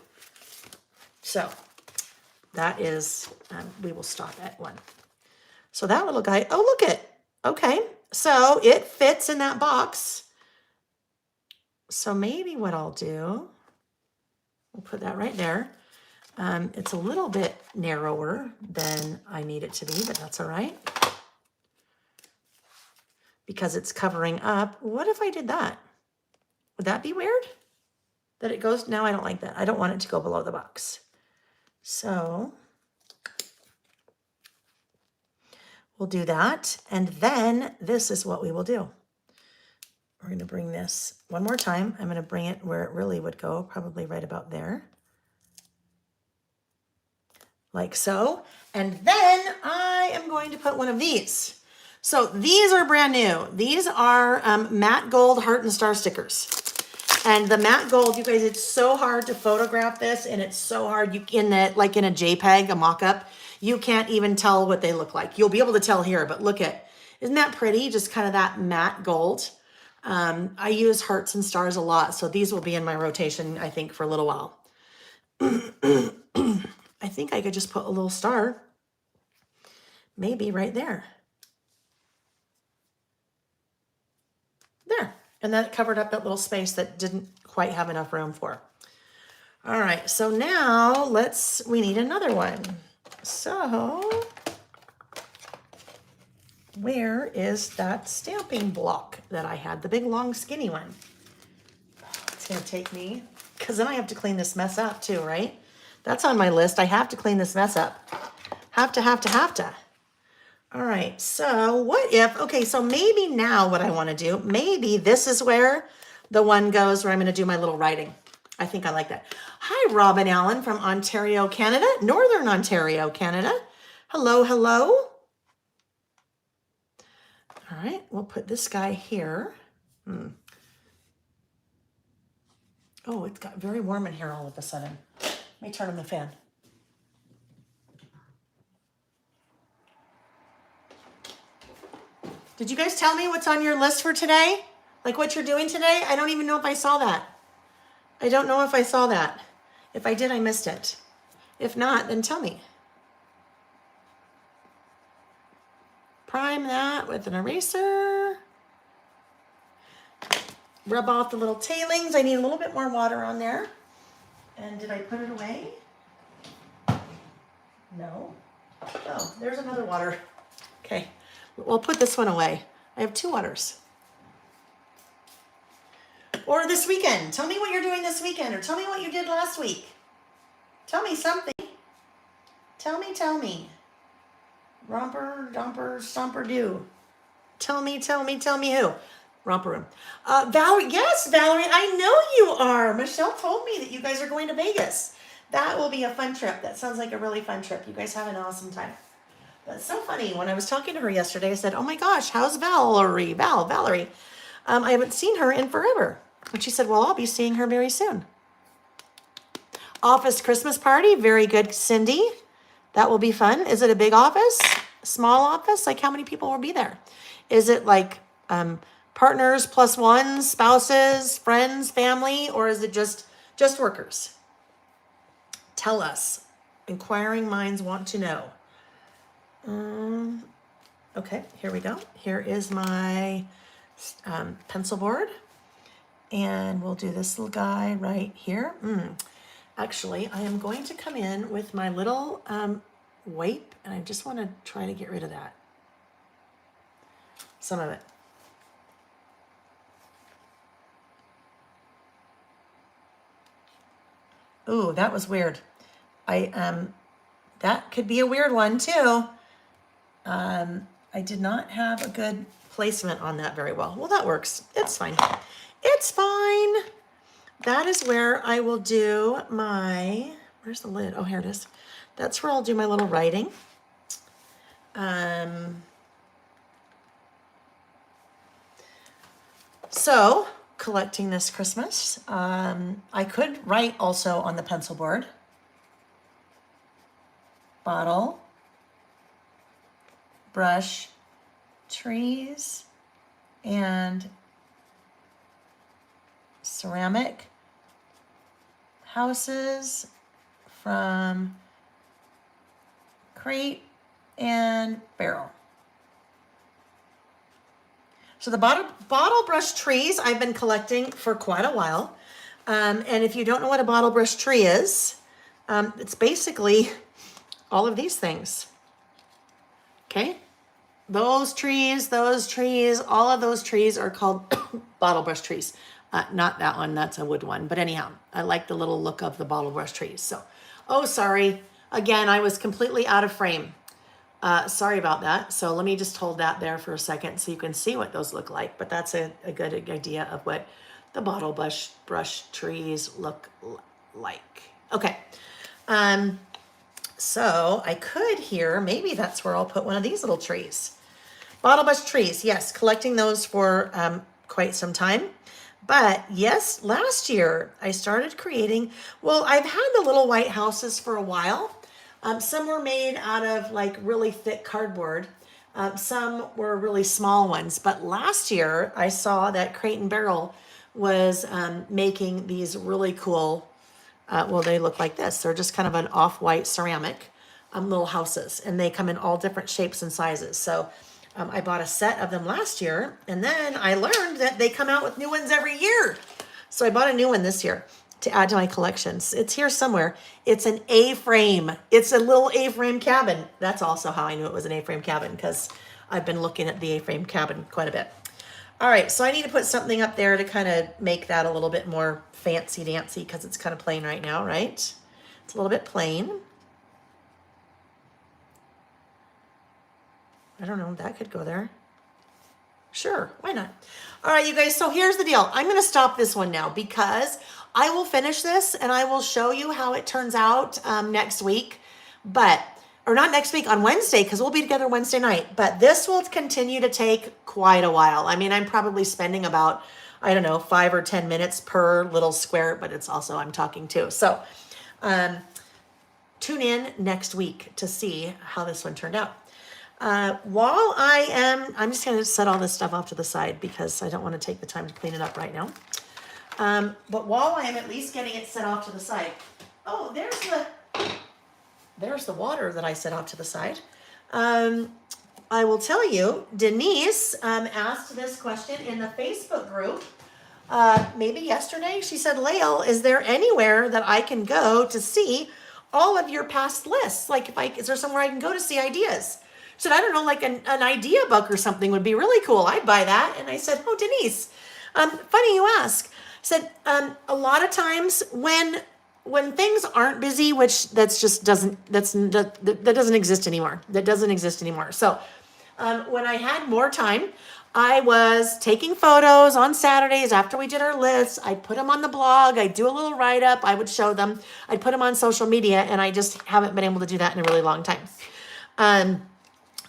So that is, we will stop at 1. So that little guy, oh, look it. Okay. So it fits in that box. So maybe what I'll do, we'll put that right there. It's a little bit narrower than I need it to be, but that's all right. Because it's covering up. What if I did that? Would that be weird? That it goes, no, I don't like that. I don't want it to go below the box. So we'll do that. And then this is what we will do. We're going to bring this one more time. I'm going to bring it where it really would go, probably right about there. Like so. And then I am going to put one of these. So these are brand new. These are matte gold heart and star stickers. And the matte gold, you guys, it's so hard to photograph this, and it's so hard. Like in a JPEG, a mock-up, you can't even tell what they look like. You'll be able to tell here, but look at, isn't that pretty? Just kind of that matte gold. I use hearts and stars a lot, so these will be in my rotation, I think, for a little while. I think I could just put a little star, maybe right there. There. And that covered up that little space that didn't quite have enough room for. All right, so now we need another one. So where is that stamping block that I had, the big, long, skinny one? It's gonna take me, because then I have to clean this mess up too, right? That's on my list. I have to clean this mess up. Have to. All right, so what if, okay, so maybe now what I want to do, maybe this is where the one goes where I'm going to do my little writing. I think I like that. Hi, Robin Allen from Ontario, Canada, Northern Ontario, Canada. Hello, hello. All right, we'll put this guy here. Oh, it got very warm in here all of a sudden. Let me turn on the fan. Did you guys tell me what's on your list for today? Like what you're doing today? I don't even know if I saw that. I don't know if I saw that. If I did, I missed it. If not, then tell me. Prime that with an eraser. Rub off the little tailings. I need a little bit more water on there. And did I put it away? No. Oh, there's another water. Okay. We'll put this one away. I have 2 waters. Or this weekend. Tell me what you're doing this weekend, or tell me what you did last week. Tell me something. Tell me. Romper, dumper, stomper, do. Tell me who. Romper room. Valerie, yes, Valerie, I know you are. Michelle told me that you guys are going to Vegas. That will be a fun trip. That sounds like a really fun trip. You guys have an awesome time. That's so funny. When I was talking to her yesterday, I said, oh my gosh, how's Valerie? Valerie. I haven't seen her in forever. And she said, well, I'll be seeing her very soon. Office Christmas party. Very good, Cindy. That will be fun. Is it a big office? Small office? Like how many people will be there? Is it like partners plus ones, spouses, friends, family, or is it just workers? Tell us. Inquiring minds want to know. Okay, here we go. Here is my pencil board. And we'll do this little guy right here. Actually, I am going to come in with my little wipe, and I just want to try to get rid of that. Some of it. Ooh, that was weird. That could be a weird one too. I did not have a good placement on that very well. Well, that works. It's fine. It's fine. That is where I will do my, where's the lid? Oh, here it is. That's where I'll do my little writing. So collecting this Christmas, I could write also on the pencil board. Bottle, brush, trees, and ceramic houses from crate and barrel. So the bottle brush trees I've been collecting for quite a while. And if you don't know what a bottle brush tree is, it's basically all of these things. Okay? Those trees, all of those trees are called bottle brush trees. Not that one, that's a wood one. But anyhow, I like the little look of the bottle brush trees. So, oh, sorry. Again, I was completely out of frame. Sorry about that. So let me just hold that there for a second so you can see what those look like. But that's a good idea of what the bottle brush trees look like. Okay. So I could here, maybe that's where I'll put one of these little trees. Bottle brush trees, yes, collecting those for quite some time. But yes, last year I started creating, well, I've had the little white houses for a while. Some were made out of like really thick cardboard. Some were really small ones. But last year I saw that Crate and Barrel was making these really cool, well, they look like this. They're just kind of an off-white ceramic little houses. And they come in all different shapes and sizes. So I bought a set of them last year. And then I learned that they come out with new ones every year. So I bought a new one this year to add to my collections. It's here somewhere. It's an A-frame. It's a little A-frame cabin. That's also how I knew it was an A-frame cabin, because I've been looking at the A-frame cabin quite a bit. All right, so I need to put something up there to kind of make that a little bit more fancy-dancy, because it's kind of plain right now, right? It's a little bit plain. I don't know, that could go there. Sure, why not? All right, you guys, so here's the deal. I'm going to stop this one now because I will finish this and I will show you how it turns out next week. Or not next week, on Wednesday, because we'll be together Wednesday night. But this will continue to take quite a while. I mean, I'm probably spending about, I don't know, 5 or 10 minutes per little square, but it's also I'm talking too. So tune in next week to see how this one turned out. While I'm just going to set all this stuff off to the side because I don't want to take the time to clean it up right now. But while I am at least getting it set off to the side, oh, there's the water that I set off to the side. I will tell you, Denise asked this question in the Facebook group, maybe yesterday. She said, Layle, is there anywhere that I can go to see all of your past lists? Like, is there somewhere I can go to see ideas? She said, I don't know, like an idea book or something would be really cool. I'd buy that. And I said, oh, Denise, funny you ask. I said, a lot of times when things aren't busy, which that doesn't exist anymore. That doesn't exist anymore. So when I had more time, I was taking photos on Saturdays after we did our lists. I'd put them on the blog. I'd do a little write-up. I would show them. I'd put them on social media, and I just haven't been able to do that in a really long time.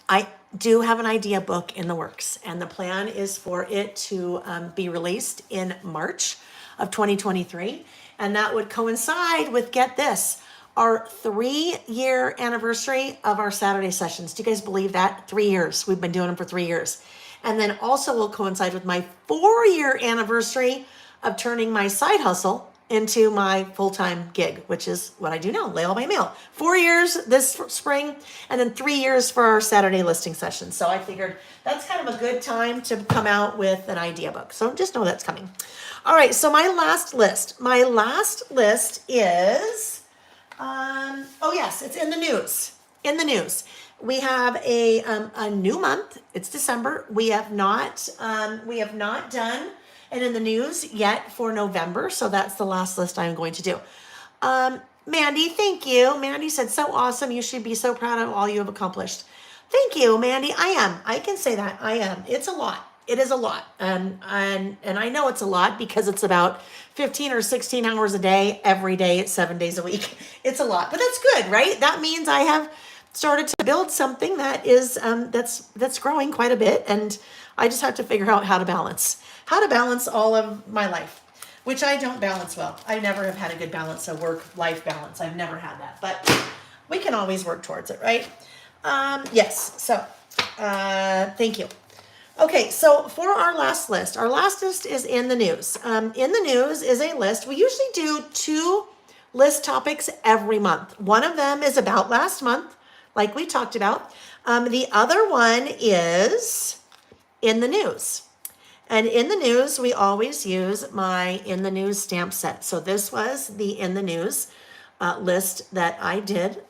I do have an idea book in the works, and the plan is for it to be released in March of 2023. And that would coincide with, get this, our 3-year anniversary of our Saturday sessions. Do you guys believe that? 3 years. We've been doing them for 3 years. And then also will coincide with my 4-year anniversary of turning my side hustle into my full-time gig, which is what I do now, Layle by Mail. 4 years this spring, and then 3 years for our Saturday listing session. So I figured that's kind of a good time to come out with an idea book. So just know that's coming. All right, so my last list is, oh yes, it's in the news. We have a new month. It's December. We have not done and in the news yet for November, so that's the last list I'm going to do. Mandy, thank you. Mandy said, so awesome. You should be so proud of all you have accomplished. Thank you, Mandy. I am. I can say that. I am. It's a lot. It is a lot. And I know it's a lot because it's about 15 or 16 hours a day, every day, 7 days a week. It's a lot, but that's good, right? That means I have started to build something that is, that's growing quite a bit. And I just have to figure out how to balance all of my life, which I don't balance well. I never have had a good balance, a work-life balance. I've never had that, but we can always work towards it, right? Yes, so thank you. Okay, so for our last list is in the news. In the news is a list. We usually do 2 list topics every month. One of them is about last month, like we talked about. The other one is in the news. And in the news, we always use my in the news stamp set. So this was the in the news list that I did,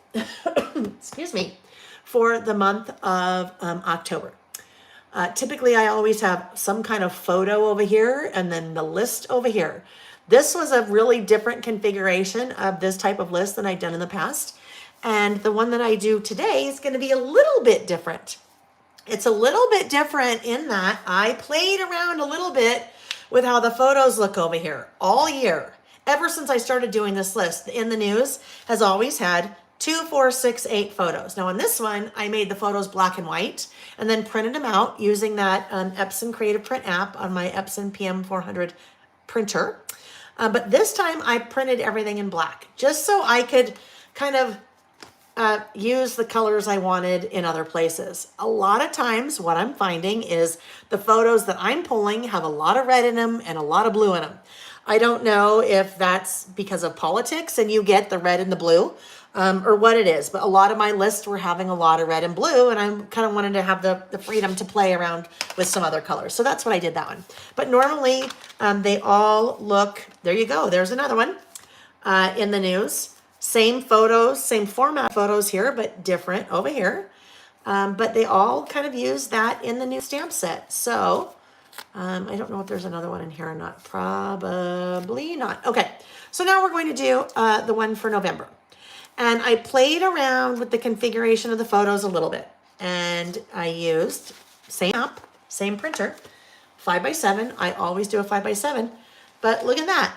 excuse me, for the month of October. Typically, I always have some kind of photo over here and then the list over here. This was a really different configuration of this type of list than I've done in the past. And the one that I do today is going to be a little bit different. It's a little bit different in that I played around a little bit with how the photos look over here all year. Ever since I started doing this list, in the news has always had 2, 4, 6, 8 photos. Now on this one, I made the photos black and white and then printed them out using that Epson Creative Print app on my Epson PM400 printer. But this time I printed everything in black just so I could kind of use the colors I wanted in other places. A lot of times what I'm finding is the photos that I'm pulling have a lot of red in them and a lot of blue in them. I don't know if that's because of politics and you get the red and the blue or what it is, but a lot of my lists were having a lot of red and blue and I'm kind of wanted to have the freedom to play around with some other colors. So that's what I did that one. But normally they all look, there you go, there's another one in the news. Same photos, same format photos here, but different over here. But they all kind of use that in the new stamp set. So I don't know if there's another one in here or not. Probably not. Okay, so now we're going to do the one for November. And I played around with the configuration of the photos a little bit. And I used same app, same printer, 5x7. I always do a 5x7. But look at that.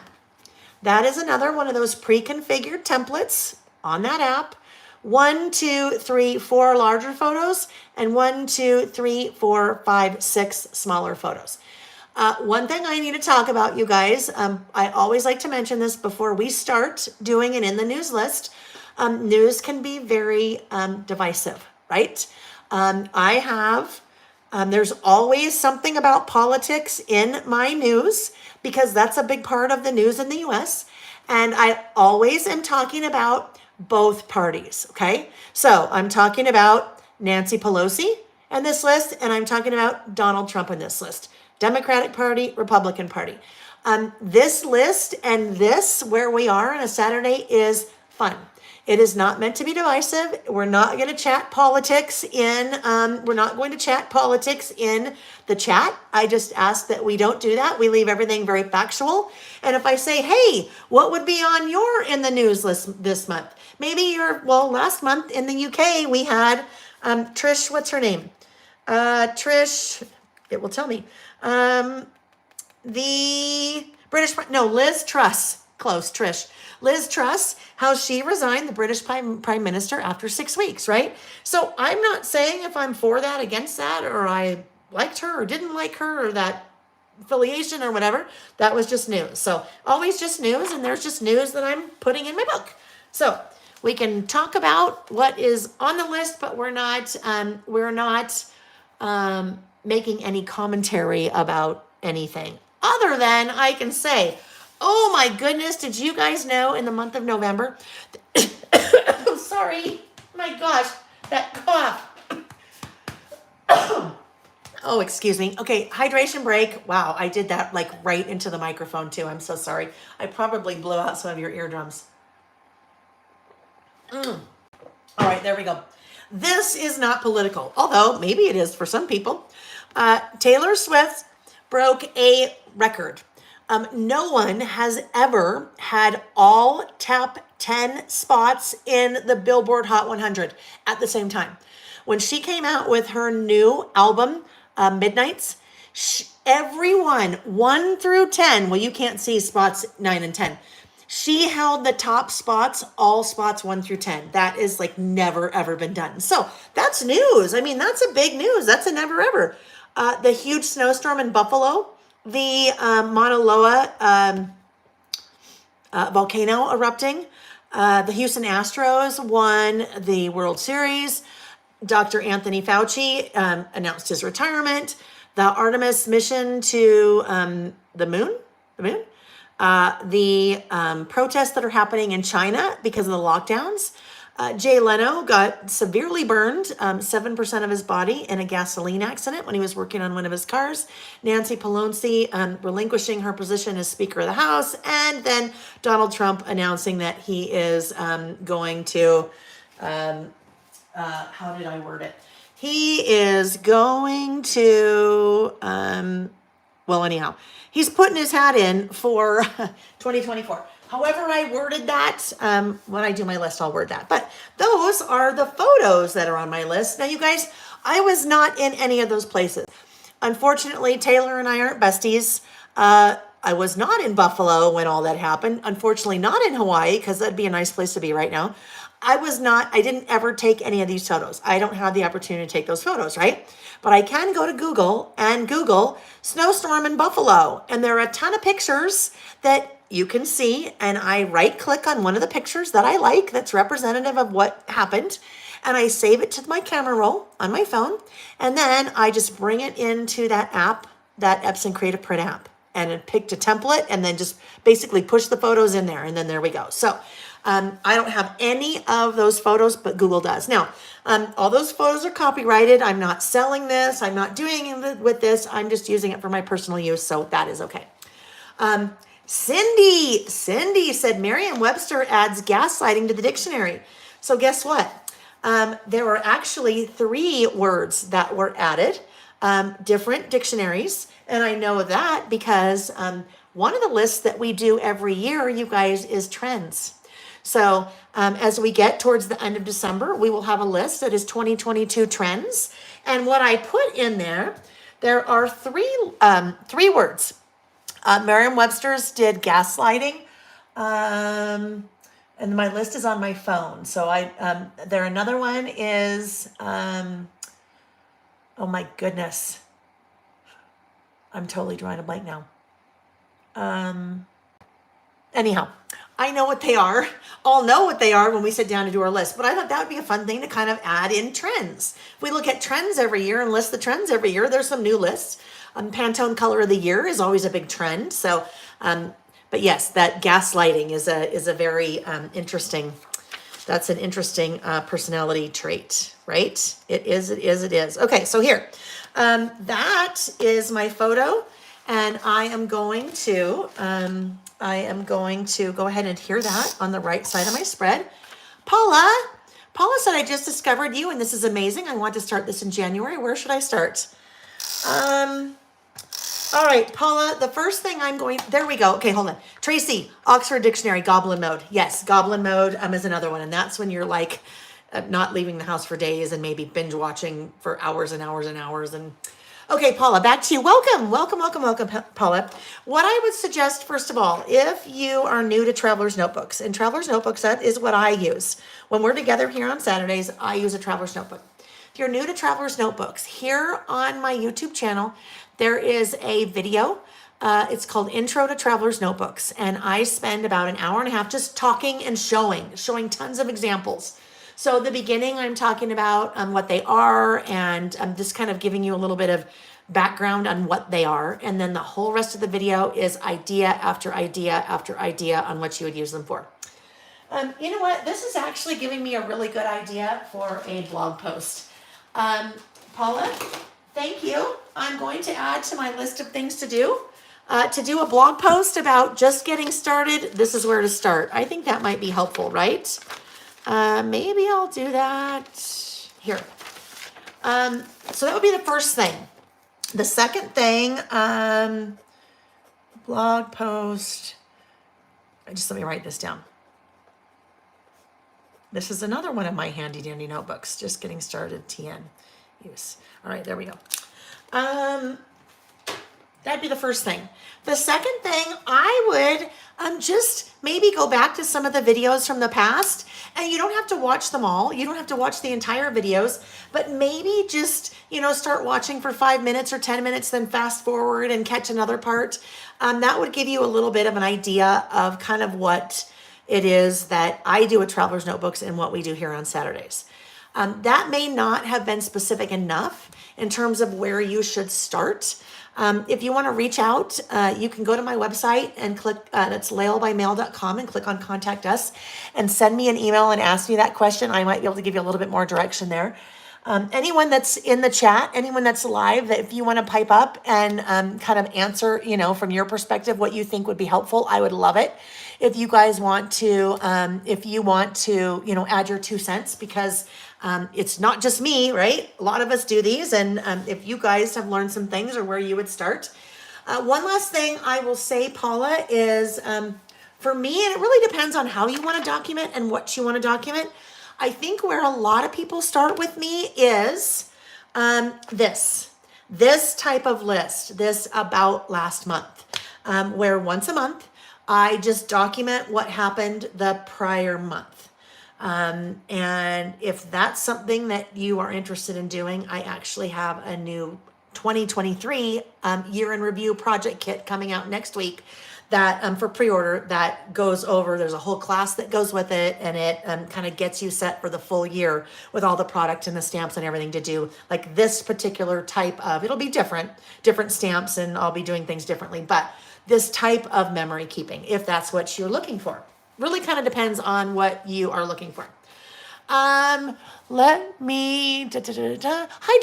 That is another one of those pre-configured templates on that app. 1, 2, 3, 4 larger photos and 1, 2, 3, 4, 5, 6 smaller photos. One thing I need to talk about, you guys, I always like to mention this before we start doing it in the news list. News can be very divisive, right? There's always something about politics in my news because that's a big part of the news in the US. And I always am talking about both parties, okay? So I'm talking about Nancy Pelosi in this list, and I'm talking about Donald Trump in this list. Democratic Party, Republican Party. This list and this, where we are on a Saturday, is fun. It is not meant to be divisive. We're not going to chat politics in the chat. I just ask that we don't do that. We leave everything very factual. And if I say, hey, what would be on your in the news list this month? Maybe last month in the UK, we had Trish, what's her name? Trish, it will tell me. Liz Truss. Close, Trish. Liz Truss, how she resigned the British Prime Minister after 6 weeks, right? So I'm not saying if I'm for that, against that, or I liked her or didn't like her or that affiliation or whatever. That was just news. So always just news, and there's just news that I'm putting in my book. So we can talk about what is on the list, but we're not making any commentary about anything other than I can say, oh my goodness, did you guys know in the month of November? Sorry, my gosh, that cough. Oh, excuse me. Okay, hydration break. Wow, I did that like right into the microphone too. I'm so sorry. I probably blew out some of your eardrums. All right, there we go. This is not political, although maybe it is for some people. Taylor Swift broke a record. No one has ever had all top 10 spots in the Billboard Hot 100 at the same time. When she came out with her new album, Midnights, everyone 1 through 10, well, you can't see spots 9 and 10. She held the top spots, all spots 1 through 10. That is like never ever been done. So that's news. I mean, that's a big news. That's a never ever. The huge snowstorm in Buffalo, the Mauna Loa volcano erupting, the Houston Astros won the World Series. Dr. Anthony Fauci announced his retirement. The Artemis mission to the moon, the protests that are happening in China because of the lockdowns. Jay Leno got severely burned, 7% of his body in a gasoline accident when he was working on one of his cars. Nancy Pelosi relinquishing her position as Speaker of the House. And then Donald Trump announcing that he is going to, how did I word it? He is going to, well, anyhow, he's putting his hat in for 2024. However I worded that, when I do my list, I'll word that. But those are the photos that are on my list. Now, you guys, I was not in any of those places. Unfortunately, Taylor and I aren't besties. I was not in Buffalo when all that happened. Unfortunately, not in Hawaii, because that'd be a nice place to be right now. I didn't ever take any of these photos. I don't have the opportunity to take those photos, right? But I can go to Google and Google snowstorm in Buffalo. And there are a ton of pictures that you can see. And I right click on one of the pictures that I like that's representative of what happened. And I save it to my camera roll on my phone. And then I just bring it into that app, that Epson Creative Print app. And it picked a template and then just basically push the photos in there. And then there we go. So I don't have any of those photos, but Google does. Now, all those photos are copyrighted. I'm not selling this. I'm not doing it with this. I'm just using it for my personal use. So that is okay. Cindy said Merriam-Webster adds gaslighting to the dictionary. So guess what? There were actually 3 words that were added, different dictionaries. And I know that because one of the lists that we do every year, you guys, is trends. So as we get towards the end of December, we will have a list that is 2022 trends. And what I put in there are 3 words. Merriam-Webster's did gaslighting, and my list is on my phone. So another one is, oh my goodness, I'm totally drawing a blank now. Anyhow, I know what they are. I'll know what they are when we sit down to do our list. But I thought that would be a fun thing to kind of add in trends. If we look at trends every year and list the trends every year, there's some new lists. Pantone Color of the Year is always a big trend. So, but yes, that gaslighting is a very interesting. That's an interesting personality trait, right? It is. Okay, so here, that is my photo, and I am going to go ahead and adhere that on the right side of my spread. Paula said, I just discovered you and this is amazing. I want to start this in January. Where should I start? All right, Paula, the first thing there we go. Okay, hold on. Tracy, Oxford Dictionary, Goblin Mode. Yes, Goblin Mode is another one. And that's when you're like not leaving the house for days and maybe binge watching for hours and hours and hours. And okay, Paula, back to you. Welcome, Paula. What I would suggest, first of all, if you are new to Traveler's Notebooks, and Traveler's Notebooks, that is what I use. When we're together here on Saturdays, I use a Traveler's Notebook. If you're new to Traveler's Notebooks, here on my YouTube channel, there is a video. It's called Intro to Traveler's Notebooks. And I spend about an hour and a half just talking and showing tons of examples. So the beginning, I'm talking about what they are, and I'm just kind of giving you a little bit of background on what they are. And then the whole rest of the video is idea after idea after idea on what you would use them for. You know what? This is actually giving me a really good idea for a blog post. Paula, thank you. I'm going to add to my list of things to do a blog post about just getting started. This is where to start. I think that might be helpful, right? Maybe I'll do that here. So that would be the first thing. The second thing, blog post. Just let me write this down. This is another one of my handy dandy notebooks. Just getting started, TN use. All right, there we go. That'd be the first thing. The second thing, I would just maybe go back to some of the videos from the past, and you don't have to watch them all. You don't have to watch the entire videos, but maybe just, start watching for 5 minutes or 10 minutes, then fast forward and catch another part. That would give you a little bit of an idea of kind of what it is that I do with Traveler's Notebooks and what we do here on Saturdays. That may not have been specific enough in terms of where you should start. If you want to reach out, you can go to my website and click, that's laylebymail.com, and click on Contact Us and send me an email and ask me that question. I might be able to give you a little bit more direction there. Anyone that's in the chat, anyone that's live, that if you want to pipe up and kind of answer, from your perspective, what you think would be helpful, I would love it. If you guys want to, add your 2 cents, because it's not just me, right? A lot of us do these. And if you guys have learned some things or where you would start. One last thing I will say, Paula, is for me, and it really depends on how you want to document and what you want to document. I think where a lot of people start with me is this type of list, this about last month, where once a month, I just document what happened the prior month. And if that's something that you are interested in doing, I actually have a new 2023 year in review project kit coming out next week that for pre-order that goes over, there's a whole class that goes with it, and it kind of gets you set for the full year with all the product and the stamps and everything to do like this particular type of, it'll be different stamps, and I'll be doing things differently, but this type of memory keeping, if that's what you're looking for. Really kind of depends on what you are looking for. Let me, Hi,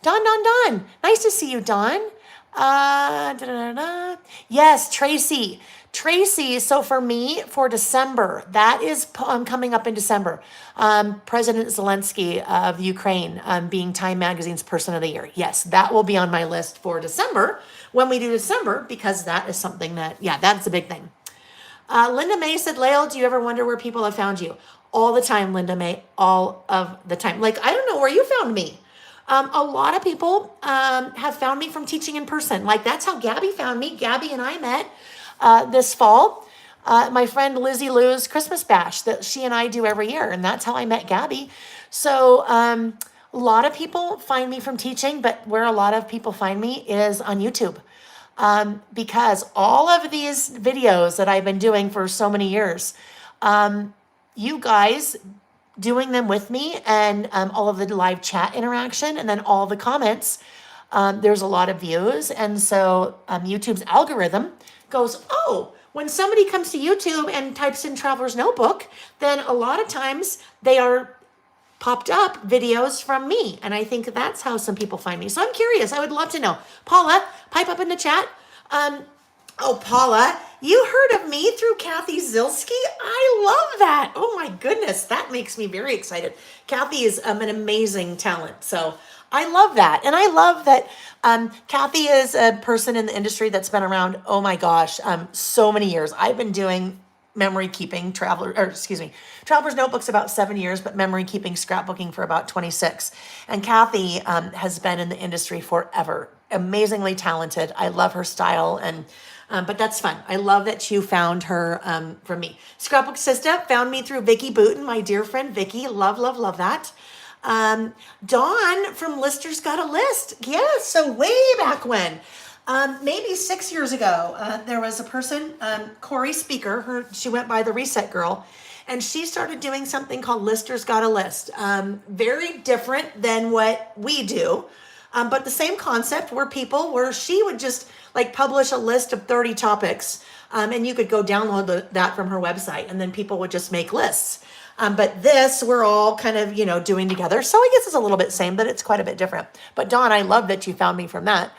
Dawn. Nice to see you, Dawn. Yes, Tracy. So for me, for December, that is coming up in December. President Zelensky of Ukraine being Time Magazine's Person of the Year. Yes, that will be on my list for December when we do December, because that is something that, that's a big thing. Linda May said, Layle, do you ever wonder where people have found you? All the time, Linda May, all of the time. Like, I don't know where you found me. A lot of people have found me from teaching in person. Like, that's how Gabby found me. Gabby and I met this fall. My friend Lizzie Lou's Christmas Bash that she and I do every year. And that's how I met Gabby. So a lot of people find me from teaching, but where a lot of people find me is on YouTube. Because all of these videos that I've been doing for so many years, you guys doing them with me, and all of the live chat interaction, and then all the comments, there's a lot of views. And so YouTube's algorithm goes, oh, when somebody comes to YouTube and types in Traveler's Notebook, then a lot of times they are popped up videos from me. And I think that's how some people find me. So I'm curious. I would love to know. Paula, pipe up in the chat. Oh, Paula, you heard of me through Kathy Zilski? I love that. Oh my goodness, that makes me very excited. Kathy is an amazing talent. So I love that. And I love that Kathy is a person in the industry that's been around, oh my gosh, so many years. I've been doing memory keeping, Traveler's Notebooks about 7 years, but memory keeping, scrapbooking for about 26. And Kathy has been in the industry forever. Amazingly talented. I love her style, and but that's fun. I love that you found her from me. Scrapbook Sister found me through Vicky Booten, my dear friend Vicky. Love that. Dawn from Lister's Got a List. Yes, so way back when. Maybe 6 years ago, there was a person, Corey Speaker, she went by the Reset Girl, and she started doing something called Lister's Got a List. Very different than what we do, but the same concept where she would just like publish a list of 30 topics, and you could go download that from her website, and then people would just make lists. But this, we're all kind of, doing together. So I guess it's a little bit same, but it's quite a bit different. But Dawn, I love that you found me from that.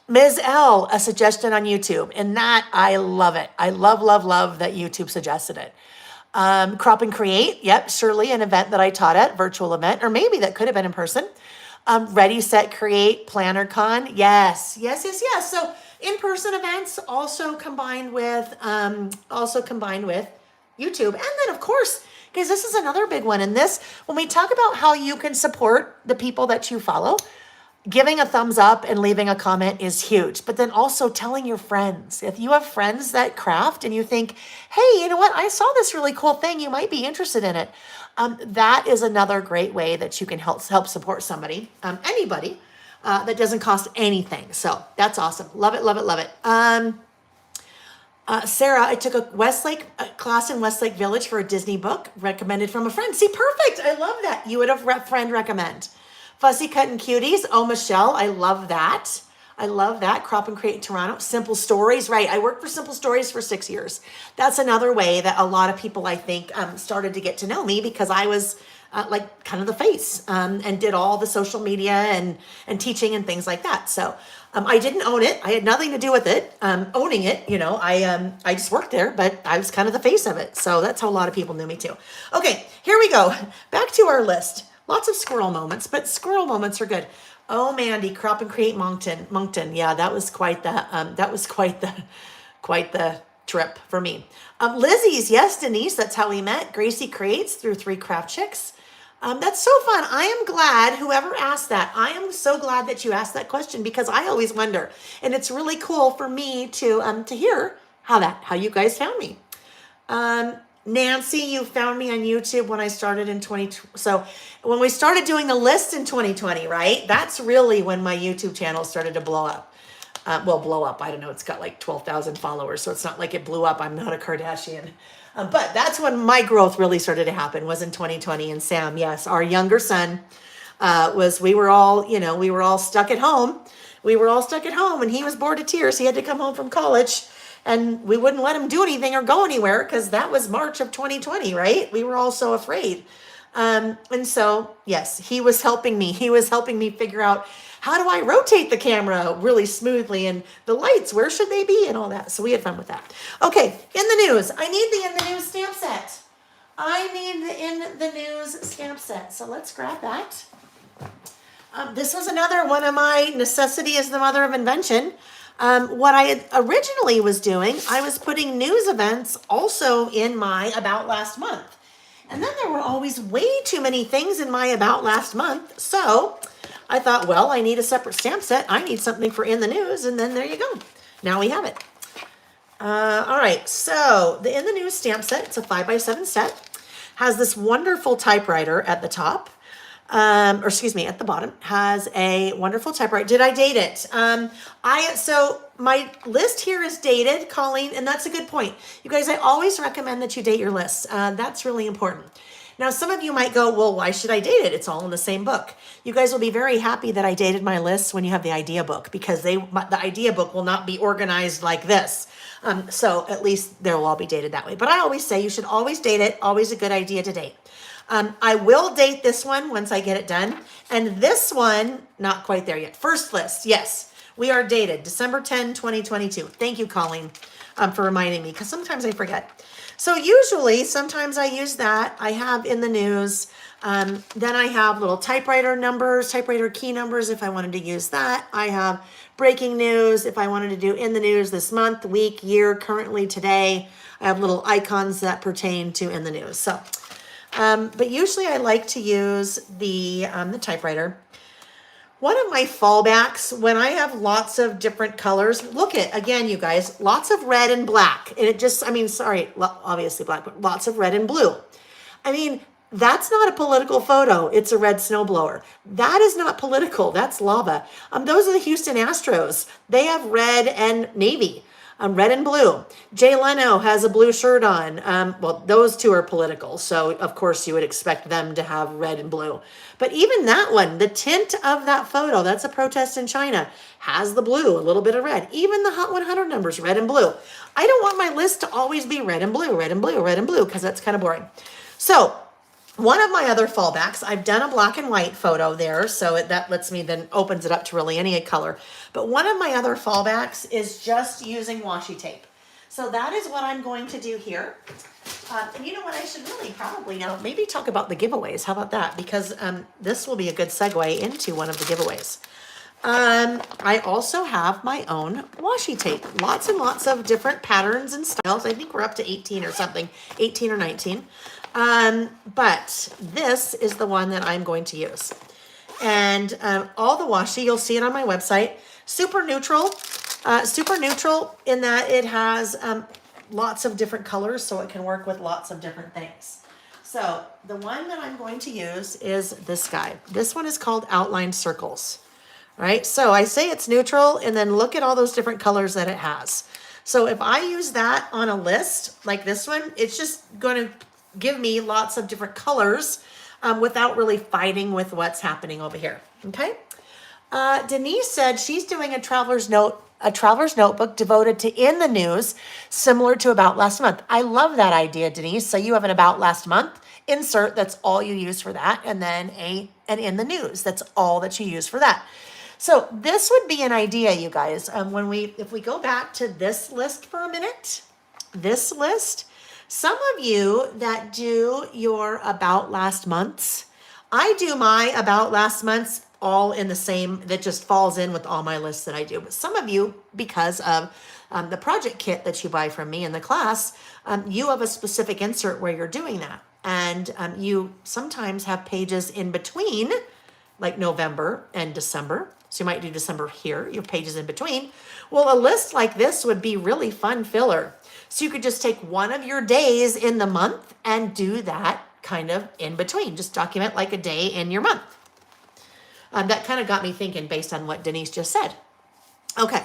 Ms. L, a suggestion on YouTube, and that I love it. I love that YouTube suggested it. Crop and Create, yep, surely an event that I taught at, virtual event, or maybe that could have been in person. Ready, Set, Create, PlannerCon, yes. So in-person events also combined with YouTube. And then of course, guys, this is another big one. And this, when we talk about how you can support the people that you follow, giving a thumbs up and leaving a comment is huge. But then also telling your friends. If you have friends that craft and you think, hey, you know what? I saw this really cool thing. You might be interested in it. That is another great way that you can help support somebody, anybody, that doesn't cost anything. So that's awesome. Love it, love it, love it. Sarah, I took a class in Westlake Village for a Disney book recommended from a friend. See, perfect. I love that. You would have friend recommend. Fussy Cutting Cuties. Oh, Michelle, I love that. I love that. Crop and Create in Toronto. Simple Stories. Right. I worked for Simple Stories for 6 years. That's another way that a lot of people, I think, started to get to know me because I was like kind of the face and did all the social media and teaching and things like that. So I didn't own it. I had nothing to do with it. Owning it, you know, I just worked there, but I was kind of the face of it. So that's how a lot of people knew me too. Okay, here we go. Back to our list. Lots of squirrel moments, but squirrel moments are good. Oh, Mandy, Crop and Create Moncton. Yeah, that was quite the trip for me. Lizzie's, yes, Denise, that's how we met. Gracie Creates through 3 Craft Chicks. That's so fun. I am glad whoever asked that. I am so glad that you asked that question because I always wonder, and it's really cool for me to hear how you guys found me. Nancy, you found me on YouTube when I started in 2020. So when we started doing the list in 2020, right? That's really when my YouTube channel started to blow up. Blow up. I don't know. It's got like 12,000 followers. So it's not like it blew up. I'm not a Kardashian. But that's when my growth really started to happen, was in 2020. And Sam, yes, our younger son, we were all stuck at home. And he was bored to tears. He had to come home from college. And we wouldn't let him do anything or go anywhere because that was March of 2020, right? We were all so afraid. And so, yes, he was helping me. He was helping me figure out, how do I rotate the camera really smoothly, and the lights, where should they be, and all that. So we had fun with that. Okay, in the news. I need the in the news stamp set. So let's grab that. This was another one of my necessity is the mother of invention. What I had originally was doing, I was putting news events also in my About Last Month. And then there were always way too many things in my About Last Month. So I thought, well, I need a separate stamp set. I need something for in the news. And then there you go. Now we have it. All right. So the in the news stamp set, it's a 5x7 set, has this wonderful typewriter at the top. At the bottom, has a wonderful typewriter. Did I date it? So my list here is dated, Colleen, and that's a good point. You guys, I always recommend that you date your lists. That's really important. Now, some of you might go, well, why should I date it? It's all in the same book. You guys will be very happy that I dated my lists when you have the idea book, because the idea book will not be organized like this. So at least they'll all be dated that way. But I always say you should always date it. Always a good idea to date. I will date this one once I get it done. And this one, not quite there yet. First list, yes, we are dated December 10, 2022. Thank you, Colleen, for reminding me, because sometimes I forget. So sometimes I use that. I have in the news. Then I have little typewriter numbers, typewriter key numbers if I wanted to use that. I have breaking news if I wanted to do in the news this month, week, year, currently, today. I have little icons that pertain to in the news. So. But usually I like to use the typewriter. One of my fallbacks, when I have lots of different colors, again, you guys, lots of red and black. And obviously black, but lots of red and blue. That's not a political photo. It's a red snowblower. That is not political. That's lava. Those are the Houston Astros. They have red and navy. Red and blue. Jay Leno has a blue shirt on. Those two are political, so of course you would expect them to have red and blue. But even that one, the tint of that photo, that's a protest in China, has the blue, a little bit of red. Even the Hot 100 numbers, red and blue. I don't want my list to always be red and blue, red and blue, red and blue, because that's kind of boring. So one of my other fallbacks, I've done a black and white photo there, so that lets me then opens it up to really any color. But one of my other fallbacks is just using washi tape. So that is what I'm going to do here. And you know what, I should really probably now maybe talk about the giveaways. How about that? Because this will be a good segue into one of the giveaways. I also have my own washi tape. Lots and lots of different patterns and styles. I think we're up to 18 or something, 18 or 19. But this is the one that I'm going to use. And all the washi, you'll see it on my website. Super neutral in that it has lots of different colors, so it can work with lots of different things. So the one that I'm going to use is this guy. This one is called Outline Circles. Right? So I say it's neutral, and then look at all those different colors that it has. So if I use that on a list like this one, it's just going to give me lots of different colors without really fighting with what's happening over here. Okay. Denise said she's doing a traveler's notebook devoted to in the news, similar to About Last Month. I love that idea, Denise. So you have an About Last Month insert, that's all you use for that, and then an in the news, that's all that you use for that. So this would be an idea, you guys. If we go back to this list for a minute, this list, some of you that do your About Last Months, I do my About Last Months all in the same, that just falls in with all my lists that I do. But some of you, because of the project kit that you buy from me in the class, you have a specific insert where you're doing that. And you sometimes have pages in between, like November and December. So you might do December here, your pages in between. Well, a list like this would be really fun filler. So you could just take one of your days in the month and do that kind of in between. Just document like a day in your month. That kind of got me thinking based on what Denise just said. Okay.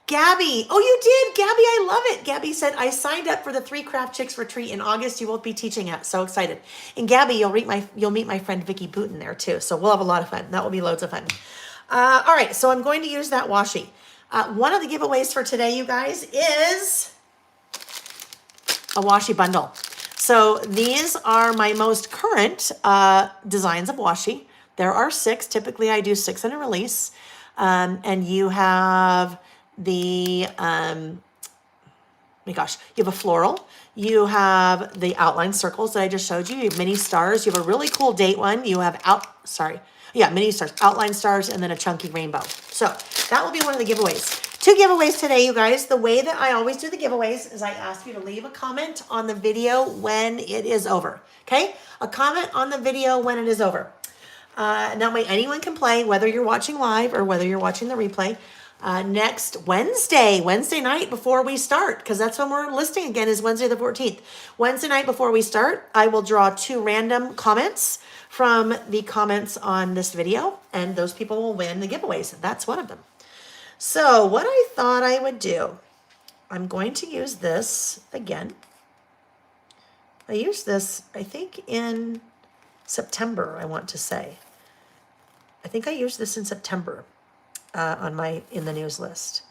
Gabby. Oh, you did. Gabby, I love it. Gabby said, I signed up for the 3 Craft Chicks retreat in August. You will be teaching at. So excited. And Gabby, you'll meet my friend Vicki Booten there too. So we'll have a lot of fun. That will be loads of fun. All right. So I'm going to use that washi. One of the giveaways for today, you guys, is a washi bundle. So these are my most current designs of washi. There are 6. Typically, I do 6 in a release. And you have the, my gosh, you have a floral. You have the outline circles that I just showed you. You have mini stars. You have a really cool date one. You have mini stars, outline stars, and then a chunky rainbow. So that will be one of the giveaways. 2 giveaways today, you guys. The way that I always do the giveaways is I ask you to leave a comment on the video when it is over. Okay? A comment on the video when it is over. That way anyone can play, whether you're watching live or whether you're watching the replay. Next Wednesday night before we start, because that's when we're listing again, is Wednesday the 14th. Wednesday night before we start, I will draw 2 random comments from the comments on this video, and those people will win the giveaways. That's one of them. So what I thought I would do, I'm going to use this again. I used this, I think, in September, I want to say. I think I used this in September on my in the news list.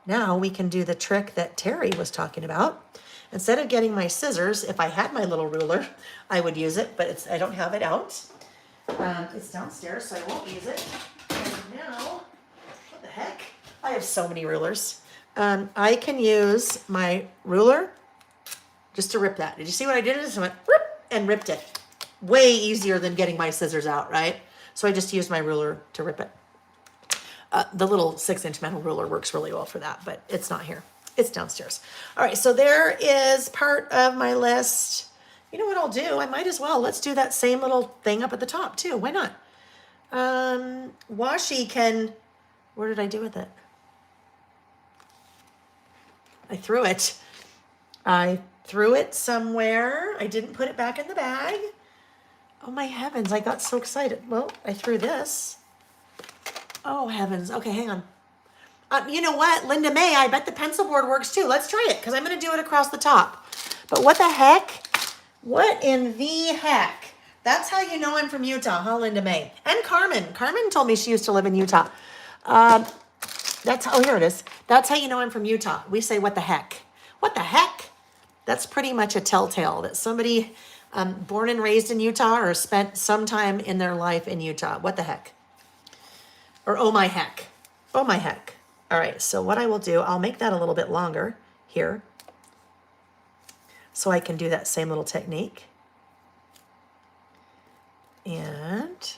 Now we can do the trick that Terry was talking about. Instead of getting my scissors, if I had my little ruler, I would use it, but I don't have it out. It's downstairs, so I won't use it. And now, what the heck? I have so many rulers. I can use my ruler just to rip that. Did you see what I did? I just went rip and ripped it. Way easier than getting my scissors out, right? So I just used my ruler to rip it. The little 6-inch metal ruler works really well for that, but it's not here. It's downstairs. All right, so there is part of my list. You know what I'll do? I might as well. Let's do that same little thing up at the top too. Why not? Washi can, where did I do with it? I threw it. I threw it somewhere. I didn't put it back in the bag. Oh my heavens, I got so excited. Well, I threw this. Oh heavens. Okay, hang on. You know what, Linda May, I bet the pencil board works too. Let's try it, because I'm going to do it across the top. But what the heck? What in the heck? That's how you know I'm from Utah, huh, Linda May? And Carmen. Carmen told me she used to live in Utah. Oh, here it is. That's how you know I'm from Utah. We say, what the heck? What the heck? That's pretty much a telltale that somebody born and raised in Utah or spent some time in their life in Utah. What the heck? Or oh my heck. Oh my heck. All right, so what I will do, I'll make that a little bit longer here so I can do that same little technique. And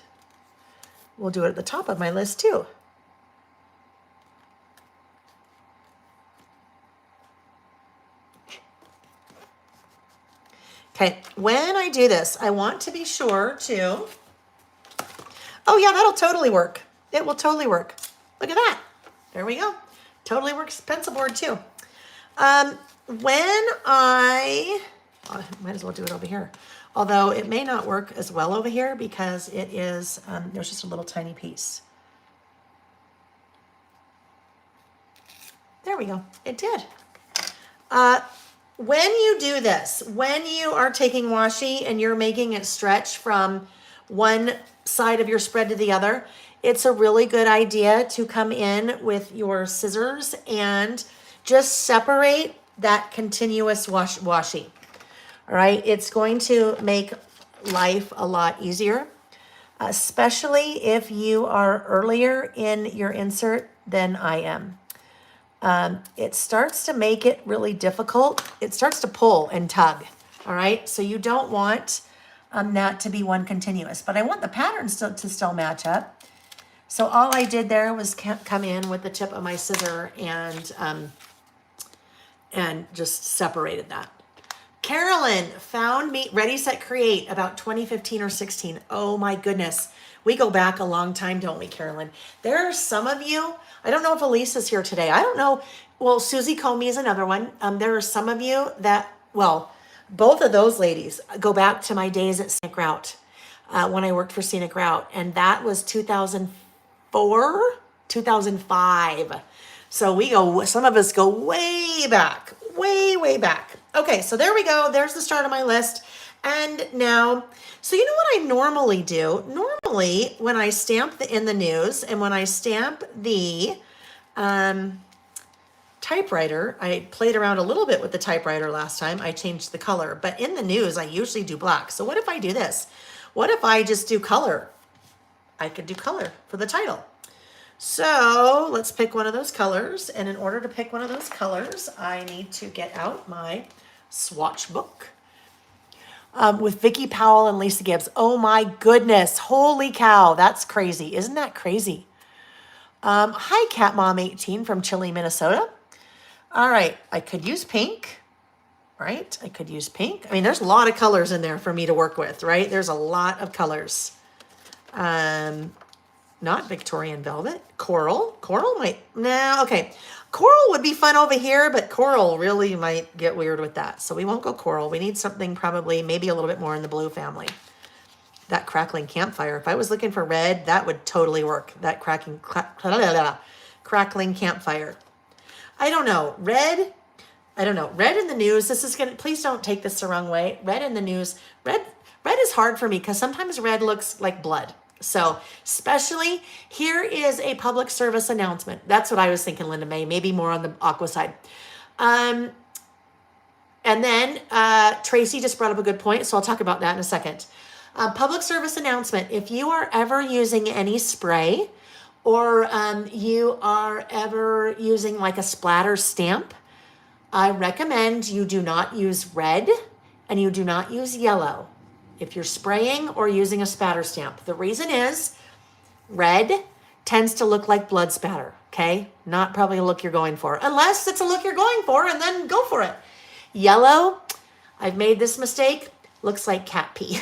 we'll do it at the top of my list too. Okay, when I do this, I want to be sure to, oh yeah, that'll totally work. It will totally work. Look at that. There we go. Totally works pencil board too. When I might as well do it over here. Although it may not work as well over here because it is, there's just a little tiny piece. There we go. It did. When you do this, when you are taking washi and you're making it stretch from one side of your spread to the other, it's a really good idea to come in with your scissors and just separate that continuous washi. All right, it's going to make life a lot easier, especially if you are earlier in your insert than I am. It starts to make it really difficult. It starts to pull and tug, all right? So you don't want that to be one continuous, but I want the patterns to still match up. So all I did there was come in with the tip of my scissor and just separated that. Carolyn found me Ready, Set, Create about 2015 or 16. Oh my goodness. We go back a long time, don't we, Carolyn? There are some of you, I don't know if Elise is here today. I don't know. Well, Susie Comey is another one. There are some of you that, well, both of those ladies go back to my days at Scenic Route when I worked for Scenic Route. And that was 2004, 2005. So some of us go way back, way back. Okay, so there we go. There's the start of my list. And now, so you know what I normally do? Normally, when I stamp in the news and when I stamp the typewriter, I played around a little bit with the typewriter last time. I changed the color, but in the news, I usually do black. So what if I do this? What if I just do color? I could do color for the title. So let's pick one of those colors. And in order to pick one of those colors, I need to get out my swatch book with Vicki Powell and Lisa Gibbs. Oh my goodness. Holy cow. That's crazy. Isn't that crazy? Hi, Cat Mom 18 from Chile, Minnesota. All right. I could use pink, right? I could use pink. I mean, there's a lot of colors in there for me to work with, right? There's a lot of colors. Not Victorian velvet. Coral. Coral might, nah, okay. Coral would be fun over here, but coral really might get weird with that. So we won't go coral. We need something probably maybe a little bit more in the blue family. That crackling campfire. If I was looking for red, that would totally work. That crackling campfire. I don't know. Red. I don't know. Red in the news. This is going to, please don't take this the wrong way. Red in the news. Red is hard for me because sometimes red looks like blood. So especially here is a public service announcement. That's what I was thinking, Linda May, maybe more on the aqua side. And then Tracy just brought up a good point. So I'll talk about that in a second. Public service announcement. If you are ever using any spray or you are ever using like a splatter stamp, I recommend you do not use red and you do not use yellow if you're spraying or using a spatter stamp. The reason is red tends to look like blood spatter, okay? Not probably a look you're going for, unless it's a look you're going for, and then go for it. Yellow, I've made this mistake, looks like cat pee.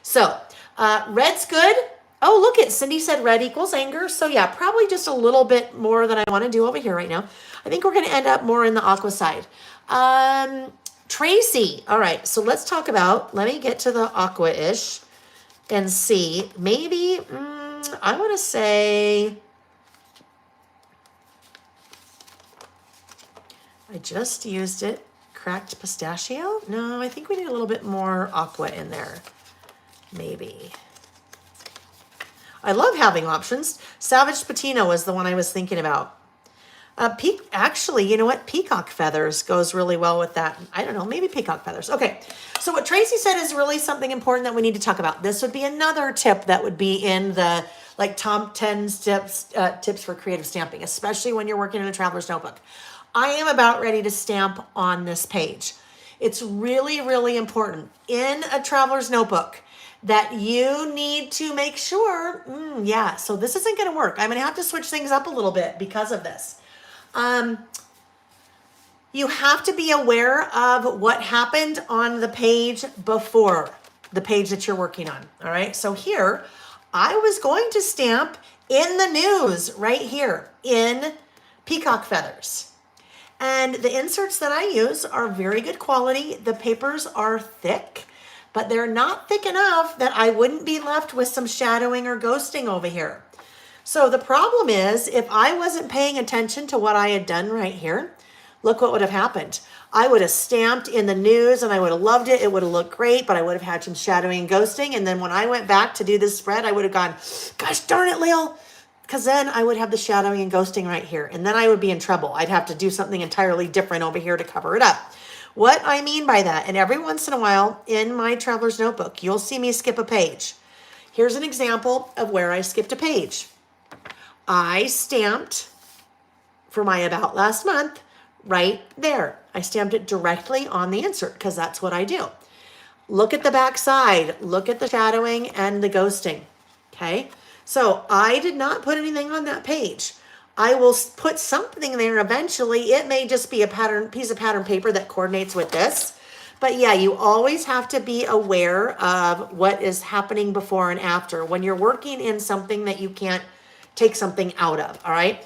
So red's good. Oh, look it, Cindy said red equals anger. So yeah, probably just a little bit more than I want to do over here right now. I think we're going to end up more in the aqua side. Tracy. All right. So let's talk about, let me get to the aqua-ish and see. Maybe, I want to say, I just used it. Cracked pistachio? No, I think we need a little bit more aqua in there. Maybe. I love having options. Savage Patina was the one I was thinking about. Actually, you know what? Peacock feathers goes really well with that. I don't know, maybe peacock feathers. Okay, so what Tracy said is really something important that we need to talk about. This would be another tip that would be in the like top 10 tips for creative stamping, especially when you're working in a traveler's notebook. I am about ready to stamp on this page. It's really, really important in a traveler's notebook that you need to make sure, yeah, so this isn't going to work. I'm going to have to switch things up a little bit because of this. You have to be aware of what happened on the page before the page that you're working on. All right. So here, I was going to stamp in the news right here in peacock feathers. And the inserts that I use are very good quality. The papers are thick, but they're not thick enough that I wouldn't be left with some shadowing or ghosting over here. So the problem is, if I wasn't paying attention to what I had done right here, look what would have happened. I would have stamped in the news and I would have loved it. It would have looked great, but I would have had some shadowing and ghosting. And then when I went back to do this spread, I would have gone, gosh darn it, Layle. Because then I would have the shadowing and ghosting right here. And then I would be in trouble. I'd have to do something entirely different over here to cover it up. What I mean by that, and every once in a while in my Traveler's Notebook, you'll see me skip a page. Here's an example of where I skipped a page. I stamped for my About Last Month right there. I stamped it directly on the insert because that's what I do. Look at the back side. Look at the shadowing and the ghosting. Okay. So I did not put anything on that page. I will put something there eventually. It may just be a piece of pattern paper that coordinates with this. But yeah, you always have to be aware of what is happening before and after when you're working in something that you can't take something out of. All right.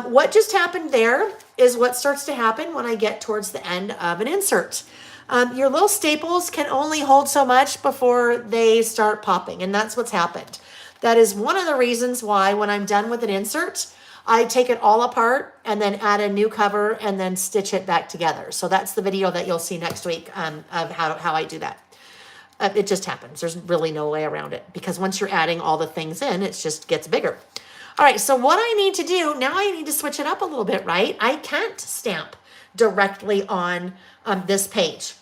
What just happened there is what starts to happen when I get towards the end of an insert. Your little staples can only hold so much before they start popping, and that's what's happened. That is one of the reasons why when I'm done with an insert, I take it all apart and then add a new cover and then stitch it back together. So that's the video that you'll see next week of how I do that. It just happens. There's really no way around it because once you're adding all the things in, it just gets bigger. All right, so what I need to do, now I need to switch it up a little bit, right? I can't stamp directly on this page.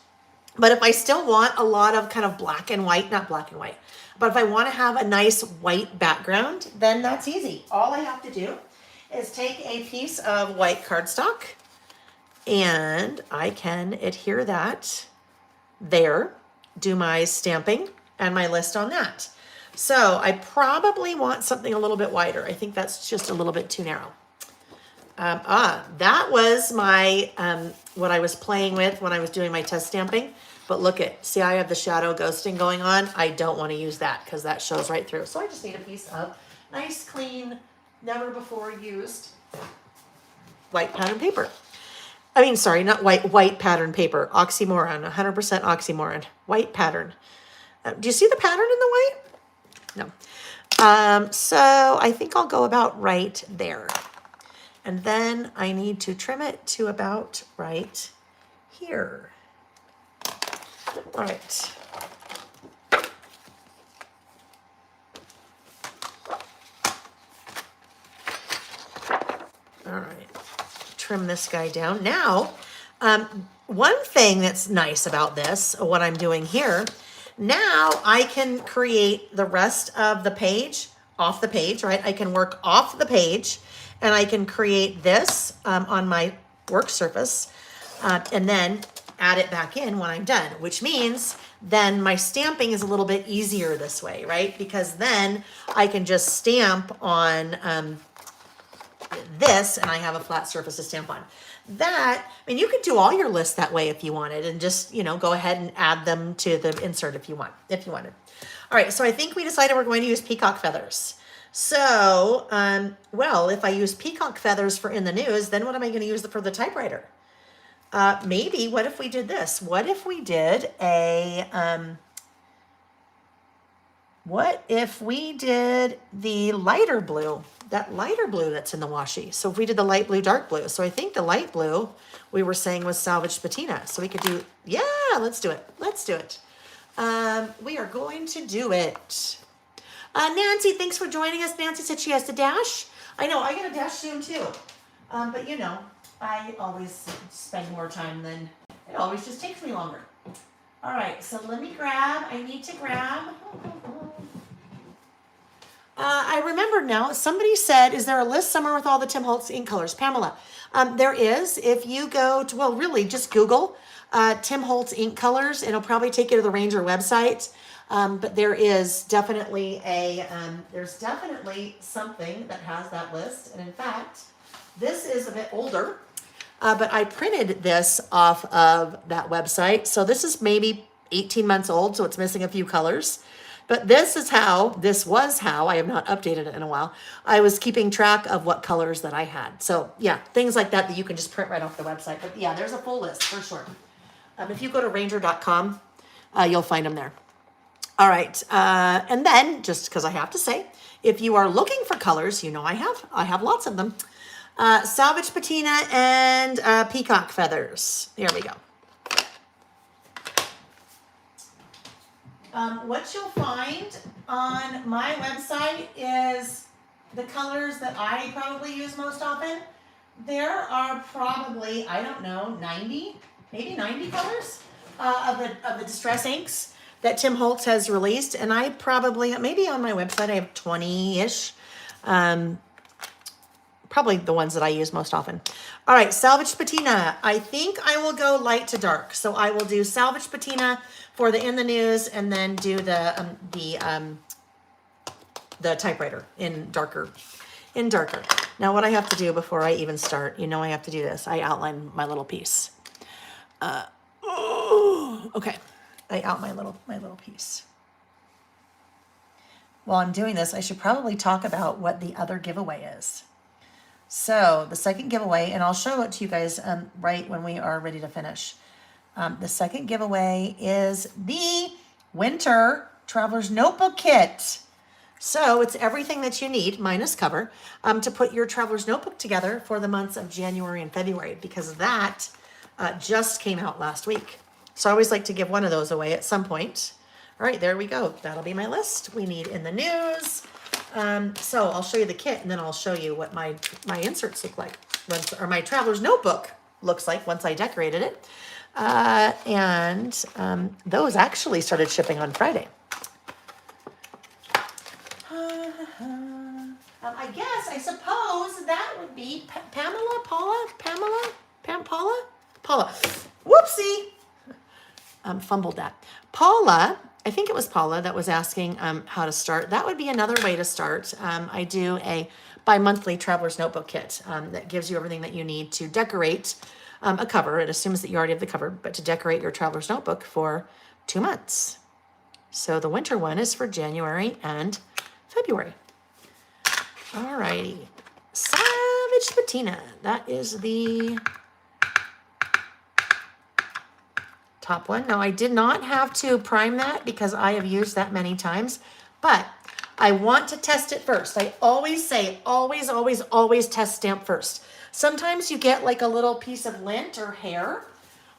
But if I still want a lot of kind of black and white, not black and white, but if I want to have a nice white background, then that's easy. All I have to do is take a piece of white cardstock and I can adhere that there, do my stamping and my list on that. So I probably want something a little bit wider. I think that's just a little bit too narrow. That was my, what I was playing with when I was doing my test stamping. But look see, I have the shadow ghosting going on. I don't want to use that because that shows right through. So I just need a piece of nice, clean, never before used white pattern paper. I mean, sorry, not white pattern paper. Oxymoron, 100% oxymoron. White pattern. Do you see the pattern in the white? No. So I think I'll go about right there. And then I need to trim it to about right here. All right. All right. Trim this guy down. Now, one thing that's nice about this, what I'm doing here, now I can create the rest of the page off the page, right? I can work off the page and I can create this on my work surface and then add it back in when I'm done, which means then my stamping is a little bit easier this way, right? Because then I can just stamp on this and I have a flat surface to stamp on. That, I mean, you could do all your lists that way if you wanted and just, you know, go ahead and add them to the insert if you wanted. All right, so I think we decided we're going to use peacock feathers. So, well, if I use peacock feathers for in the news, then what am I going to use for the typewriter? Maybe, what if we did this? What if we did what if we did the lighter blue? That lighter blue that's in the washi. So if we did the light blue, dark blue. So I think the light blue we were saying was salvaged patina. So we could do, yeah, let's do it. Let's do it. We are going to do it. Nancy, thanks for joining us. Nancy said she has to dash. I know, I got to dash soon too. But you know, I always spend more time than, it always just takes me longer. All right, so let me grab, I need to grab. I remember now, somebody said, is there a list somewhere with all the Tim Holtz ink colors? Pamela, there is. If you go to, well, really just Google Tim Holtz ink colors. It'll probably take you to the Ranger website. But there is definitely there's definitely something that has that list. And in fact, this is a bit older, but I printed this off of that website. So this is maybe 18 months old, so it's missing a few colors. But this was how, I have not updated it in a while, I was keeping track of what colors that I had. So yeah, things like that you can just print right off the website. But yeah, there's a full list for sure. If you go to ranger.com, you'll find them there. All right, and then, just because I have to say, if you are looking for colors, you know I have lots of them. Salvage patina and peacock feathers. There we go. What you'll find on my website is the colors that I probably use most often. There are probably, I don't know, 90, maybe 90 colors of the distress inks that Tim Holtz has released, and I probably, maybe on my website I have 20-ish. Probably the ones that I use most often. All right, salvage patina. I think I will go light to dark. So I will do salvage patina for the in the news, and then do the typewriter in darker. Now what I have to do before I even start, you know I have to do this. I outline my little piece. Okay, I outline my little piece. While I'm doing this, I should probably talk about what the other giveaway is. So the second giveaway, and I'll show it to you guys right when we are ready to finish. The second giveaway is the Winter Traveler's Notebook Kit. So it's everything that you need, minus cover, to put your Traveler's Notebook together for the months of January and February, because that just came out last week. So I always like to give one of those away at some point. All right, there we go. That'll be my list. We need in the news. So I'll show you the kit, and then I'll show you what my inserts look like, or my Traveler's Notebook looks like once I decorated it. And those actually started shipping on Friday. I suppose that would be Paula. Whoopsie. Fumbled that. Paula, I think it was Paula that was asking how to start. That would be another way to start. I do a bi-monthly Traveler's Notebook kit that gives you everything that you need to decorate a cover. It assumes that you already have the cover, but to decorate your Traveler's Notebook for 2 months. So the winter one is for January and February. All righty. Savage Patina. That is the top one. Now I did not have to prime that because I have used that many times, but I want to test it first. I always say, always, always, always test stamp first. Sometimes you get like a little piece of lint or hair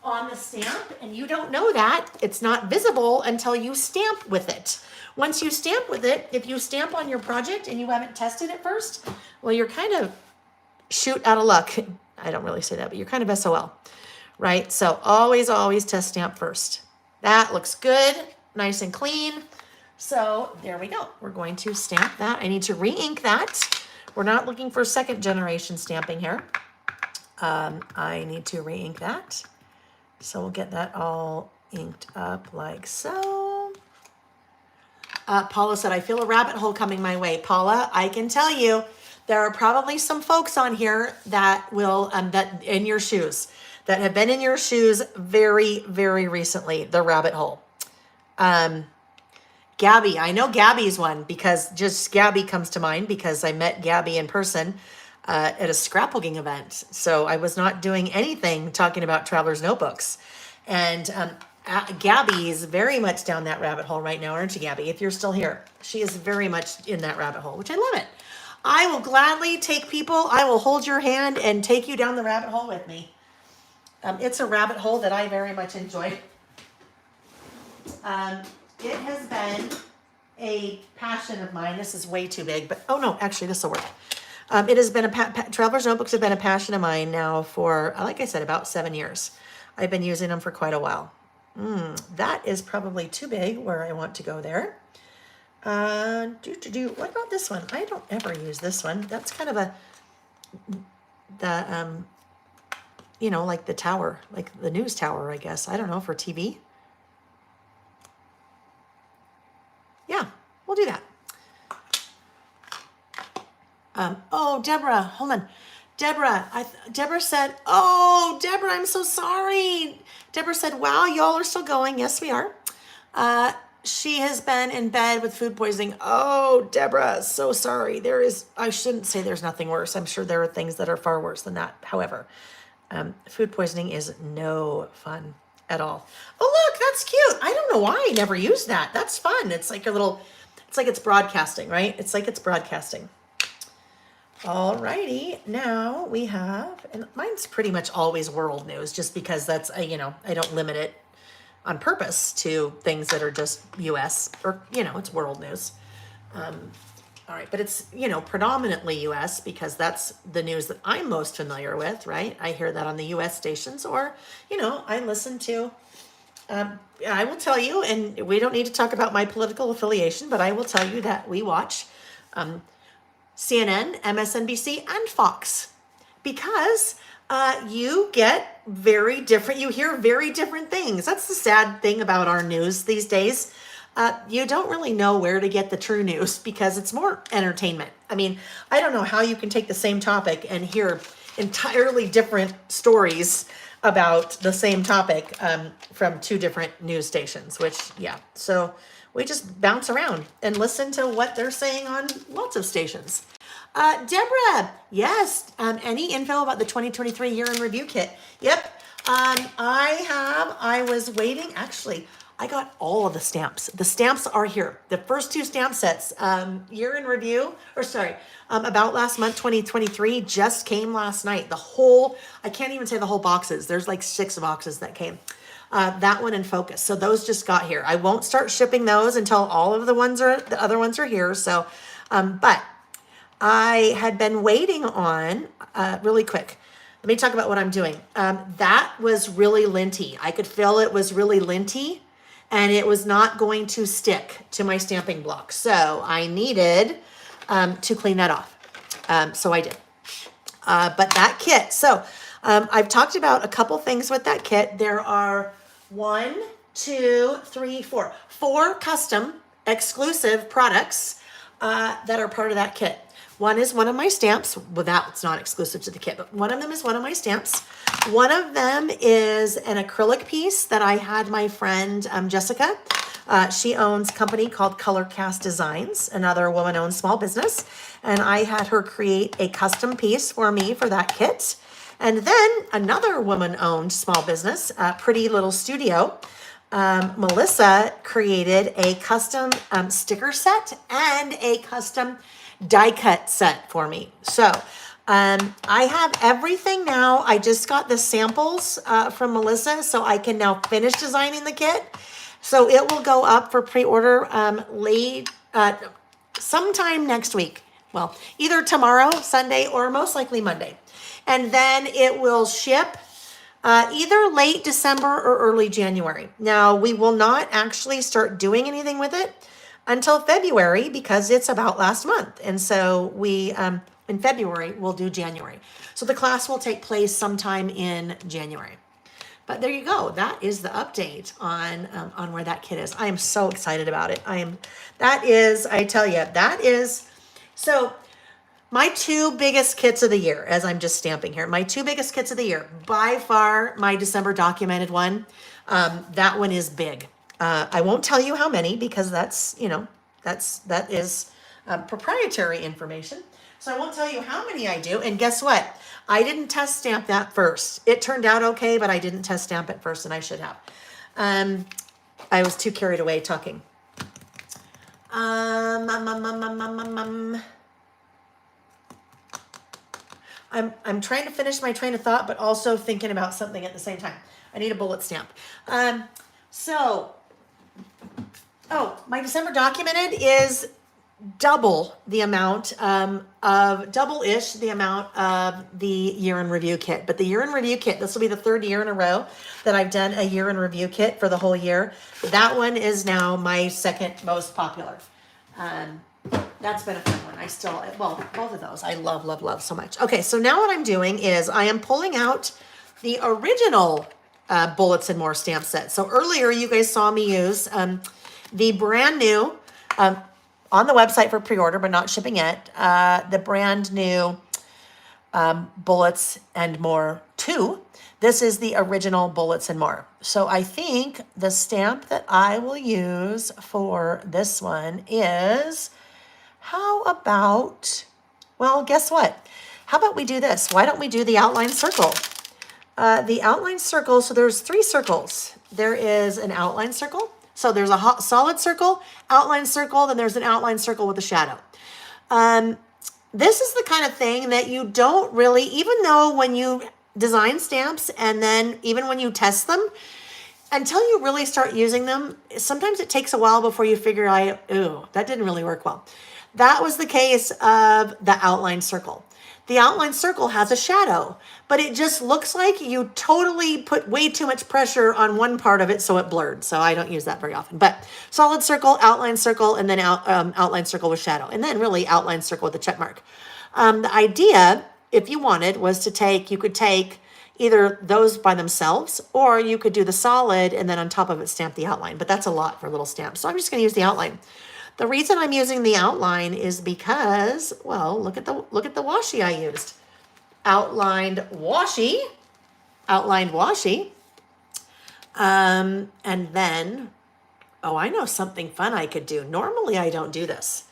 on the stamp and you don't know that. It's not visible until you stamp with it. Once you stamp with it, if you stamp on your project and you haven't tested it first, well, you're kind of shoot out of luck. I don't really say that, but you're kind of SOL. Right? So always, always test stamp first. That looks good, nice and clean. So there we go. We're going to stamp that. I need to re-ink that. We're not looking for second generation stamping here. I need to re-ink that. So we'll get that all inked up like so. Paula said, I feel a rabbit hole coming my way. Paula, I can tell you, there are probably some folks on here that will, that in your shoes, that have been in your shoes very, very recently, the rabbit hole. Gabby, I know Gabby's one because just Gabby comes to mind because I met Gabby in person at a scrapbooking event. So I was not doing anything talking about Traveler's Notebooks. And Gabby is very much down that rabbit hole right now, aren't you, Gabby? If you're still here, she is very much in that rabbit hole, which I love it. I will gladly take people, I will hold your hand and take you down the rabbit hole with me. It's a rabbit hole that I very much enjoy. It has been a passion of mine. This is way too big, but oh no, actually this will work. It has been Traveler's Notebooks have been a passion of mine now for, like I said, about 7 years. I've been using them for quite a while. That is probably too big where I want to go there. What about this one? I don't ever use this one. That's kind of you know, like the tower, like the news tower, I guess. I don't know, for TV. Oh, Deborah, hold on. Deborah, Deborah said, oh, Deborah, I'm so sorry. Deborah said, wow, y'all are still going. Yes, we are. She has been in bed with food poisoning. Oh, Deborah, so sorry. I shouldn't say there's nothing worse. I'm sure there are things that are far worse than that. However, food poisoning is no fun at all. Oh, look, that's cute. I don't know why I never used that. That's fun. It's like it's broadcasting, right? It's like it's broadcasting. Alrighty, now we have, and mine's pretty much always world news just because that's, I don't limit it on purpose to things that are just US or, it's world news. All right, but it's, predominantly US because that's the news that I'm most familiar with, right? I hear that on the US stations or, I listen to, I will tell you, and we don't need to talk about my political affiliation, but I will tell you that we watch CNN, MSNBC, and Fox because you get you hear very different things. That's the sad thing about our news these days. You don't really know where to get the true news because it's more entertainment. I mean, I don't know how you can take the same topic and hear entirely different stories about the same topic from two different news stations, so we just bounce around and listen to what they're saying on lots of stations. Deborah, yes. Any info about the 2023 year in review kit? Yep. I was waiting. Actually, I got all of the stamps. The stamps are here. The first two stamp sets, year in review, about last month, 2023, just came last night. I can't even say the whole boxes. There's like 6 boxes that came. That one in focus. So those just got here. I won't start shipping those until all of the other ones are here. So, but I had been waiting on, really quick. Let me talk about what I'm doing. That was really linty. I could feel it was really linty and it was not going to stick to my stamping block. So I needed, to clean that off. So I did. But that kit, I've talked about a couple things with that kit. There are 4 custom exclusive products that are part of that kit. One is one of my stamps. Well, that's not exclusive to the kit, but one of them is one of my stamps. One of them is an acrylic piece that I had my friend Jessica. She owns a company called Kallyx Designs, another woman-owned small business. And I had her create a custom piece for me for that kit. And then another woman-owned small business, Pretty Little Studio, Melissa created a custom sticker set and a custom die cut set for me. So I have everything now. I just got the samples from Melissa, so I can now finish designing the kit. So it will go up for pre-order sometime next week. Well, either tomorrow, Sunday, or most likely Monday. And then it will ship either late December or early January. Now, we will not actually start doing anything with it until February because it's about last month. And so we, in February, we'll do January. So the class will take place sometime in January. But there you go. That is the update on where that kit is. I am so excited about it. So my 2 biggest kits of the year, as I'm just stamping here, my 2 biggest kits of the year, by far my December documented one, that one is big. I won't tell you how many because that is proprietary information. So I won't tell you how many I do. And guess what? I didn't test stamp that first. It turned out okay, but I didn't test stamp it first and I should have. I was too carried away talking. I'm trying to finish my train of thought, but also thinking about something at the same time. I need a bullet stamp. My December documented is double the amount double-ish the amount of the year in review kit. But the year in review kit, this will be the 3rd year in a row that I've done a year in review kit for the whole year. That one is now my 2nd most popular. That's been a fun one. Both of those I love so much. Okay, so now what I'm doing is I am pulling out the original Bullets and More stamp set. So earlier you guys saw me use the brand new, on the website for pre-order, but not shipping yet, the brand new Bullets and More 2. This is the original Bullets and More. So I think the stamp that I will use for this one is, how about, well, guess what? How about we do this? Why don't we do the outline circle? The outline circle, so there's 3 circles. There is an outline circle. So there's a solid circle, outline circle, then there's an outline circle with a shadow. This is the kind of thing that you don't really, even though when you design stamps and then even when you test them, until you really start using them, sometimes it takes a while before you figure out, ooh, that didn't really work well. That was the case of the outline circle. The outline circle has a shadow, but it just looks like you totally put way too much pressure on one part of it, so it blurred. So I don't use that very often. But solid circle, and then outline circle with shadow, and then really outline circle with a check mark. The idea, if you wanted, was to take, you could take either those by themselves, or you could do the solid and then on top of it stamp the outline. But that's a lot for little stamps. So I'm just going to use the outline. The reason I'm using the outline is because, well, look at the washi I used. Outlined washi. And then, oh, I know something fun I could do. Normally I don't do this.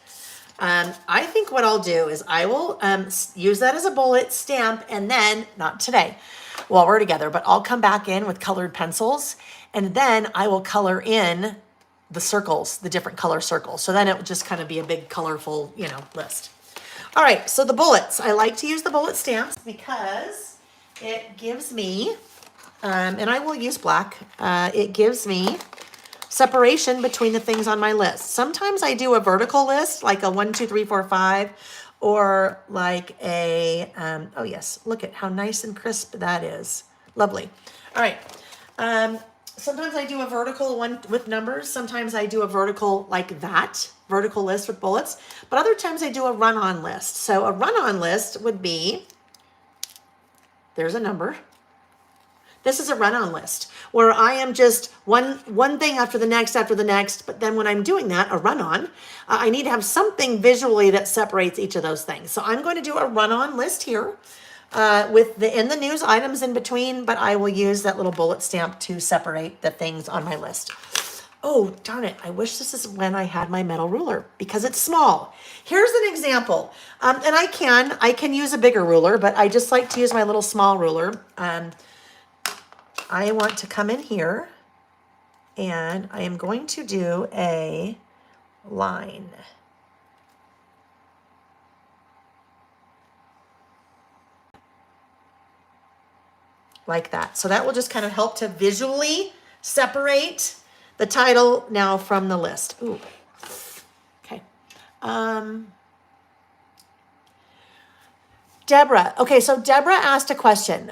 I think what I'll do is I will use that as a bullet stamp, and then, not today while we're together, but I'll come back in with colored pencils, and then I will color in the circles, the different color circles. So then it would just kind of be a big colorful, list. All right, so the bullets. I like to use the bullet stamps because it gives me, and I will use black, it gives me separation between the things on my list. Sometimes I do a vertical list, like a 1, 2, 3, 4, 5, or like a, oh yes, look at how nice and crisp that is. Lovely. All right. Sometimes I do a vertical one with numbers. Sometimes I do a vertical like that, vertical list with bullets. But other times I do a run-on list. So a run-on list would be, there's a number. This is a run-on list where I am just one thing after the next, but then when I'm doing that, a run-on, I need to have something visually that separates each of those things. So I'm going to do a run-on list here with in the news items in between, but I will use that little bullet stamp to separate the things on my list. Oh, darn it. I wish this is when I had my metal ruler because it's small. Here's an example. And I can use a bigger ruler, but I just like to use my little small ruler. I want to come in here and I am going to do a line. Like that. So that will just kind of help to visually separate the title now from the list. Ooh. Okay. Deborah. Okay, so Deborah asked a question.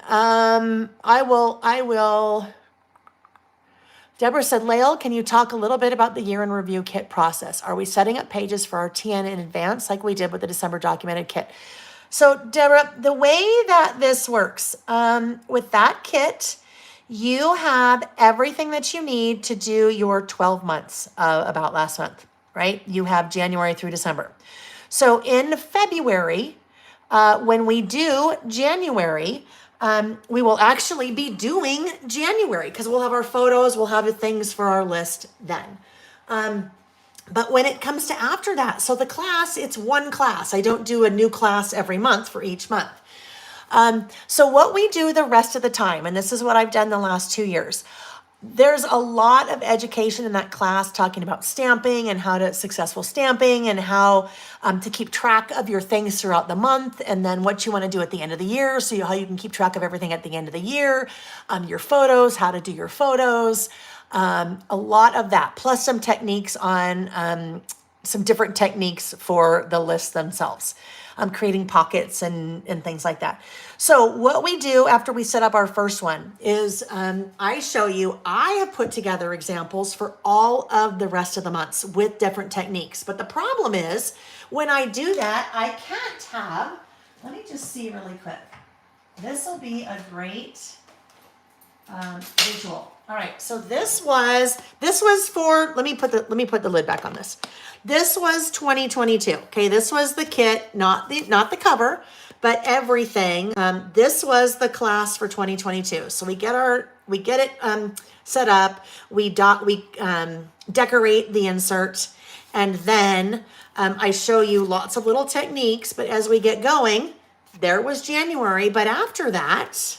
Deborah said, Layle, can you talk a little bit about the year in review kit process? Are we setting up pages for our TN in advance like we did with the December documented kit? So Deborah, the way that this works, with that kit, you have everything that you need to do your 12 months about last month, right? You have January through December. So in February, when we do January, we will actually be doing January because we'll have our photos, we'll have the things for our list then. But when it comes to after that, so the class, it's one class. I don't do a new class every month for each month. So what we do the rest of the time, and this is what I've done the last 2 years, there's a lot of education in that class talking about stamping and how to successful stamping and how to keep track of your things throughout the month, and then what you want to do at the end of the year, so how you can keep track of everything at the end of the year, your photos, how to do your photos, a lot of that, plus some techniques on some different techniques for the lists themselves, creating pockets and things like that. So what we do after we set up our first one is I show you, I have put together examples for all of the rest of the months with different techniques. But the problem is when I do that, I can't have, let me just see really quick. This will be a great visual. All right, so this was for, let me put the lid back on this. This was 2022. Okay, this was the kit, not the cover, but everything. This was the class for 2022. So we get it set up. We decorate the insert, and then I show you lots of little techniques. But as we get going, there was January. But after that,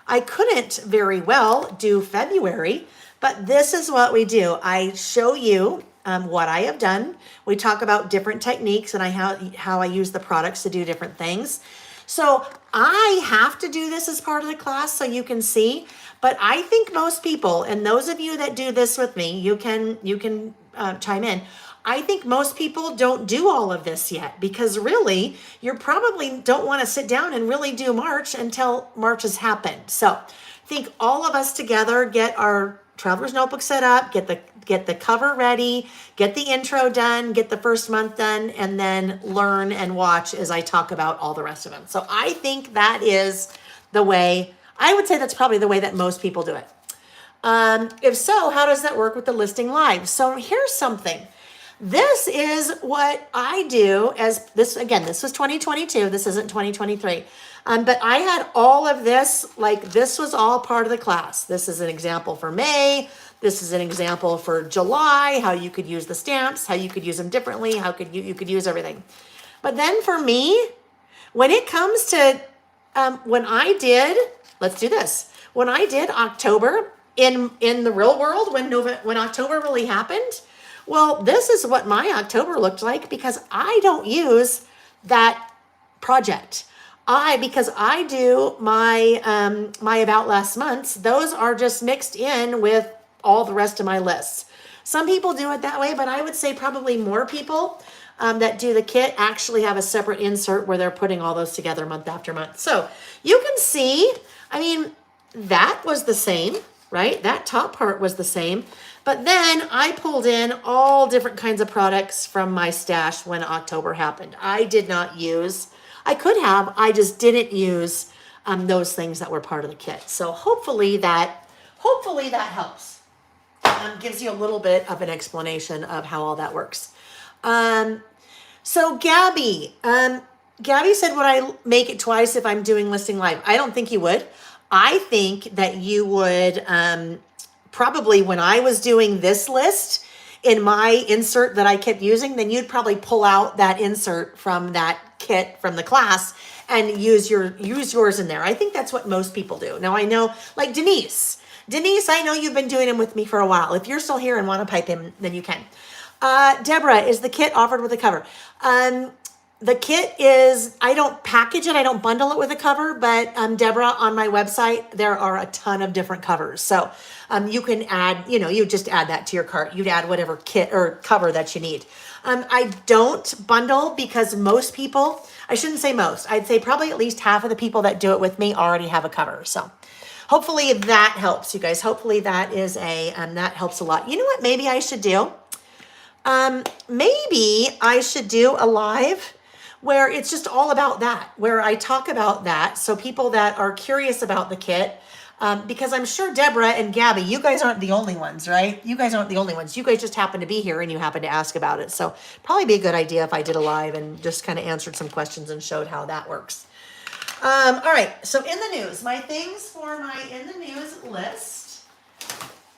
I couldn't very well do February. But this is what we do. I show you what I have done. We talk about different techniques and how I use the products to do different things. So I have to do this as part of the class so you can see. But I think most people, and those of you that do this with me, you can chime in. I think most people don't do all of this yet because really, you probably don't want to sit down and really do March until March has happened. So I think all of us together get our Traveler's Notebook set up, get the cover ready, get the intro done, get the first month done, and then learn and watch as I talk about all the rest of them. So I think that is the way, I would say that's probably the way that most people do it. If so, how does that work with the listing live? So here's something. This is what I do as this, again, this was 2022. This isn't 2023. But I had all of this, like this was all part of the class. This is an example for May. This is an example for July, how you could use the stamps, how you could use them differently, how could you could use everything. But then for me, when it comes to, let's do this. When I did October in the real world, when October really happened, well, this is what my October looked like because I don't use that project. Because I do my my about last months, those are just mixed in with all the rest of my lists. Some people do it that way, but I would say probably more people that do the kit actually have a separate insert where they're putting all those together month after month. So you can see, I mean, that was the same, right? That top part was the same. But then I pulled in all different kinds of products from my stash when October happened. I did not use, I could have, I just didn't use those things that were part of the kit. So hopefully that helps. Gives you a little bit of an explanation of how all that works. So Gabby said, would I make it twice if I'm doing listing live? I don't think you would. I think that you would, probably when I was doing this list in my insert that I kept using, then you'd probably pull out that insert from that kit from the class and use yours in there. I think that's what most people do. Now I know, like Denise, I know you've been doing them with me for a while. If you're still here and want to pipe in, then you can. Deborah, is the kit offered with a cover? The kit is, I don't package it, I don't bundle it with a cover, but Deborah, on my website, there are a ton of different covers. So you can add, you just add that to your cart. You'd add whatever kit or cover that you need. I don't bundle because most people, I shouldn't say most, I'd say probably at least half of the people that do it with me already have a cover. So hopefully that helps you guys. Hopefully that is that helps a lot. You know what maybe I should do? Maybe I should do a live where it's just all about that, where I talk about that. So people that are curious about the kit, because I'm sure Deborah and Gabby, you guys aren't the only ones, right? You guys aren't the only ones. You guys just happen to be here and you happen to ask about it. So probably be a good idea if I did a live and just kind of answered some questions and showed how that works. All right, so in the news, my things for my in the news list.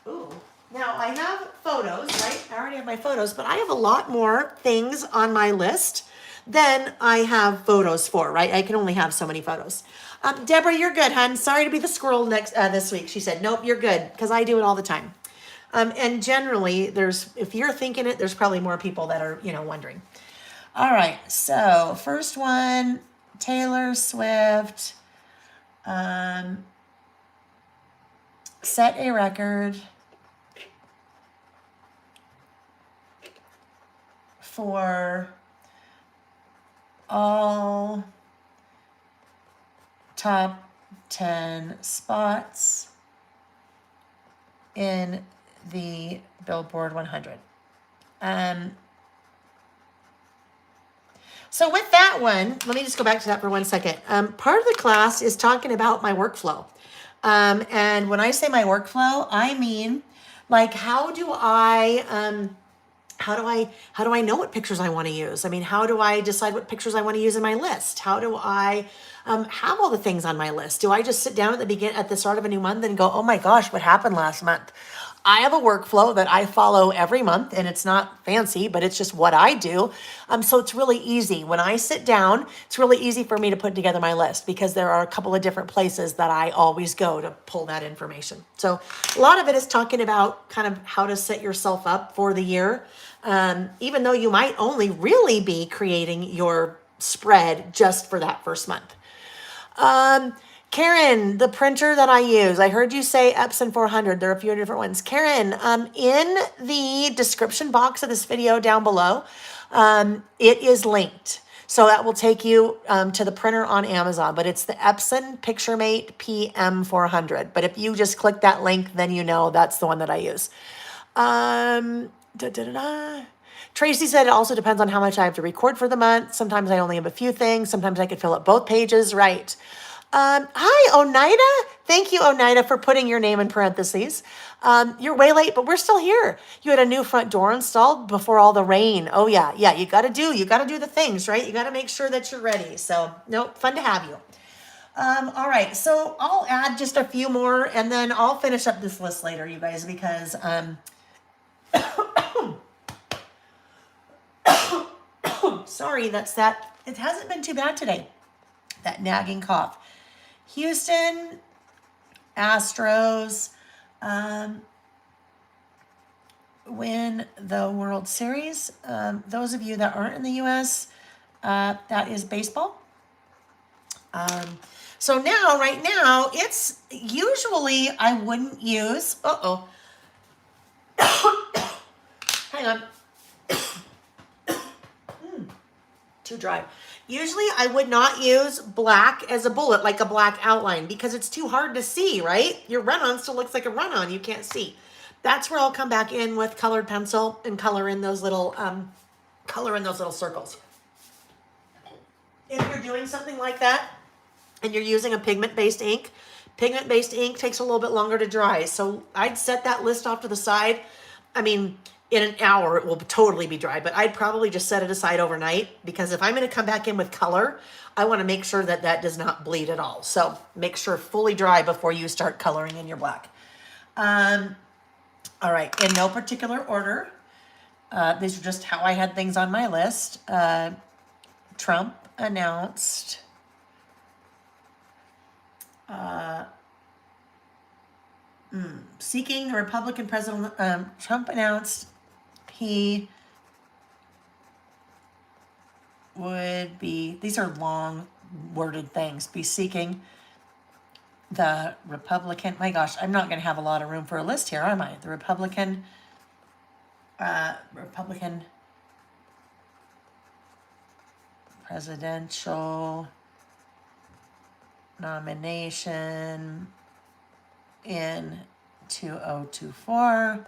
Ooh, now I have photos, right? I already have my photos, but I have a lot more things on my list than I have photos for, right? I can only have so many photos. Deborah, you're good, hon. Sorry to be the squirrel this week. She said, nope, you're good, because I do it all the time. And generally, if you're thinking it, there's probably more people that are, wondering. All right, so first one, Taylor Swift, set a record for all top 10 spots in the Billboard 100. So with that one, let me just go back to that for 1 second. Part of the class is talking about my workflow. And when I say my workflow, I mean, like, how do I how do I know what pictures I want to use? I mean, how do I decide what pictures I want to use in my list? How do I have all the things on my list? Do I just sit down at the start of a new month and go, oh my gosh, what happened last month? I have a workflow that I follow every month, and it's not fancy, but it's just what I do. So it's really easy. When I sit down, it's really easy for me to put together my list because there are a couple of different places that I always go to pull that information. So a lot of it is talking about kind of how to set yourself up for the year. Even though you might only really be creating your spread just for that first month. Karen, the printer that I use, I heard you say Epson 400. There are a few different ones. Karen, in the description box of this video down below, it is linked. So that will take you to the printer on Amazon, but it's the Epson PictureMate PM400. But if you just click that link, then you know that's the one that I use. Tracy said it also depends on how much I have to record for the month. Sometimes I only have a few things. Sometimes I could fill up both pages. Right. Hi, Oneida. Thank you, Oneida, for putting your name in parentheses. You're way late, but we're still here. You had a new front door installed before all the rain. Oh yeah. Yeah. You got to do the things, right? You got to make sure that you're ready. So no, fun to have you. All right. So I'll add just a few more and then I'll finish up this list later, you guys, because, sorry, that's that. It hasn't been too bad today. That nagging cough. Houston, Astros, win the World Series. Those of you that aren't in the U.S., that is baseball. So now, right now, it's usually I wouldn't use, hang on. Too dry. Usually I would not use black as a bullet, like a black outline, because it's too hard to see, right? Your run-on still looks like a run-on. You can't see. That's where I'll come back in with colored pencil and color in those little circles. If you're doing something like that and you're using a pigment-based ink takes a little bit longer to dry. So I'd set that list off to the side. I mean, in an hour, it will totally be dry, but I'd probably just set it aside overnight because if I'm going to come back in with color, I want to make sure that that does not bleed at all. So make sure fully dry before you start coloring in your black. All right, in no particular order. These are just how I had things on my list. Trump announced seeking a Republican president. Trump announced he would be, these are long worded things, be seeking the Republican, my gosh, I'm not going to have a lot of room for a list here, am I? The Republican presidential nomination in 2024.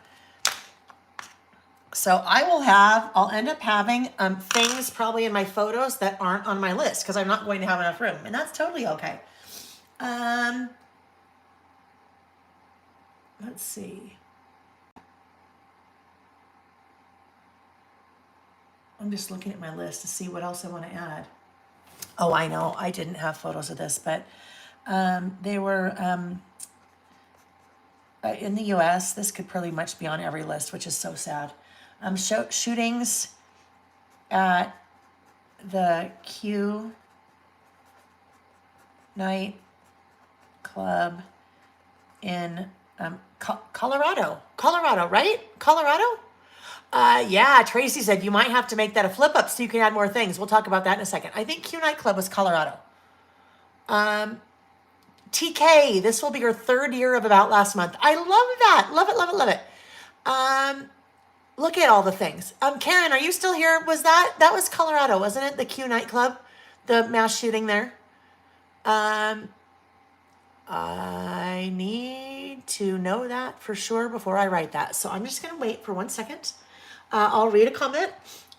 So I'll end up having things probably in my photos that aren't on my list because I'm not going to have enough room, and that's totally okay. Let's see. I'm just looking at my list to see what else I want to add. Oh, I know I didn't have photos of this, but they were in the U.S. This could pretty much be on every list, which is so sad. Shootings at the Q Night Club in Colorado, right? Colorado? Yeah, Tracy said you might have to make that a flip up so you can add more things. We'll talk about that in a second. I think Q Night Club was Colorado. TK, this will be your third year of About Last Month. I love that. Love it, love it, love it. Look at all the things. Karen, are you still here? That was Colorado, wasn't it? The Q nightclub, the mass shooting there. I need to know that for sure before I write that. So I'm just going to wait for 1 second. I'll read a comment.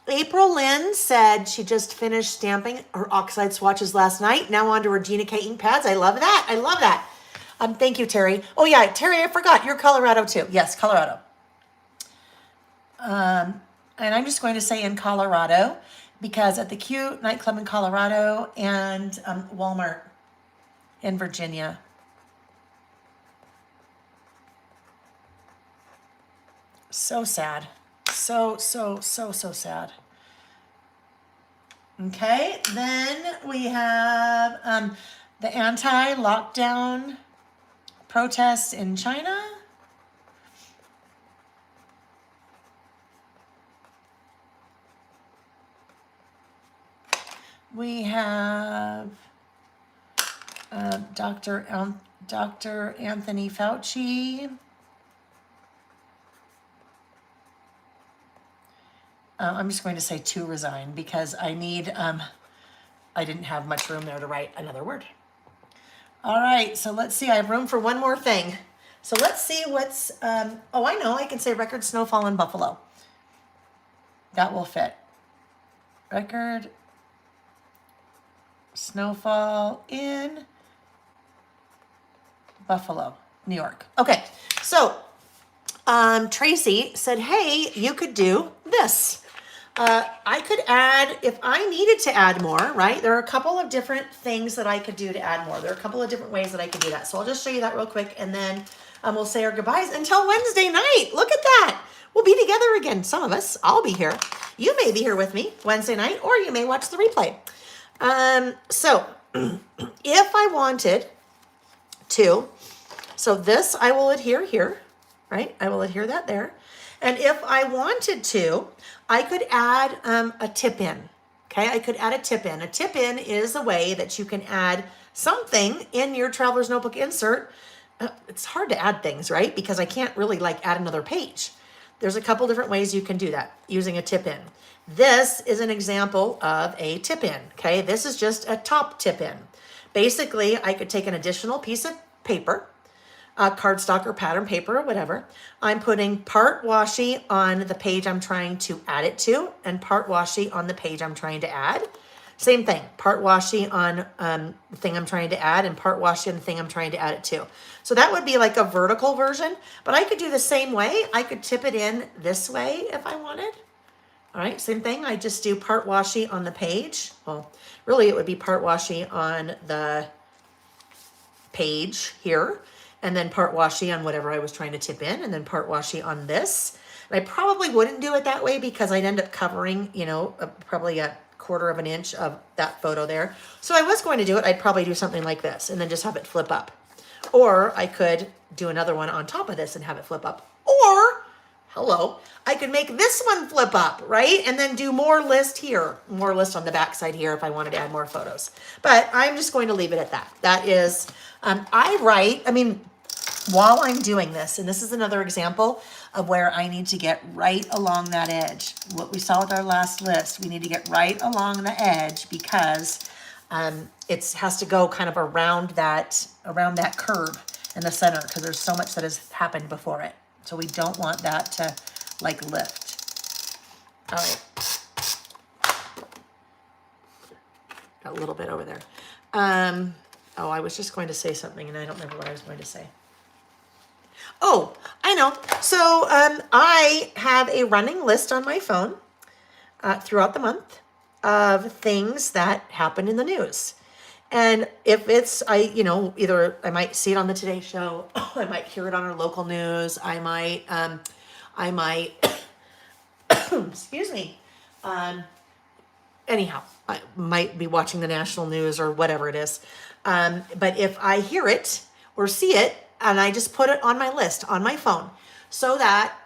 April Lynn said she just finished stamping her oxide swatches last night. Now on to Regina K ink pads. I love that. I love that. Thank you, Terry. Oh yeah, Terry, I forgot. You're Colorado too. Yes, Colorado. and I'm just going to say in Colorado, because at the Q nightclub in Colorado and Walmart in Virginia. So sad. So sad. Okay, then we have the anti-lockdown protests in China. We have Dr. Anthony Fauci. I'm just going to say to resign because I need, I didn't have much room there to write another word. All right, so let's see. I have room for one more thing. So let's see what's, oh, I know. I can say record snowfall in Buffalo. That will fit. Record snowfall in Buffalo, New York. Okay, so Tracy said, hey, you could do this. I could add, if I needed to add more, right? There are a couple of different things that I could do to add more. There are a couple of different ways that I could do that. So I'll just show you that real quick, and then we'll say our goodbyes until Wednesday night. Look at that. We'll be together again. Some of us, I'll be here. You may be here with me Wednesday night, or you may watch the replay. So if I wanted to, so this I will adhere here, right? I will adhere that there. And if I wanted to, I could add a tip in. Okay, I could add a tip in. A tip in is a way that you can add something in your Traveler's Notebook insert. It's hard to add things, right? Because I can't really like add another page. There's a couple different ways you can do that using a tip in. This is an example of a tip in. Okay, this is just a top tip in. Basically, I could take an additional piece of paper, cardstock or pattern paper or whatever. I'm putting part washi on the page I'm trying to add it to, and part washi on the page I'm trying to add. Same thing, part washi on the thing I'm trying to add, and part washi on the thing I'm trying to add it to. So that would be like a vertical version, but I could do the same way. I could tip it in this way if I wanted. All right, same thing. I just do part washi on the page. Well, really it would be part washi on the page here, and then part washi on whatever I was trying to tip in, and then part washi on this. And I probably wouldn't do it that way because I'd end up covering, you know, probably a quarter of an inch of that photo there. So I was going to do it. I'd probably do something like this and then just have it flip up. Or I could do another one on top of this and have it flip up. Or, hello, I could make this one flip up, right? And then do more list here, more list on the back side here if I wanted to add more photos. But I'm just going to leave it at that. That is, while I'm doing this, and this is another example of where I need to get right along that edge. What we saw with our last list, we need to get right along the edge because it has to go kind of around that curve in the center because there's so much that has happened before it. So we don't want that to like lift. All right. Got a little bit over there. Oh, I was just going to say something and I don't remember what I was going to say. Oh, I know. So I have a running list on my phone throughout the month of things that happen in the news. And if it's, either I might see it on the Today Show, I might hear it on our local news, I might, excuse me, anyhow, I might be watching the national news or whatever it is. But if I hear it or see it, and I just put it on my list on my phone so that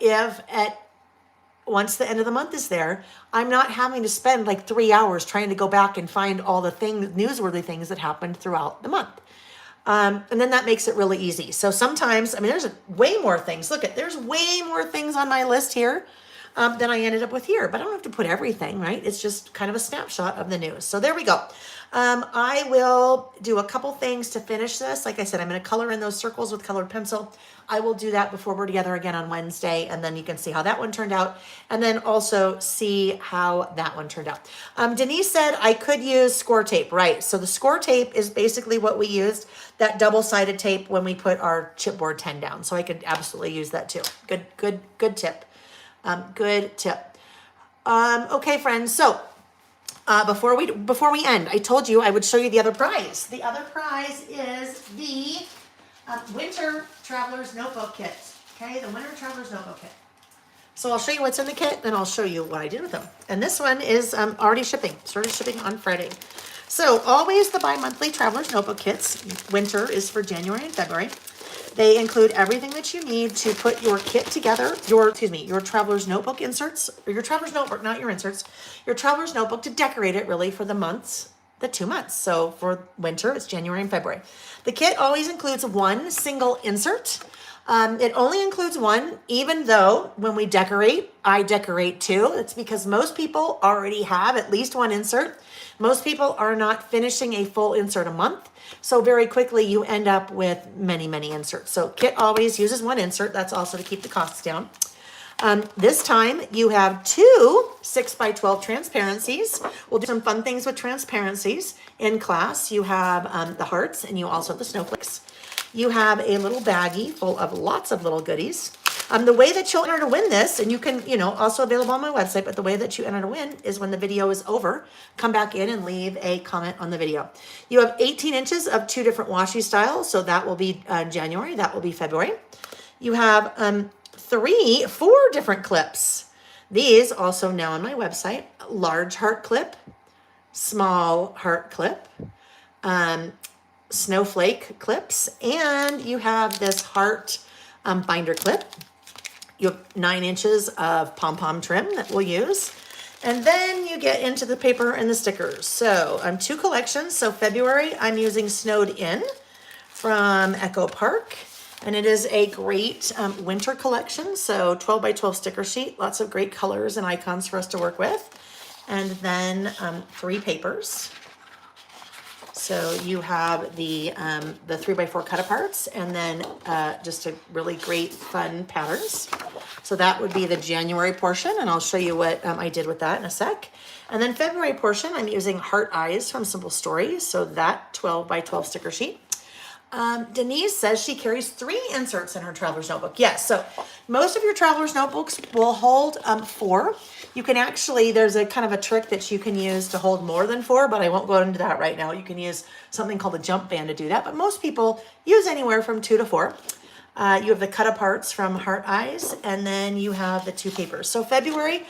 once the end of the month is there, I'm not having to spend like 3 hours trying to go back and find all the newsworthy things that happened throughout the month. And then that makes it really easy. So sometimes, there's way more things. Look there's way more things on my list here than I ended up with here, but I don't have to put everything, right? It's just kind of a snapshot of the news. So there we go. I will do a couple things to finish this. Like I said, I'm going to color in those circles with colored pencil. I will do that before we're together again on Wednesday, and then you can see how that one turned out, and then also see how that one turned out. Denise said I could use score tape, right? So the score tape is basically what we used, that double-sided tape when we put our chipboard 10 down. So I could absolutely use that too. Good tip. Good tip. Okay, friends. So before we end, I told you I would show you the other prize. The other prize is the Winter Traveler's Notebook Kit. Okay, the Winter Traveler's Notebook Kit. So I'll show you what's in the kit, and I'll show you what I did with them. And this one is already shipping. Started shipping on Friday. So always the bi-monthly Traveler's Notebook Kits. Winter is for January and February. They include everything that you need to put your kit together, your Traveler's Notebook inserts, or your Traveler's Notebook, not your inserts, your Traveler's Notebook to decorate it really for the months, the 2 months. So for winter, it's January and February. The kit always includes one single insert. It only includes one, even though when we decorate, I decorate too. It's because most people already have at least one insert. Most people are not finishing a full insert a month. So very quickly you end up with many, many inserts. So kit always uses one insert. That's also to keep the costs down. This time you have two 6x12 transparencies. We'll do some fun things with transparencies in class. You have the hearts, and you also have the snowflakes. You have a little baggie full of lots of little goodies. The way that you'll enter to win this, and you can, also available on my website, but the way that you enter to win is when the video is over, come back in and leave a comment on the video. You have 18 inches of 2 different washi styles, so that will be January, that will be February. You have 4 different clips. These also now on my website: large heart clip, small heart clip, snowflake clips, and you have this heart binder clip. You have 9 inches of pom-pom trim that we'll use. And then you get into the paper and the stickers. So 2 collections. So February, I'm using Snowed In from Echo Park. And it is a great winter collection. So 12 by 12 sticker sheet, lots of great colors and icons for us to work with. And then 3 papers. So you have the 3x4 cut aparts, and then just a really great fun patterns. So that would be the January portion, and I'll show you what I did with that in a sec. And then February portion, I'm using Heart Eyes from Simple Stories. So that 12 by 12 sticker sheet. Denise says she carries 3 inserts in her traveler's notebook. Yes, so most of your traveler's notebooks will hold 4. You can actually, there's a kind of a trick that you can use to hold more than 4, but I won't go into that right now. You can use something called a jump band to do that, but most people use anywhere from 2 to 4. You have the cut aparts from Heart Eyes, and then you have the 2 papers. So February,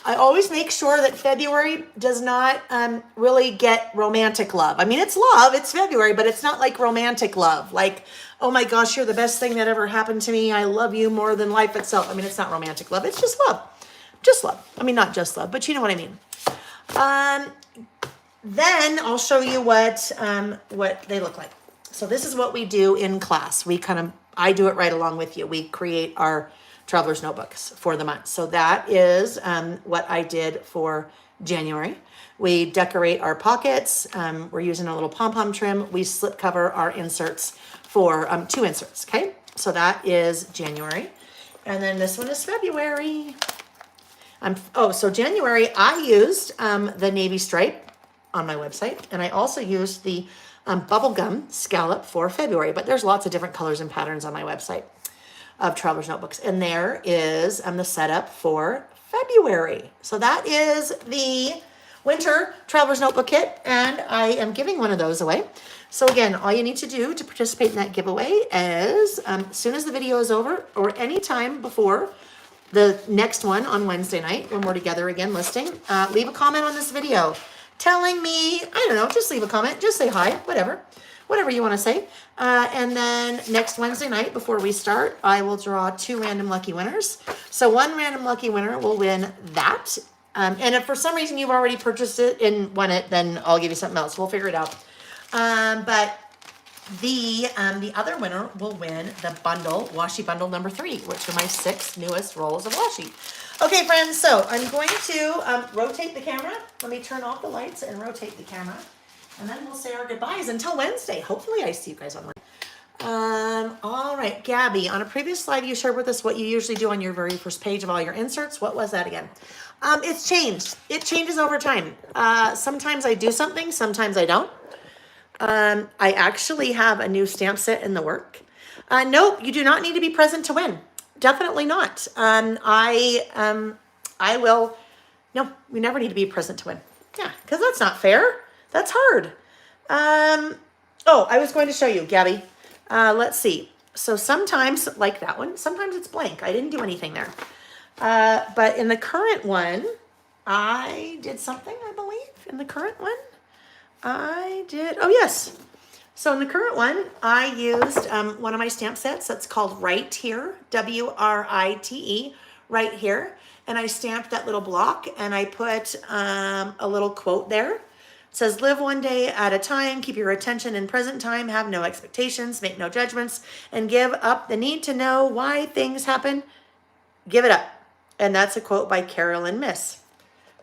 I always make sure that February does not really get romantic love. I mean, it's love, it's February, but it's not like romantic love. Like, oh my gosh, you're the best thing that ever happened to me. I love you more than life itself. I mean, it's not romantic love. It's just love. Just love. I mean, not just love, but you know what I mean. Then I'll show you what they look like. So this is what we do in class. I do it right along with you. We create our traveler's notebooks for the month. So that is what I did for January. We decorate our pockets. We're using a little pom-pom trim. We slip cover our inserts for 2 inserts, okay? So that is January. And then this one is February. So January, I used the navy stripe on my website, and I also used the bubblegum scallop for February, but there's lots of different colors and patterns on my website of traveler's notebooks. And there is the setup for February. So that is the winter traveler's notebook kit, and I am giving one of those away. So again, all you need to do to participate in that giveaway is as soon as the video is over, or anytime before the next one on Wednesday night when we're together again listing, leave a comment on this video telling me, I don't know, just leave a comment, just say hi, whatever you want to say. And then next Wednesday night before we start, I will draw 2 random lucky winners. So 1 random lucky winner will win that. And if for some reason you've already purchased it and won it, then I'll give you something else. We'll figure it out. But the other winner will win the bundle, washi bundle number 3, which are my 6 newest rolls of washi. Okay, friends, so I'm going to rotate the camera. Let me turn off the lights and rotate the camera. And then we'll say our goodbyes until Wednesday. Hopefully I see you guys on Wednesday. All right, Gabby, on a previous slide you shared with us what you usually do on your very first page of all your inserts. What was that again? It's changed. It changes over time. Sometimes I do something, sometimes I don't. I actually have a new stamp set in the work. Nope, you do not need to be present to win. Definitely not. I will No, we never need to be present to win. Yeah, because that's not fair. That's hard. Oh, I was going to show you, Gabby. Let's see. So sometimes, like that one, sometimes it's blank. I didn't do anything there. But in the current one, I did something, I believe. In the current one, I did, oh yes. So in the current one, I used one of my stamp sets that's called Right Here, W-R-I-T-E, Right Here. And I stamped that little block and I put a little quote there. It says, live one day at a time, keep your attention in present time, have no expectations, make no judgments, and give up the need to know why things happen. Give it up. And that's a quote by Carolyn Miss.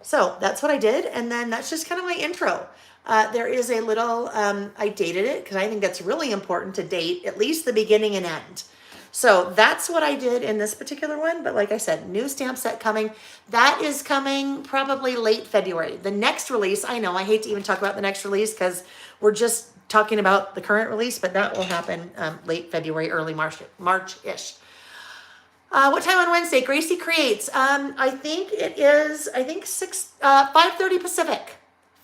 So that's what I did. And then that's just kind of my intro. There is a little, I dated it because I think that's really important to date at least the beginning and end. So that's what I did in this particular one. But like I said, new stamp set coming. That is coming probably late February. The next release, I know I hate to even talk about the next release because we're just talking about the current release, but that will happen late February, early March-ish. What time on Wednesday? Gracie Creates. I think it is, 5:30 Pacific.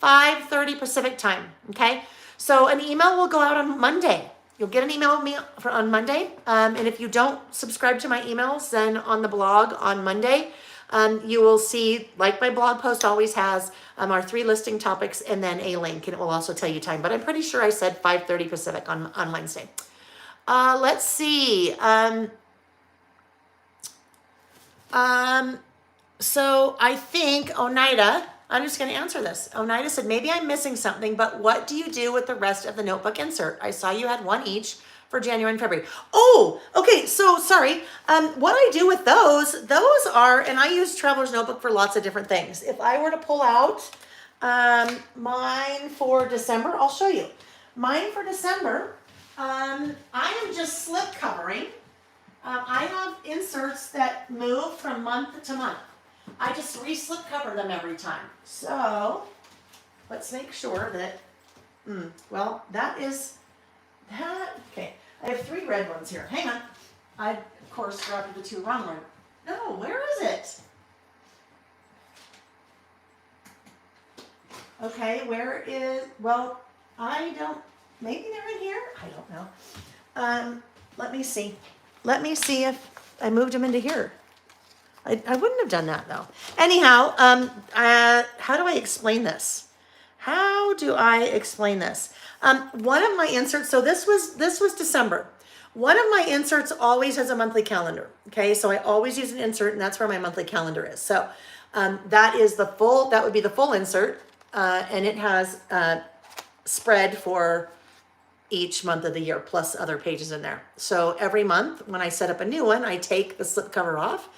5:30 Pacific time. Okay. So an email will go out on Monday. You'll get an email with me on Monday. And if you don't subscribe to my emails, then on the blog on Monday, you will see, like my blog post always has, our 3 listing topics and then a link, and it will also tell you time. But I'm pretty sure I said 5:30 Pacific on Wednesday. Let's see. So I think Oneida, I'm just going to answer this. Oneida said, maybe I'm missing something, but what do you do with the rest of the notebook insert? I saw you had one each for January and February. Oh, okay. So sorry. What I do with those are, and I use Traveler's Notebook for lots of different things. If I were to pull out, mine for December, I'll show you. Mine for December, I am just slip covering. I have inserts that move from month to month. I just re-slip cover them every time. So let's make sure that, well, that is that. Okay, I have 3 red ones here. Hang on. I, of course, grabbed the 2 wrong ones. No, where is it? Okay, where is, well, I don't, maybe they're in here? I don't know. Let me see. Let me see if I moved them into here. I wouldn't have done that though. Anyhow, how do I explain this? How do I explain this? One of my inserts, so this was December. One of my inserts always has a monthly calendar. Okay, so I always use an insert, and that's where my monthly calendar is. So that would be the full insert, and it has spread for each month of the year plus other pages in there. So every month when I set up a new one, I take the slipcover off,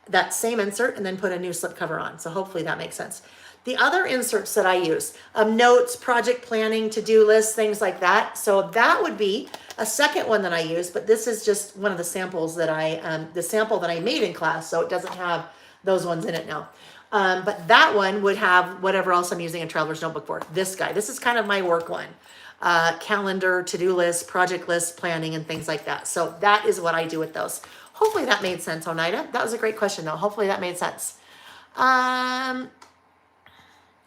that same insert, and then put a new slipcover on. So hopefully that makes sense. The other inserts that I use, notes, project planning, to-do lists, things like that. So that would be a second one that I use, but this is just one of the samples that the sample that I made in class. So it doesn't have those ones in it now. But that one would have whatever else I'm using a Traveler's Notebook for. This guy, this is kind of my work one. Calendar, to-do list, project list, planning, and things like that. So that is what I do with those. Hopefully that made sense, Oneida. That was a great question, though. Hopefully that made sense. All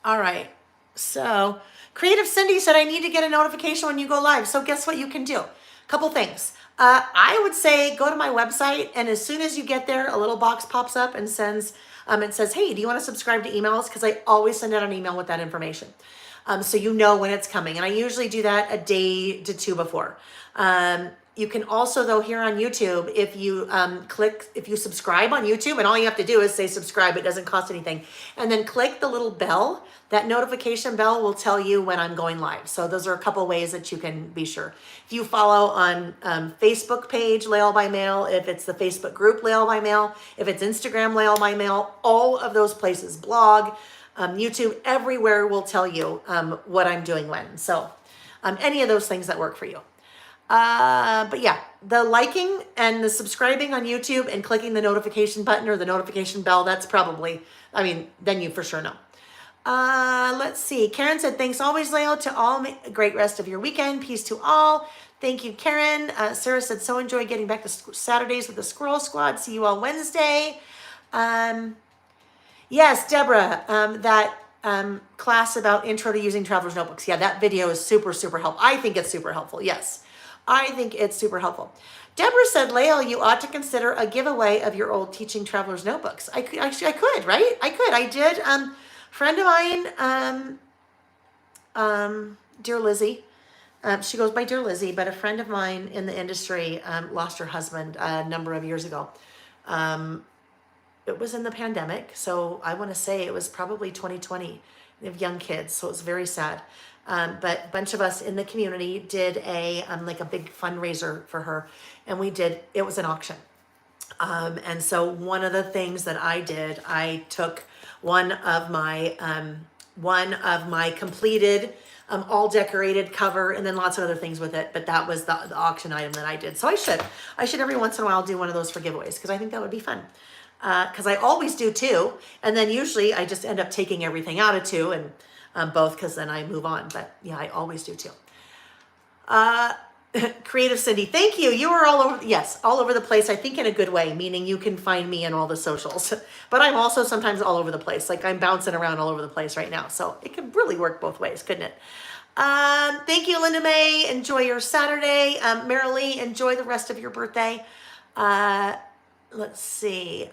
right. So Creative Cindy said, I need to get a notification when you go live. So guess what you can do? Couple things. I would say go to my website, and as soon as you get there, a little box pops up and it says, hey, do you want to subscribe to emails? Because I always send out an email with that information. So you know when it's coming. And I usually do that a day to 2 before. You can also, though, here on YouTube, if you subscribe on YouTube, and all you have to do is say subscribe, it doesn't cost anything. And then click the little bell. That notification bell will tell you when I'm going live. So those are a couple ways that you can be sure. If you follow on Facebook page, Layle by Mail, if it's the Facebook group, Layle by Mail, if it's Instagram, Layle by Mail, all of those places, blog, YouTube, everywhere will tell you what I'm doing when. So any of those things that work for you. But yeah, the liking and the subscribing on YouTube and clicking the notification button or the notification bell, that's probably, then you for sure know. Let's see. Karen said, thanks always, Layle. To all, a great rest of your weekend. Peace to all. Thank you, Karen. Sarah said, so enjoy getting back to Saturdays with the Squirrel Squad. See you all Wednesday. Yes, Deborah, that class about intro to using traveler's notebooks. Yeah, that video is super, super helpful. I think it's super helpful. Yes, I think it's super helpful. Deborah said, Layle, you ought to consider a giveaway of your old teaching traveler's notebooks. I could, actually, I could, right? I could. I did. Friend of mine, dear Lizzie, she goes by Dear Lizzie, but a friend of mine in the industry lost her husband a number of years ago. It was in the pandemic, so I want to say it was probably 2020. They have young kids, so it was very sad. But a bunch of us in the community did a like a big fundraiser for her, and it was an auction. And so one of the things that I did, I took one of my completed, all decorated cover, and then lots of other things with it. But that was the auction item that I did. So I should every once in a while do one of those for giveaways, because I think that would be fun. Because I always do two, and then usually I just end up taking everything out of two and both, because then I move on. But yeah, I always do two. Creative Cindy, thank you. You are all over, yes, all over the place. I think in a good way, meaning you can find me in all the socials. But I'm also sometimes all over the place. Like I'm bouncing around all over the place right now. So it could really work both ways, couldn't it? Thank you, Linda May. Enjoy your Saturday. Marilee, enjoy the rest of your birthday. Let's see.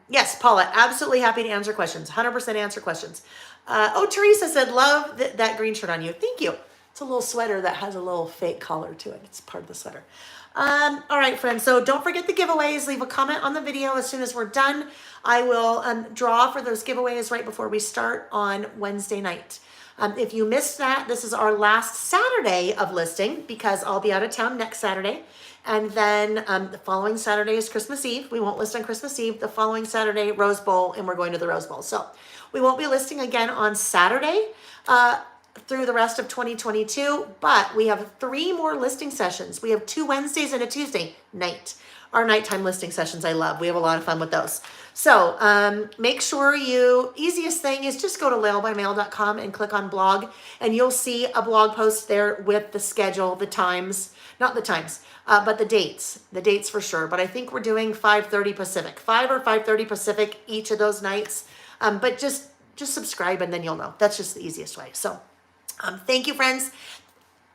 Yes, Paula, absolutely happy to answer questions. 100% answer questions. Teresa said, love that green shirt on you. Thank you. It's a little sweater that has a little fake collar to it. It's part of the sweater. All right, friends. So don't forget the giveaways. Leave a comment on the video as soon as we're done. I will draw for those giveaways right before we start on Wednesday night. If you missed that, this is our last Saturday of listing, because I'll be out of town next Saturday. And then the following Saturday is Christmas Eve. We won't list on Christmas Eve. The following Saturday, Rose Bowl, and we're going to the Rose Bowl. So we won't be listing again on Saturday through the rest of 2022, but we have 3 more listing sessions. We have 2 Wednesdays and a Tuesday night. Our nighttime listing sessions I love. We have a lot of fun with those. So make sure easiest thing is just go to laylebymail.com and click on blog, and you'll see a blog post there with the schedule, the times, not the times, but the dates for sure. But I think we're doing 5:30 Pacific, 5 or 5:30 Pacific each of those nights. But just subscribe and then you'll know. That's just the easiest way. So thank you, friends.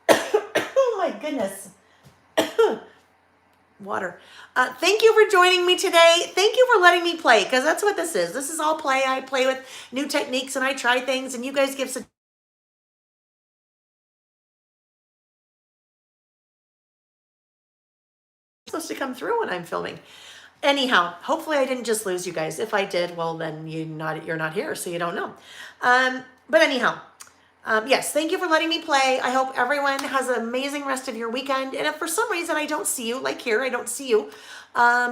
Oh my goodness. Water. Thank you for joining me today. Thank you for letting me play, because that's what this is. This is all play. I play with new techniques and I try things, and you guys give supposed to come through when I'm filming. Anyhow, hopefully I didn't just lose you guys. If I did, well, then you're not here, so you don't know. But anyhow, yes, thank you for letting me play. I hope everyone has an amazing rest of your weekend. And if for some reason I don't see you, like here, I don't see you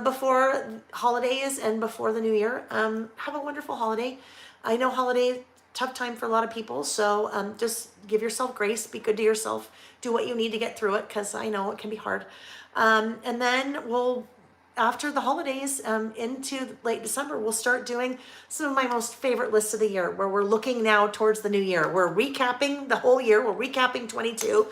before holidays and before the new year, have a wonderful holiday. I know holiday, tough time for a lot of people. So just give yourself grace, be good to yourself, do what you need to get through it, because I know it can be hard. And then after the holidays, into late December, we'll start doing some of my most favorite lists of the year, where we're looking now towards the new year. We're recapping the whole year. We're recapping 22.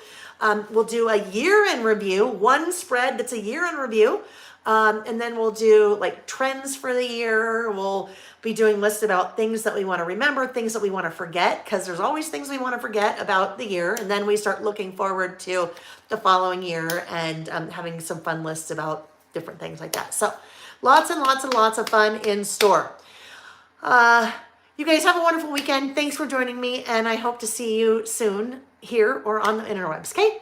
We'll do a year in review, one spread that's a year in review. And then we'll do like trends for the year. We'll be doing lists about things that we want to remember, things that we want to forget, because there's always things we want to forget about the year. And then we start looking forward to the following year and having some fun lists about different things like that. So lots and lots and lots of fun in store. You guys have a wonderful weekend. Thanks for joining me, and I hope to see you soon here or on the interwebs. Okay?